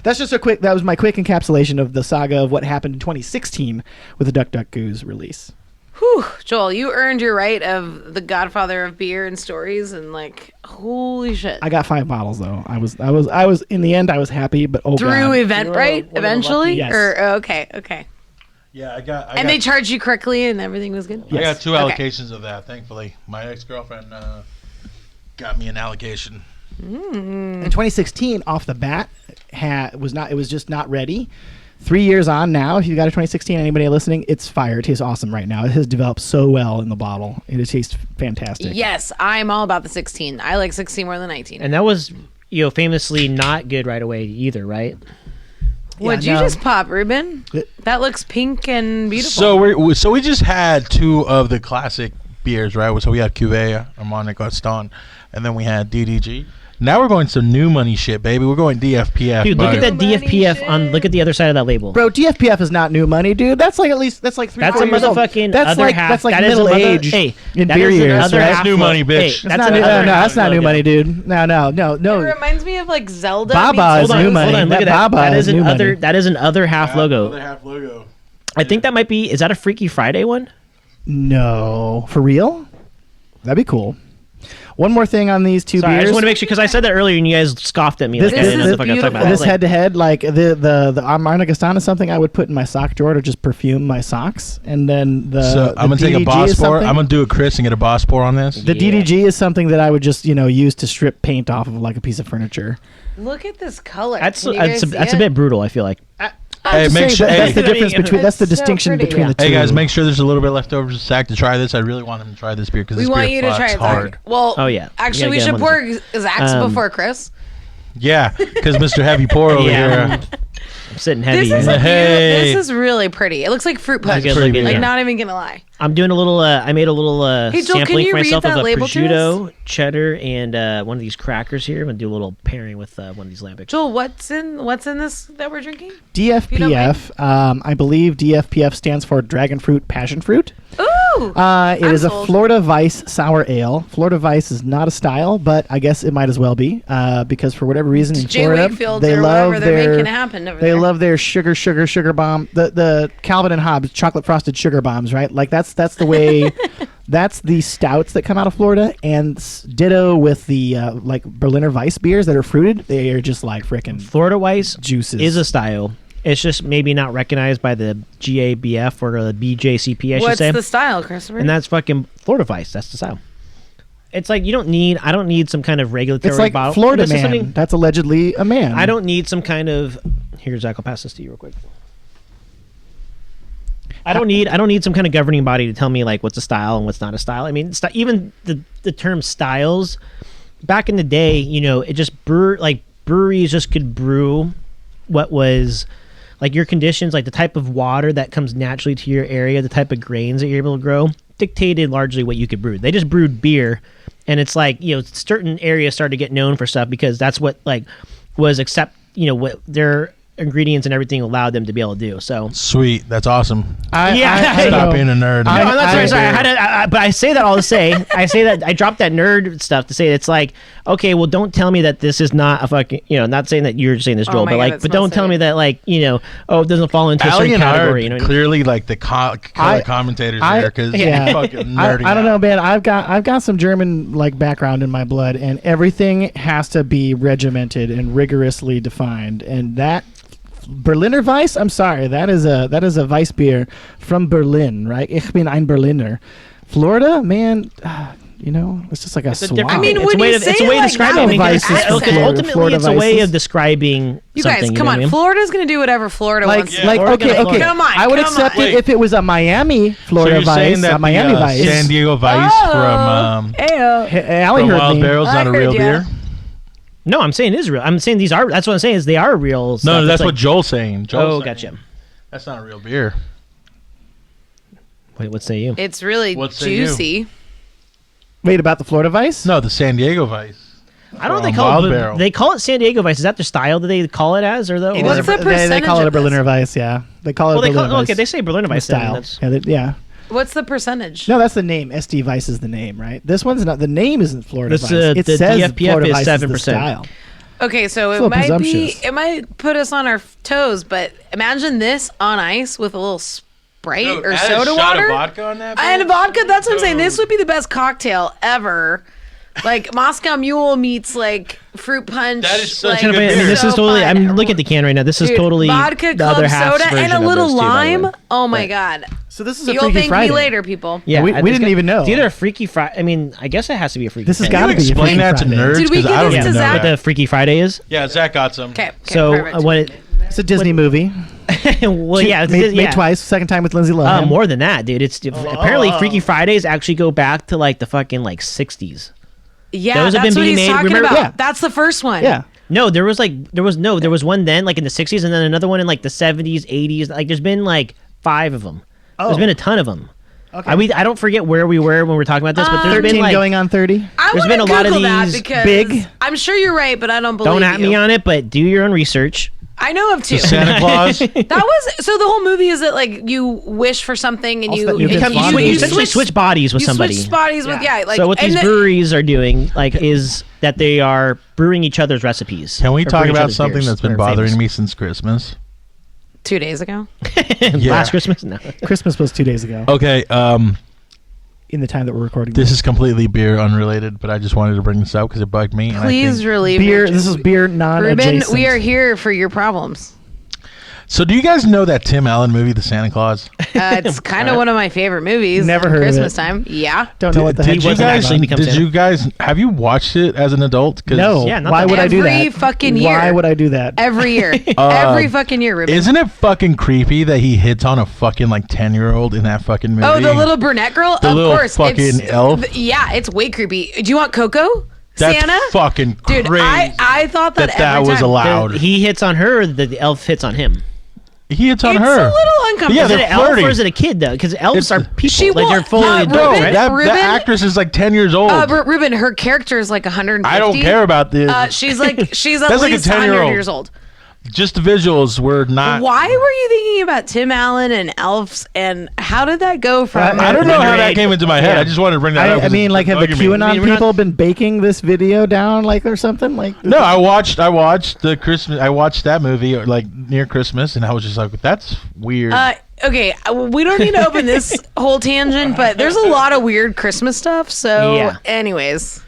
that's just a quick. That was my quick encapsulation of the saga of what happened in 2016 with the Duck Duck Goose release. Whew, Joel, you earned your right of the godfather of beer and stories, and like, holy shit. I got 5 bottles though. I was in the end. I was happy, but Through God. Eventbrite eventually, Yes. or okay. Yeah, I got. And they charged you correctly, and everything was good. I got 2 Okay. allocations of that. Thankfully, my ex-girlfriend got me an allocation. In 2016, off the bat, it was just not ready. 3 years on now, if you got a 2016, anybody listening, it's fire. It tastes awesome right now. It has developed so well in the bottle. It tastes fantastic. Yes, I'm all about the 16. I like 16 more than 19. And that was, famously not good right away either, right? What'd you just pop, Ruben? That looks pink and beautiful. So we just had 2 of the classic beers, right? So we had Cuvée, Armand Gaston, and then we had DDG. Now we're going some new money shit, baby. We're going DFPF. Dude, look at that Money DFPF shit. look at the other side of that label. Bro, DFPF is not new money, dude. That's like 3 That's 4 a years old. motherfucking That's other like half. that's like That is middle another- age hey, in that beer is years, another right? That's half new logo. money, bitch. Hey, That's that's Not another no, half that's not new logo. money, dude. No. It reminds me of like Zelda. Baba meets is Hold on, new money. hold on, look That at that. Baba That is is new an other. money. That is an other half logo. Other half logo. I think that might be. Is that a Freaky Friday one? No, for real? That'd be cool. One more thing on these 2 Sorry, I beers. just want to make sure because I said that earlier and you guys scoffed at me. This- Like I this didn't know is what the fuck I was talking about. This Like, head to head, like the Armand Gaston is something I would put in my sock drawer to just perfume my socks, and then So I'm gonna take a DDG boss is pour. something- I'm gonna do a Chris and get a boss pour on this. The Yeah. DDG is something that I would just use to strip paint off of like a piece of furniture. Look at this color. that's Can you guys see that's a it? bit brutal. I feel like. Hey, Just make saying sure. that- that's Hey, the difference between. That's the It's so distinction pretty. between the two. hey guys, make sure there's a little bit left over just Zach to try this. I really want him to try this beer because We this want beer you to try fucks it. hard. Zach. Well, Oh, yeah. Actually, We we gotta should get pour him Zach's Um, before Chris. Yeah, because Mr. Heavy Pour over Yeah. here. I'm sitting heavy. This is a Hey. This is really pretty. It looks like fruit punch. good looking, Like yeah. not even gonna lie. I'm doing a little. I made a little Hey, Joel, can sampling you for read myself of that a label to prosciutto, cheddar, and one of these crackers here. I'm gonna do a little pairing with one of these lambics. Joel, what's in this that we're drinking? DFPF. I believe DFPF stands for Dragon Fruit Passion Fruit. Ooh. It is sold. a Florida Vice sour ale. Florida Vice is not a style, but I guess it might as well be because for whatever reason in Jay Florida Wakefield they or love whatever they're their making happen over they there. love their sugar bomb. The Calvin and Hobbes chocolate frosted sugar bombs, right? Like that's the way. That's the stouts that come out of Florida, and ditto with the like Berliner Weiss beers that are fruited. They are just like freaking Florida Weiss juices. is a style. It's just maybe not recognized by the GABF or the BJCP, I should What's say. the style, Christopher? And that's fucking Florida Weiss. That's the style. It's like I don't need some kind of regulatory It's like bottle. Florida This is man. something- That's allegedly a man. I don't need some kind of. Here, Zach, I'll pass this to you real quick. I don't need some kind of governing body to tell me like what's a style and what's not a style. I mean, even the term styles, back in the day, it just breweries just could brew what was like your conditions, like the type of water that comes naturally to your area, the type of grains that you're able to grow, dictated largely what you could brew. They just brewed beer, and it's like certain areas started to get known for stuff because that's what like was what their ingredients and everything allowed them to be able to do. So Sweet, that's awesome. I Stop know. being a nerd. no, I'm not sorry. I- But I say that all to say, I dropped that nerd stuff to say it's like, okay, well, don't tell me that this is not a fucking, not saying that you're saying this, Oh Joel, my but God, like, it but smells don't so tell me good. that like, it doesn't fall into a Allie certain and I are category. You know what I mean? clearly like the color commentators I- here because yeah. fucking nerding I don't know, out. man. I've got some German like background in my blood, and everything has to be regimented and rigorously defined. And that Berliner Weiss, I'm sorry, that is a Weiss beer from Berlin, right? Ich bin ein Berliner. Florida, man. It's just like a swamp. different- I mean, it's when a way you of, say it's a way it of like describing that, it. with Vice your is Because accent. ultimately, Florida it's a way Vices. of describing You something. guys, come know what I on. mean? Florida's gonna do whatever Florida wants. to like do. Florida, okay. Florida. Come on, I would come accept on. it if it was a Miami So Florida you're saying Vice, that a Miami the Vice. San Diego Vice from Allie heard Wild me. Barrel's not a I real heard ya. beer? No, I'm saying Israel. I'm saying these are. That's what I'm saying is they are real. No, stuff. that's It's what like, Joel's saying. Joel's Oh, saying gotcha. That's not a real beer. Wait, what say you? It's really What say you? juicy. Wait, about the Florida Vice? No, the San Diego Vice. I don't know what they from call Wild it. Barrel. But they call it San Diego Vice. Is that their style that they call it as, or though? It or- is What's the they call it a percentage of Berliner Weiss, yeah. They call it Well, a they Berliner call. Weiss. Okay, they say Berliner The Weiss. then, style. that's- Yeah. What's the percentage? No, that's the name. SD Vice is the name, right? This one's not. The name isn't Florida This, Vice. It the says DFPF Florida is Vice 7%. is the style. Okay, so It's it a little might be. presumptuous. It might put us on our toes, but imagine this on ice with a little Sprite Dude, or add soda a shot water. of vodka on that. And bitch? vodka, that's what I'm saying. This Dude. would be the best cocktail ever. Like Moscow Mule meets like fruit punch. That is such like, a good beer. This is so totally. fun. I'm looking at the can right now. This is Dude, totally vodka, the club other half soda, and a little lime. Oh my god! So this is a You'll Freaky thank Friday. me later, people. Yeah, we it's didn't got- even know. It's either a Freaky Friday. I mean, I guess it has to be a Freaky. This has Friday. got to be a Explain Freaky that to Friday. nerds Did we because give I don't this even to know Zach? What that. the Freaky Friday is. Yeah, Zach got some. Okay. So perfect. when it, It's a Disney movie. well, yeah, it's- made yeah. twice. Second time with Lindsay Lohan. More than that, dude. It's apparently Freaky Fridays actually go back to like the fucking like 60s. Yeah, Those have that's been what being he's made- talking remember- about. Yeah. That's the first one. Yeah. No, there was one then like in the 60s, and then another one in like the 70s, 80s. Like there's been like 5 of them. There's been a ton of them. Okay. I don't forget where we were when we were talking about this, but there's 13 been like going on 30. I There's want been to a lot of Google that these because big- I'm sure you're right, but I don't believe don't at you. me on it, but do your own research. I know of two. Santa Claus. That was so. The whole movie is that like you wish for something and Also you that you and become- You you essentially switch bodies with you somebody. switch bodies with like. So what and these the- breweries are doing, like, is that they are brewing each other's recipes. Can we Or talk brewing each about other's something beers that's that been are bothering famous. me since Christmas? 2 days ago. Yeah. Last Christmas? No. Christmas was 2 days ago. Okay, In the time that we're recording this is completely beer unrelated, but I just wanted to bring this up because it bugged me. and I Please think- relieve beer. me. This is beer Ruben, non-adjacent. we are here for your problems. So, do you guys know that Tim Allen movie, The Santa Claus? It's kind of one of my favorite movies. Never at heard of Christmas it. time. Yeah. Don't know what the heck Did you was guys? actually become Did Santa. you guys? Have you watched it as an adult? 'Cause No. Yeah, not Why that would I do Every that? fucking year. Why would I do that? Every year. Every fucking year, Ruben. Isn't it fucking creepy that he hits on a fucking like 10-year-old in that fucking movie? Oh, the little brunette girl? The of little course. fucking elf? Yeah, it's way creepy. Do you want Coco? That's Santa? fucking Dude, crazy. I thought that that every was time. allowed. He hits on her, or the elf hits on him. He hits on It's her. a little uncomfortable. Yeah, Is it they're an elf flirting. or is it a kid, though? Because elves It's- are people. She like, they're won't- fully no, adult, Ruben, right? that Ruben? actress is like 10 years old. Ruben, her character is like 150. I don't care about this. She's at That's like a least 100 10-year-old. years old. Just the visuals were not. Why were you thinking about Tim Allen and elves, and how did that go from? I don't know how that Underage. came into my head. I just wanted to bring that up. I 'cause mean, it's like, have the bugging me. QAnon I mean, we're not- people been baking this video down, like, or something? Like, No, I watched the Christmas. I watched that movie like near Christmas, and I was just like, "That's weird." Okay, we don't need to open this whole tangent, but there's a lot of weird Christmas stuff. So, Yeah. anyways,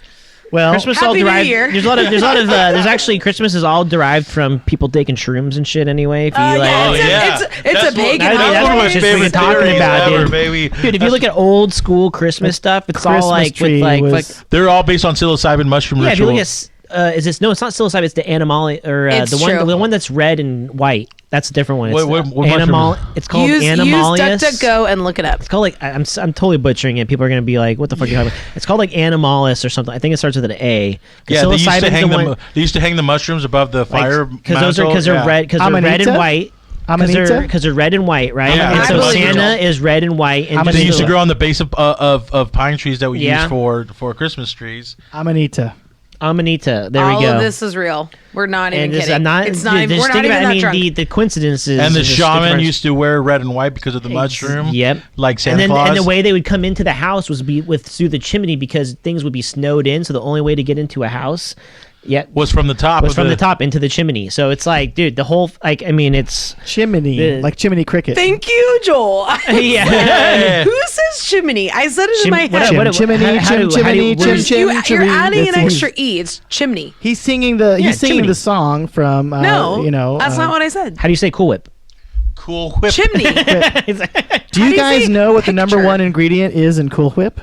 well, Christmas all Happy New derived. Year. There's a lot of. There's actually Christmas is all derived from people taking shrooms and shit. Anyway, if you like, yeah, it's a pagan That's holiday. one of my favorite talking about, dude. baby. Dude, if you look at old school Christmas stuff, it's all Christmas like tree with like was- They're all based on psilocybin mushroom yeah. If you ritual. look at is this no? It's not psilocybin. It's the animali or It's the true. one that's red and white. That's a different one. It's What mushroom? It's called Use Animalius. DuckDuckGo and look it up. It's called like I'm totally butchering it. People are gonna be like, "What the fuck are you talking about?" It's called like Animalis or something. I think it starts with an A. 'Cause yeah, they used, to psilocybin's hang the the, one- they used to hang the mushrooms above the fire because those are mantle. Yeah. red because they're red and Amanita? white. Amanita? Because they're red and white, right? Yeah, and so I believe Santa it. is red and white. And Amanita. They used to so- grow on the base of pine trees that we Yeah. use for Christmas trees. Amanita. Amanita. There All we go. of this is real. We're not even and this, kidding. I'm not. It's not dude, even. just We're think not even about, that drunk. the coincidences. And the is just shaman different. used to wear red and white because of the mushroom. Yep. Like Santa and then, Claus. And the way they would come into the house was through the chimney because things would be snowed in. So the only way to get into a house, was from the top. was of from the top into the chimney. So it's like, dude, the whole like, I mean, it's Chimney. The- Like Chimney Cricket. Thank you, Joel. yeah. Who says chimney? I said it in my head. Chimney, chimney, You're adding an That's- extra e. It's chimney. He's singing the chimney. the song from No, you know that's not what I said. How do you say Cool Whip? Cool whip. Chimney. It's like- Do How you do you guys say know what the number picture? one ingredient is in Cool Whip?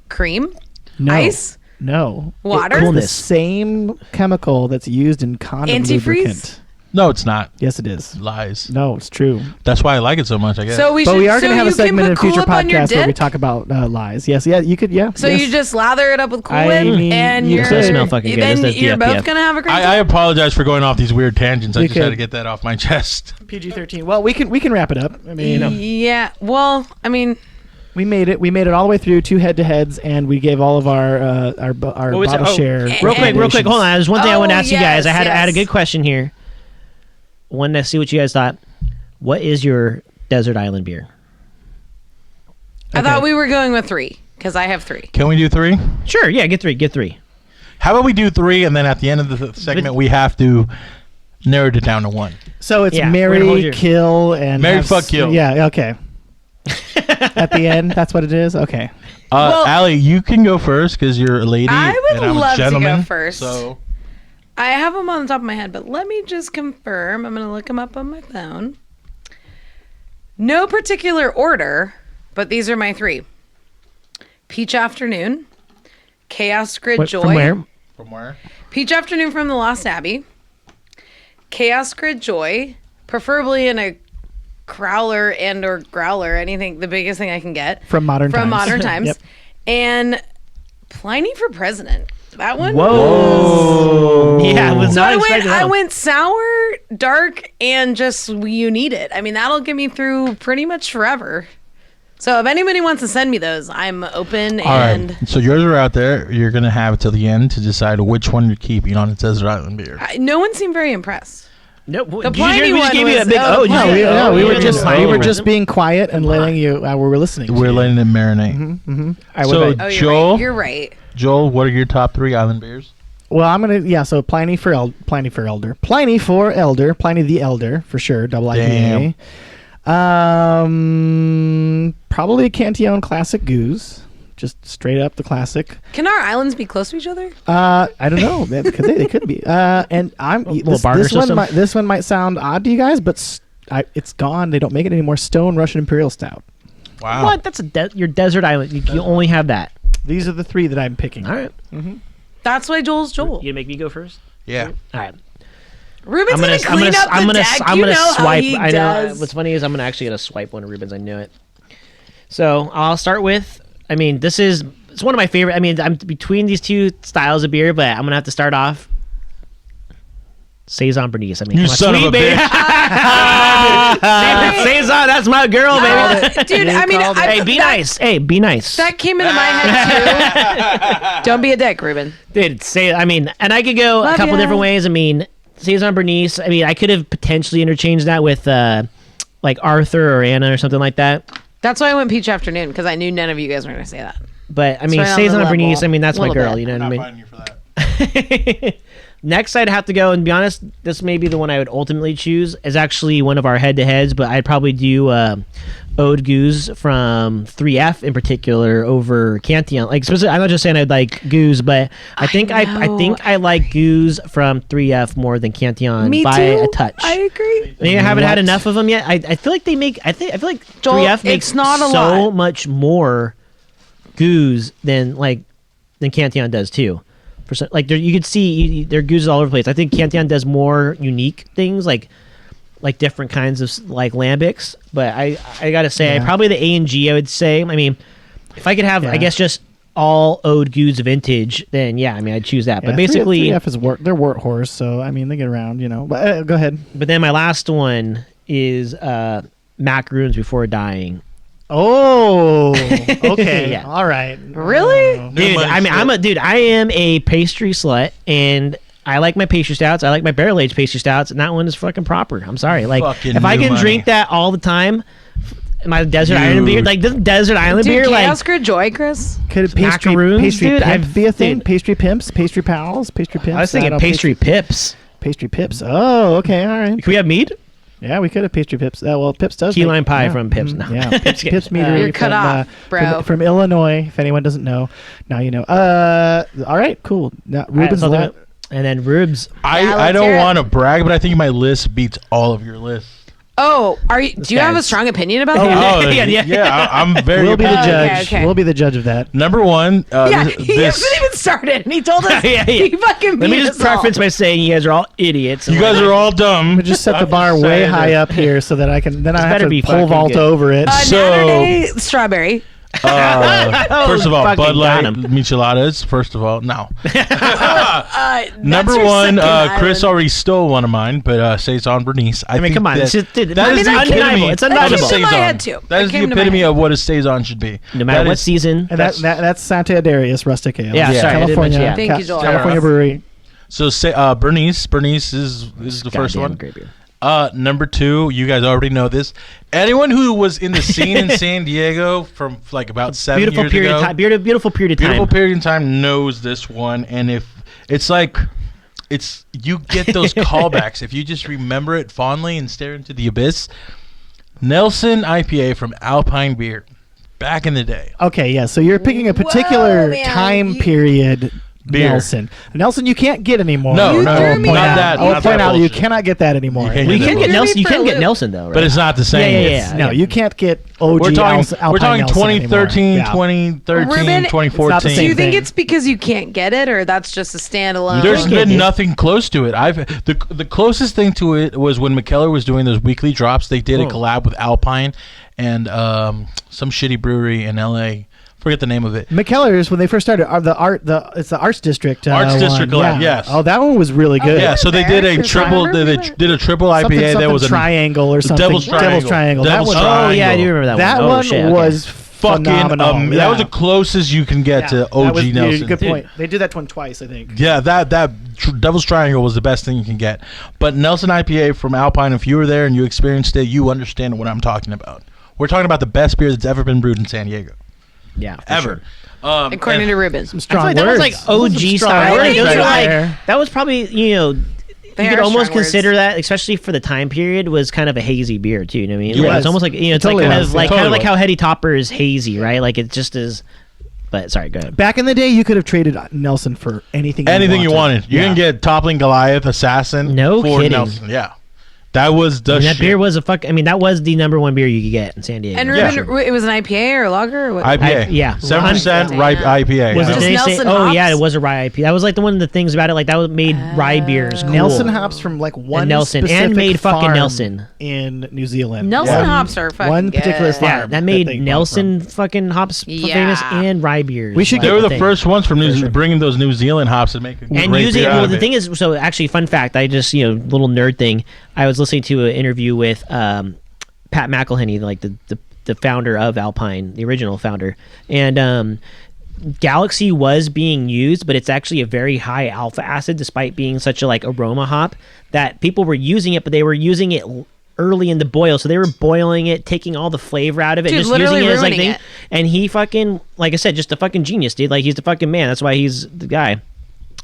Cream. No. Ice. No. Water? It's the Coolness. same chemical that's used in condom Antifreeze? lubricant. No, it's not. Yes, it is. Lies. No, it's true. That's why I like it so much. I guess. So we But should. we are so going to have a you can segment in a put Cool future Whip on your podcast where we dick? talk about lies. Yes, yeah, you could, yeah. So yes. you just lather it up with Cool I Whip, mean, and you you're could. smell fucking good. then It's the you're both DFPF. gonna have a great I time. apologize for going off these weird tangents. I You just had could. to get that off my chest. PG-13. Well, we can wrap it up. I mean, you know, Yeah. Well, I mean, we made it. We made it all the way through 2 head-to-heads, and we gave all of our What was it? bottle Oh, share. real quick, hold on. There's one thing I want to Oh, ask you guys. I had a yes. good question here. Wanted to see what you guys thought. What is your desert island beer? I thought we were going with 3 because I have 3. Can we do 3? Sure, yeah, get three. How about we do 3, and then at the end of the segment we have to narrow it down to 1. So it's Yeah, we're gonna hold marry, your- kill, and Marry, have fuck, kill. Yeah. Okay. at the end. That's what it is. Okay. Well- Allie, you can go first because you're a lady. I would and I'm love a to go gentleman, first. So I have them on the top of my head, but let me just confirm. I'm going to look them up on my phone. No particular order, but these are my 3. Peach Afternoon, Chaos Grid What, Joy. from where? from where? Peach Afternoon from the Lost Abbey, Chaos Grid Joy, preferably in a crowler and or growler, anything, the biggest thing I can get From Modern from Times. Modern Times, Yep. and Pliny for President. That one. Whoa. Yeah, I was So not I expecting that. went sour, dark, and just you need it. I mean, that'll get me through pretty much forever. So if anybody wants to send me those, I'm open. All And right. So yours are out there. You're gonna have it till the end to decide which one you're keeping on the Desert Island beer. no one seemed very impressed. Nope. The Pliny we just one gave you a was- big oh, oh. no, No, we were just Pliny for being quiet and letting you. We were listening. We're to you. letting it marinate. I So would- Oh, you're Joel, right. You're right. Joel, what are your top 3 island beers? Well, I'm gonna So Pliny for Elder, Pliny the Elder for sure. Double IPA. Probably Cantillon Classic Goose, just straight up the classic. Can our islands be close to each other? I don't know. They could be. And little barter this one. system. This one might sound odd to you guys, but it's gone. They don't make it anymore. Stone Russian Imperial Stout. Wow. What? That's your desert island. You only have that. These are the 3 that I'm picking. All right. That's why Joel's Joel. You gonna make me go first? Yeah. All right. Ruben's gonna clean up the deck. I'm You gonna know how swipe. he I know. does. What's funny is I'm actually gonna swipe one of Ruben's. I knew it. So I'll start with. I mean, it's one of my favorite. I mean, I'm between these 2 styles of beer, but I'm gonna have to start off. Saison Bernice. I mean, You come on, son of sweet a baby. Saison, that's my girl, baby. Dude, I mean, Hey, be nice. Hey, be nice. That came into my head too. Don't be a dick, Ruben. Dude, I mean, and I could go a Love couple ya. different ways. I mean, Saison Bernice. I mean, I could have potentially interchanged that with like Arthur or Anna or something like that. That's why I went Peach Afternoon, because I knew none of you guys were gonna say that. But I mean, right on the Saison level. Bernice. I mean, that's my Little girl. bit. You know what I I'm mean? not fighting you for that. Next, I'd have to go and be honest. This may be the one I would ultimately choose. Is actually one of our head-to-heads, but I'd probably do Ode Goose from 3F in particular over Cantillon. Like, specifically, I'm not just saying I'd like Goose, but I think I know. think I like Goose from 3F more than Cantillon Me by too. a touch. I agree. I mean, I haven't had What? enough of them yet. I feel like they make. I feel like Joel, 3F makes it's not a so lot. much more goose than Cantillon does too. Like you could see their gooses all over the place. I think Cantillon does more unique things like different kinds of like lambics. But I gotta say, Yeah. probably the A&G. I would say. I mean, if I could have, I Yeah. guess just all Ode Goose vintage, then yeah, I mean I'd choose that. Yeah, but basically, 3F is they're workhorse, so I mean they get around, you know. But go ahead. but then my last one is Macaroons Before Dying. Oh, okay, Yeah. all right. Really? Dude, money I mean, shit. I am a pastry slut, and I like my pastry stouts. I like my barrel aged pastry stouts, and that one is fucking proper. I'm sorry, like Fucking if I new can money. drink that all the time, my desert island beer, Dude. like this desert island Dude, beer, Chaos like Grid Joy, Chris. Could pastry Macaroons, dude, pimp be a thing? dude. Pastry pimps, pastry pals, pastry pimps. I was thinking don't know, pastry pips. pastry pips. Oh, okay, all right. Can we have mead? Yeah, we could have pastry pips. Well, Pips does Key make- lime pie yeah, from Pips. mhm, No. Yeah, Just Pips, kidding. Pips Meadery You're cut from, off, bro. From Illinois. If anyone doesn't know, now you know. All right, cool. Now, Ruben's All right, left. and then Rubes. Yeah, I let's don't hear it. want to brag, but I think my list beats all of your lists. Oh, do you have a guy's- strong opinion about Oh, that? yeah. I'm very. We'll be the opinionated. judge. okay. We'll be the judge of that. Number one. Yeah, this, he hasn't even started, and he told us Yeah, yeah. he fucking Let me beat just us all. preference by saying you guys are all idiots. You guys are all dumb. We just set the I'm bar just way saying high that. up here so that I can. Then I have better to be pole fucking vault good. over it. So- Natterday strawberry. First of all, Fucking Bud got Light him. micheladas. First of all, no. That's Number your one, second Chris island. already stole one of mine, but Saison Bernice. I mean, think come on. that- It's just, dude, that I is mean, the that's undeniable. epitome It's of undeniable. a came to my Saison. head, too. That is It the came to my epitome head. of what a Saison should be. No matter That what is- season. And that's Santa Adarius Rustic Ale. Yeah, sorry, I didn't California. mention that. Thank you, Joel. California brewery. So Bernice is the first Goddamn one. great beer. Number two, you guys already know this. Anyone who was in the scene in San Diego from like about 7 Beautiful years period ago, of time. Beautiful period of time. beautiful period of time knows this one. And if it's like, you get those callbacks if you just remember it fondly and stare into the abyss. Nelson IPA from Alpine Beer. back in the day. Okay, yeah. So you're picking a particular man. time period. Beer. Nelson, you can't get anymore. No, You no, threw I will me point not out- that. I will not point that out you bullshit. cannot get that anymore. You can't Well, you get can that get bullshit. Nelson. You For a can get loop. Nelson though, right? But it's not the same. Yeah, yeah, It's- yeah. No, you can't get OG We're talking, Alpine we're talking Nelson 2013, anymore. Yeah. 2013, Ruben, it's not the 2014. Do same you think thing. it's because you can't get it, or that's just a standalone? There's can get been it. nothing close to it. The closest thing to it was when McKellar was doing those weekly drops. They did a Oh. collab with Alpine and some shitty brewery in LA. Forget the name of it. McKellar's when they first started it's the Arts District. Arts District one. collab, Yeah. yes. Oh, that one was really good. Yeah, so they did a There's triple. one. They did a triple Something, IPA. That was a triangle or something. Devil's Triangle. That Devil's one, Triangle. Oh yeah, I do remember that, that one. one Oh, shit, okay. was fucking. phenomenal. That Yeah. was the closest you can get to That OG was- Nelson. Good Dude. point. They did that one twice, I think. Yeah, that Devil's Triangle was the best thing you can get. But Nelson IPA from Alpine, if you were there and you experienced it, you understand what I'm talking about. We're talking about the best beer that's ever been brewed in San Diego. Yeah, for Ever. sure. according to Ruben. Some I feel strong like that was words. like OG style. words Like, those right are like there. that was probably you They could are almost strong consider words. that, especially for the time period, was kind of a hazy beer too. You know what I mean? It Like, was. it's almost like it's Totally like kind was. of like Totally kind of like was. how Heady Topper is hazy, right? Like it just is. But sorry, go ahead. Back in the day, you could have traded Nelson for anything. Anything you wanted. You Yeah. can get Toppling Goliath, Assassin. No for kidding. Nelson. Yeah. That was the And that shit. beer was that was the number one beer you could get in San Diego. And Yeah. Ruben, it was an IPA or a lager? Or what? IPA. yeah. 7% Damn. ripe IPA. Was Yeah. it? Just Did they say? Nelson Oh hops? yeah, it was a rye IPA. That was like one of the things about it. Like that made rye beers cool. Nelson hops from like one Nelson, and specific made fucking farm Nelson. in New Zealand. Nelson One- hops are fucking one particular good. farm. Yeah, that that made they bought Nelson fucking hops Yeah. famous and rye beers. We should They get were the thing. first ones from New For Zealand, sure. bringing those New Zealand hops and making And great using beer out well, of the it. thing is, so actually, fun fact, I just little nerd thing. I was listening to an interview with Pat McElhenney, like the founder of Alpine, the original founder, and Galaxy was being used, but it's actually a very high alpha acid, despite being such a like aroma hop that people were using it, but they were using it early in the boil, so they were boiling it, taking all the flavor out of it, Dude, just literally using it as like ruining thing. it. And he fucking, like I said, just a fucking genius, dude. Like he's the fucking man. That's why he's the guy.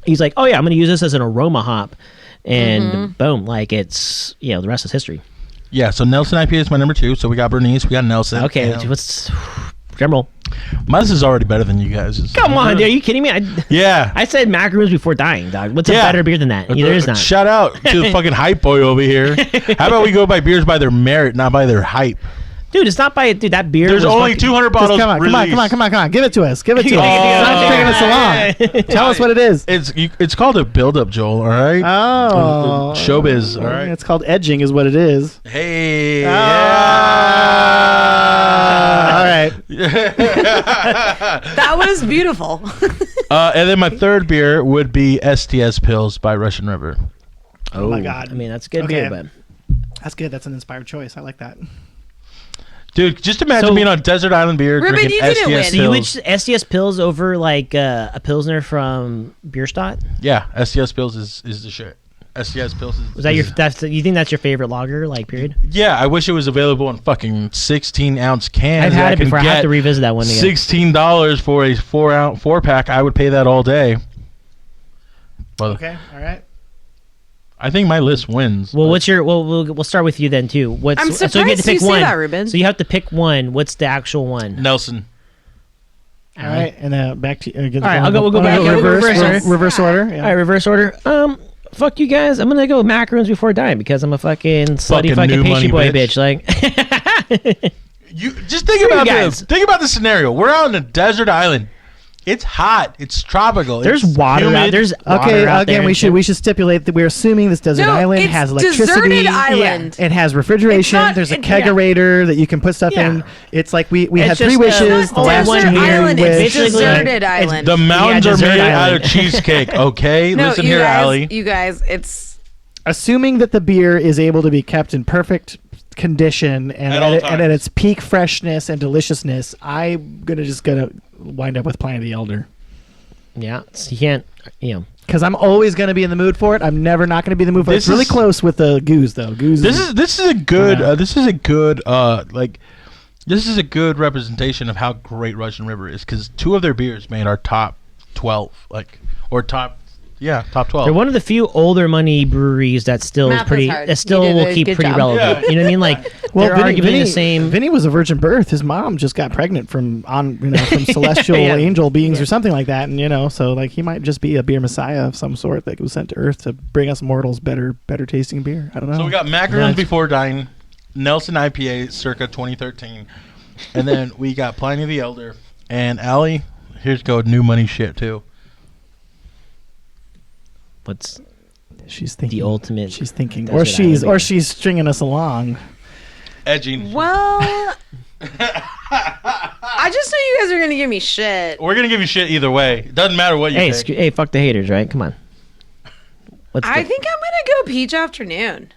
He's like, oh yeah, I'm gonna use this as an aroma hop, and boom, like it's the rest is history. Yeah, so Nelson IPA is my number 2. So we got Bernice, we got Nelson. Okay, You know. what's drum roll? Mine is already better than you guys'. Come on, dude, are you kidding me? Yeah. I said macaroons before dying, dog. What's a Yeah. better beer than that? There is not. Shout out to the fucking hype boy over here. How about we go by beers by their merit, not by their hype? Dude, it's not by that beer. There's was only fucking- 200 Just bottles come on, released. come on. Give it to us. Give it to us. Oh, Stop taking us along. Tell us what it is. It's called a build-up, Joel. All right. Oh, Showbiz. All right. It's called edging, is what it is. Hey. All right. That was beautiful. And then my third beer would be STS Pills by Russian River. Oh my God. I mean, that's good Okay. beer, but That's good. That's an inspired choice. I like that. Dude, just imagine So- being on Desert Island Beer Ruben, drinking you didn't STS win. so you Pills. would SDS Pills over like a Pilsner from Bierstadt? Yeah, STS Pills is the shit. STS Pills is... Was that your? You think that's your favorite lager? Like period? Yeah, I wish it was available in fucking 16-ounce cans. I've that had it can before. I have get to revisit that one again. $16 for a 4-pack. I would pay that all day. Well, Okay. All right. I think my list wins. Well, but- what's your? Well, we'll start with you then too. What's I'm so you get to surprised you pick say one. that, Ruben. So you have to pick one. What's the actual one? Nelson? All right. And back to you. All right, we'll go back. Reverse order. Yeah. All right, reverse order. Fuck you guys. I'm gonna go macaroons before dying because I'm a fucking slutty Fucking new pastry money boy bitch. bitch. Like, You just think Screw about you guys. this. Think about the scenario. We're out on a desert island. It's hot. It's tropical. there's it's water out. humid. There's Okay. water out Again, there we and should stipulate that we're assuming this desert No, island it's has electricity. deserted island. It has refrigeration. It's not- There's a it- yeah. kegerator that you can put stuff Yeah. in. It's like we It's had three just, wishes. it's not The last desert one here island, wish. it's deserted island. The mountains are desert made out island. of cheesecake. Okay, No, listen you here, guys, Allie. you guys, it's Assuming that the beer is able to be kept in perfect condition and At all and at times. its peak freshness and deliciousness, I'm gonna wind up with Pliny the Elder. Yeah, you can't. Because I'm always going to be in the mood for it. I'm never not going to be in the mood for it. This It's really is- close with the Goose, though. Goose This is a good. Yeah. This is a good. This is a good representation of how great Russian River is because 2 of their beers made our top 12, or top Yeah, top 12. They're one of the few older money breweries that still Math is pretty. is hard. That still You did will a keep good pretty job. relevant. Yeah. You know what I mean? Like Well, they're arguably the same. Vinny was a virgin birth. His mom just got pregnant from celestial Yeah. angel beings or something like that, and so like he might just be a beer messiah of some sort that was sent to Earth to bring us mortals better tasting beer. I don't know. So we got Macaroons Nice. Before Dying, Nelson IPA circa 2013, and then we got Pliny the Elder. And Allie, here's go new money shit too. What's she's thinking the ultimate? She's thinking, desert or island she's stringing us along. Edging. Well, I just know you guys are gonna give me shit. We're gonna give you shit either way. It doesn't matter what you Hey, pick. hey, fuck the haters, right? Come on. What's I the- think I'm gonna go peach afternoon.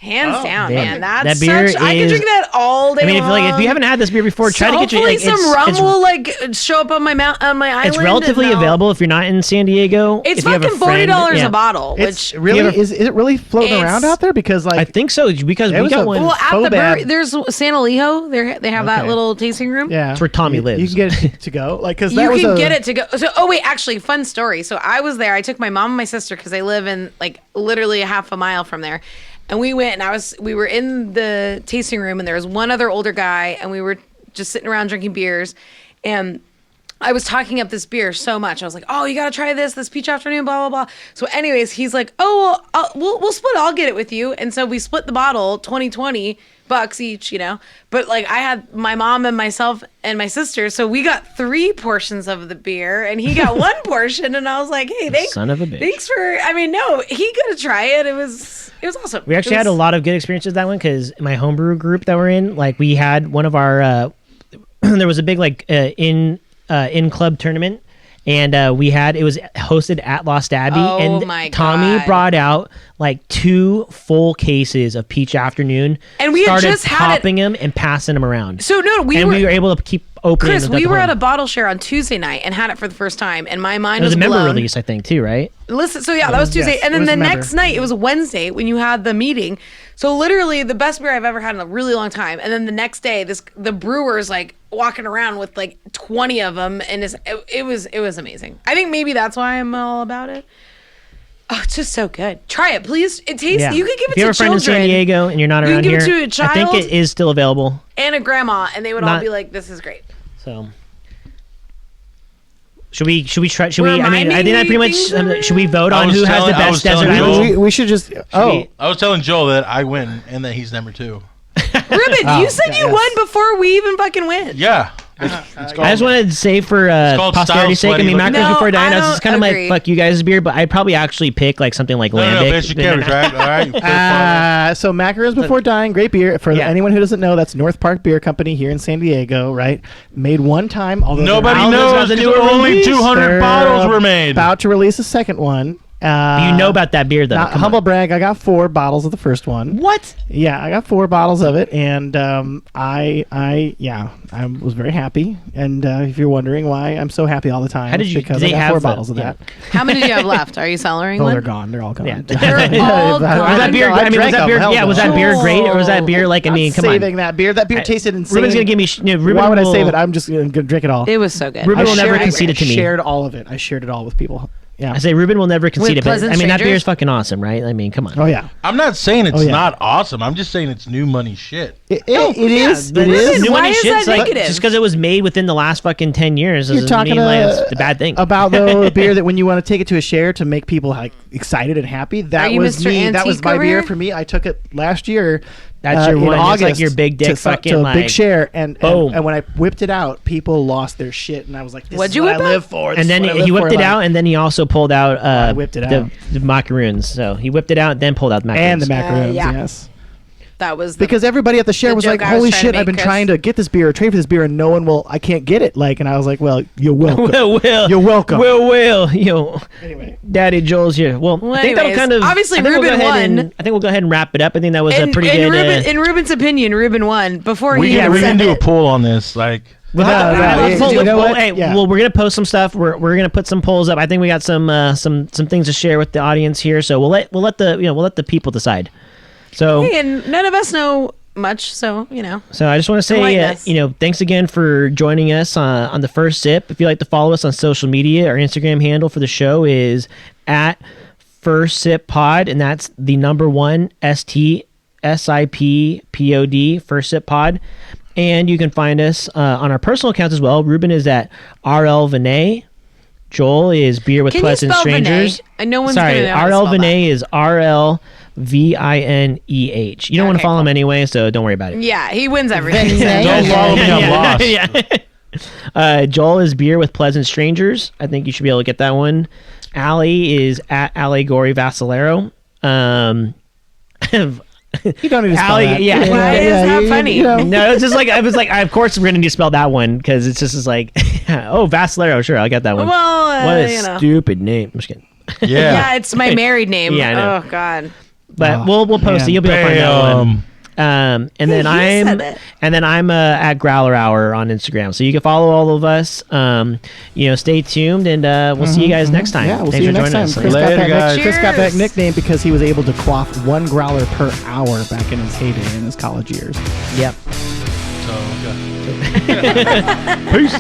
Hands Oh, down, damn. man. That's That beer such. I could is- drink that all day I mean, if long. you haven't had this beer before, try to get you. Hopefully Like, some rum it's, will like show up on my island. it's relatively and they'll- available if you're not in San Diego. It's if you have a fucking friend- $40 yeah. a bottle, It's which really you have a- is it really floating It's- around out there? Because I like think so because It we was got a- one. well at so the bad. there's San Elijo. They have that Okay. little tasting room. yeah, It's where Tommy lives. You can get it to go like because You can get it to go. So, oh wait, actually, fun story. So I was there. I took my mom and my sister because they live in like literally a half a mile from there, and we went and we were in the tasting room and there was one other older guy and we were just sitting around drinking beers, and I was talking up this beer so much. I was like, "Oh, you gotta try this peach afternoon." Blah blah blah. So, anyways, he's like, "Oh, well, we'll split. I'll get it with you." And so we split the bottle, $20 each, But like, I had my mom and myself and my sister, so we got 3 portions of the beer, and he got 1 portion. And I was like, "Hey, thanks, Son of a bitch. thanks for." I mean, no, he got to try it. It was awesome. We actually had a lot of good experiences with that one because my homebrew group that we're in, like we had one of our, there was a big like in club tournament, and it was hosted at Lost Abbey, Oh and my Tommy God. brought out like 2 full cases of Peach Afternoon, And we had started just had it- popping them and passing them around. So no, we and were. we were able to keep opening. Chris, them we the were whole- at a bottle share on Tuesday night and had it for the first time, and my mind It was a member blown. release, I think, too, right? Listen, so yeah, that was Tuesday, yes, and it then was the a member. next night it was Wednesday when you had the meeting. So literally the best beer I've ever had in a really long time. And then the next day, the brewer's like walking around with like 20 of them, and it was amazing. I think maybe that's why I'm all about it. Oh, it's just so good. Try it, please. It tastes. Yeah. You could give it if you have to a friend in San children Diego and you're not You can around give here, it to a I think child. it is still available. and a grandma, and they would all Not- be like, "This is great." So, should we try? Should we? I mean, I Reminding think that me pretty things much. are- Should we vote I on was who has the telling- I was best desert telling you- island? we should just we- I was telling Joel that I win and that he's number 2. Ruben, you said yeah, you yes. won before we even fucking win. Yeah. It's called- I just wanted to say for called posterity's Style sake, I mean, Sweaty. Macros No, Before Dying, I it's kind of don't like agree. fuck you guys' beer, but I'd probably actually pick like something like no, Lambic. bitch, you carriage, right? All right. You put it So Macaroons Before Dying, great beer. For Yeah. anyone who doesn't know, that's North Park Beer Company here in San Diego, right? Made one time. Although they're Nobody Aldo's knows got the 'cause newer only release. 200 They're bottles were made. About to release a second one. You know about that beer though. Not Come humble on. brag. I got 4 bottles of the first one. What? Yeah, I got 4 bottles of it, and I was very happy. And if you're wondering why I'm so happy all the time, How did it's you- because do I they got have 4 the- bottles of yeah. that. How many do you have left? Are you cellaring Oh, one? they're gone. They're all gone. Yeah. They're all Was Was that gone. beer? No, I I mean, was drank that them. beer? Hell Yeah, was no. that beer great, or was that beer like? I I'm mean, come on. saving that beer. That beer tasted insane. Ruben's gonna give me. Ruben Why would I will- save it? I'm just gonna drink it all. It was so good. Ruben will I never shared- concede it to I me. shared all of it. I shared it all with people. Yeah. I say Ruben will never concede it, but pleasant I mean that beer strangers? is fucking awesome, right? I mean, come on. Oh yeah. I'm not saying it's Oh, yeah. not awesome. I'm just saying it's new money shit. It is. But It this is. new Why money is shit's that like negative? just because it was made within the last fucking 10 years You're doesn't talking mean like it's a bad thing. about the beer that when you want to take it to a share to make people like excited and happy. That you was Mr. me. That was Antique my over beer here? for me. I took it last year. That's your in one. It's August like your big dick to fucking to a like big share, and boom. and when I whipped it out, people lost their shit, and I was like, "This What'd is you what I whip out? live for." This And then is what I he live whipped for. it Like, out, and then he also pulled out I whipped it out. the macaroons. So he whipped it out, then pulled out the macaroons. and the macaroons. yeah. Yes. That was the, Because everybody at the share the was like, joke I was "Holy trying to shit! I've make, been Chris. trying to get this beer or trade for this beer, and no one will. I can't get it." Like, and I was like, "Well, you're welcome." Will, You're welcome. Will, yo, Anyway, Daddy Joel's here. Well, I think that'll anyways, kind of obviously I think we'll go Ruben ahead won. and- I think we'll go ahead and wrap it up. I think that was a pretty good. in Ruben's opinion, Ruben won before We he can, even we can said do a it. poll on this. Like, no, Let's poll- you know what? Hey, Yeah. well, we're gonna post some stuff. We're gonna put some polls up. I think we got some things to share with the audience here. So we'll let the people decide. So Hey, and none of us know much, so So I just want to say, Politeness. thanks again for joining us on the first sip. If you'd like to follow us on social media, our Instagram handle for the show is at First Sip Pod, and that's the number 1 STSIPPOD, First Sip Pod. And you can find us on our personal accounts as well. Ruben is at RL Vinay. Joel is Beer with Can you Pleasant spell Strangers. Vinay? No one's Sorry, gonna know how to RL spell that. Vinay is RLVINEH. You don't want to Okay, follow him cool. anyway, so don't worry about it. Yeah, he wins everything. Don't follow me, I'm lost. Joel is Beer with Pleasant Strangers. I think you should be able to get that one. Allie is at Allegory Vassalero. You don't need to spell Allie, that. yeah. Why is that funny? No, it's just like I was like, of course we're gonna need to spell that one because it's just like, oh, Vassalero, sure, I'll get that one. Well, what a stupid name. I'm just kidding. Yeah. Yeah, it's my married name. Yeah, I know. Oh God. But Oh, we'll post man. it. You'll be able to find that one. And then said it. I'm at Growler Hour on Instagram, so you can follow all of us. Stay tuned, and we'll see you guys next time. Yeah, we'll Thanks see you for next joining time. us. Later, guys. Chris got that Cheers. nickname because he was able to quaff 1 growler per hour back in his heyday in his college years. Yep. So, okay. Peace.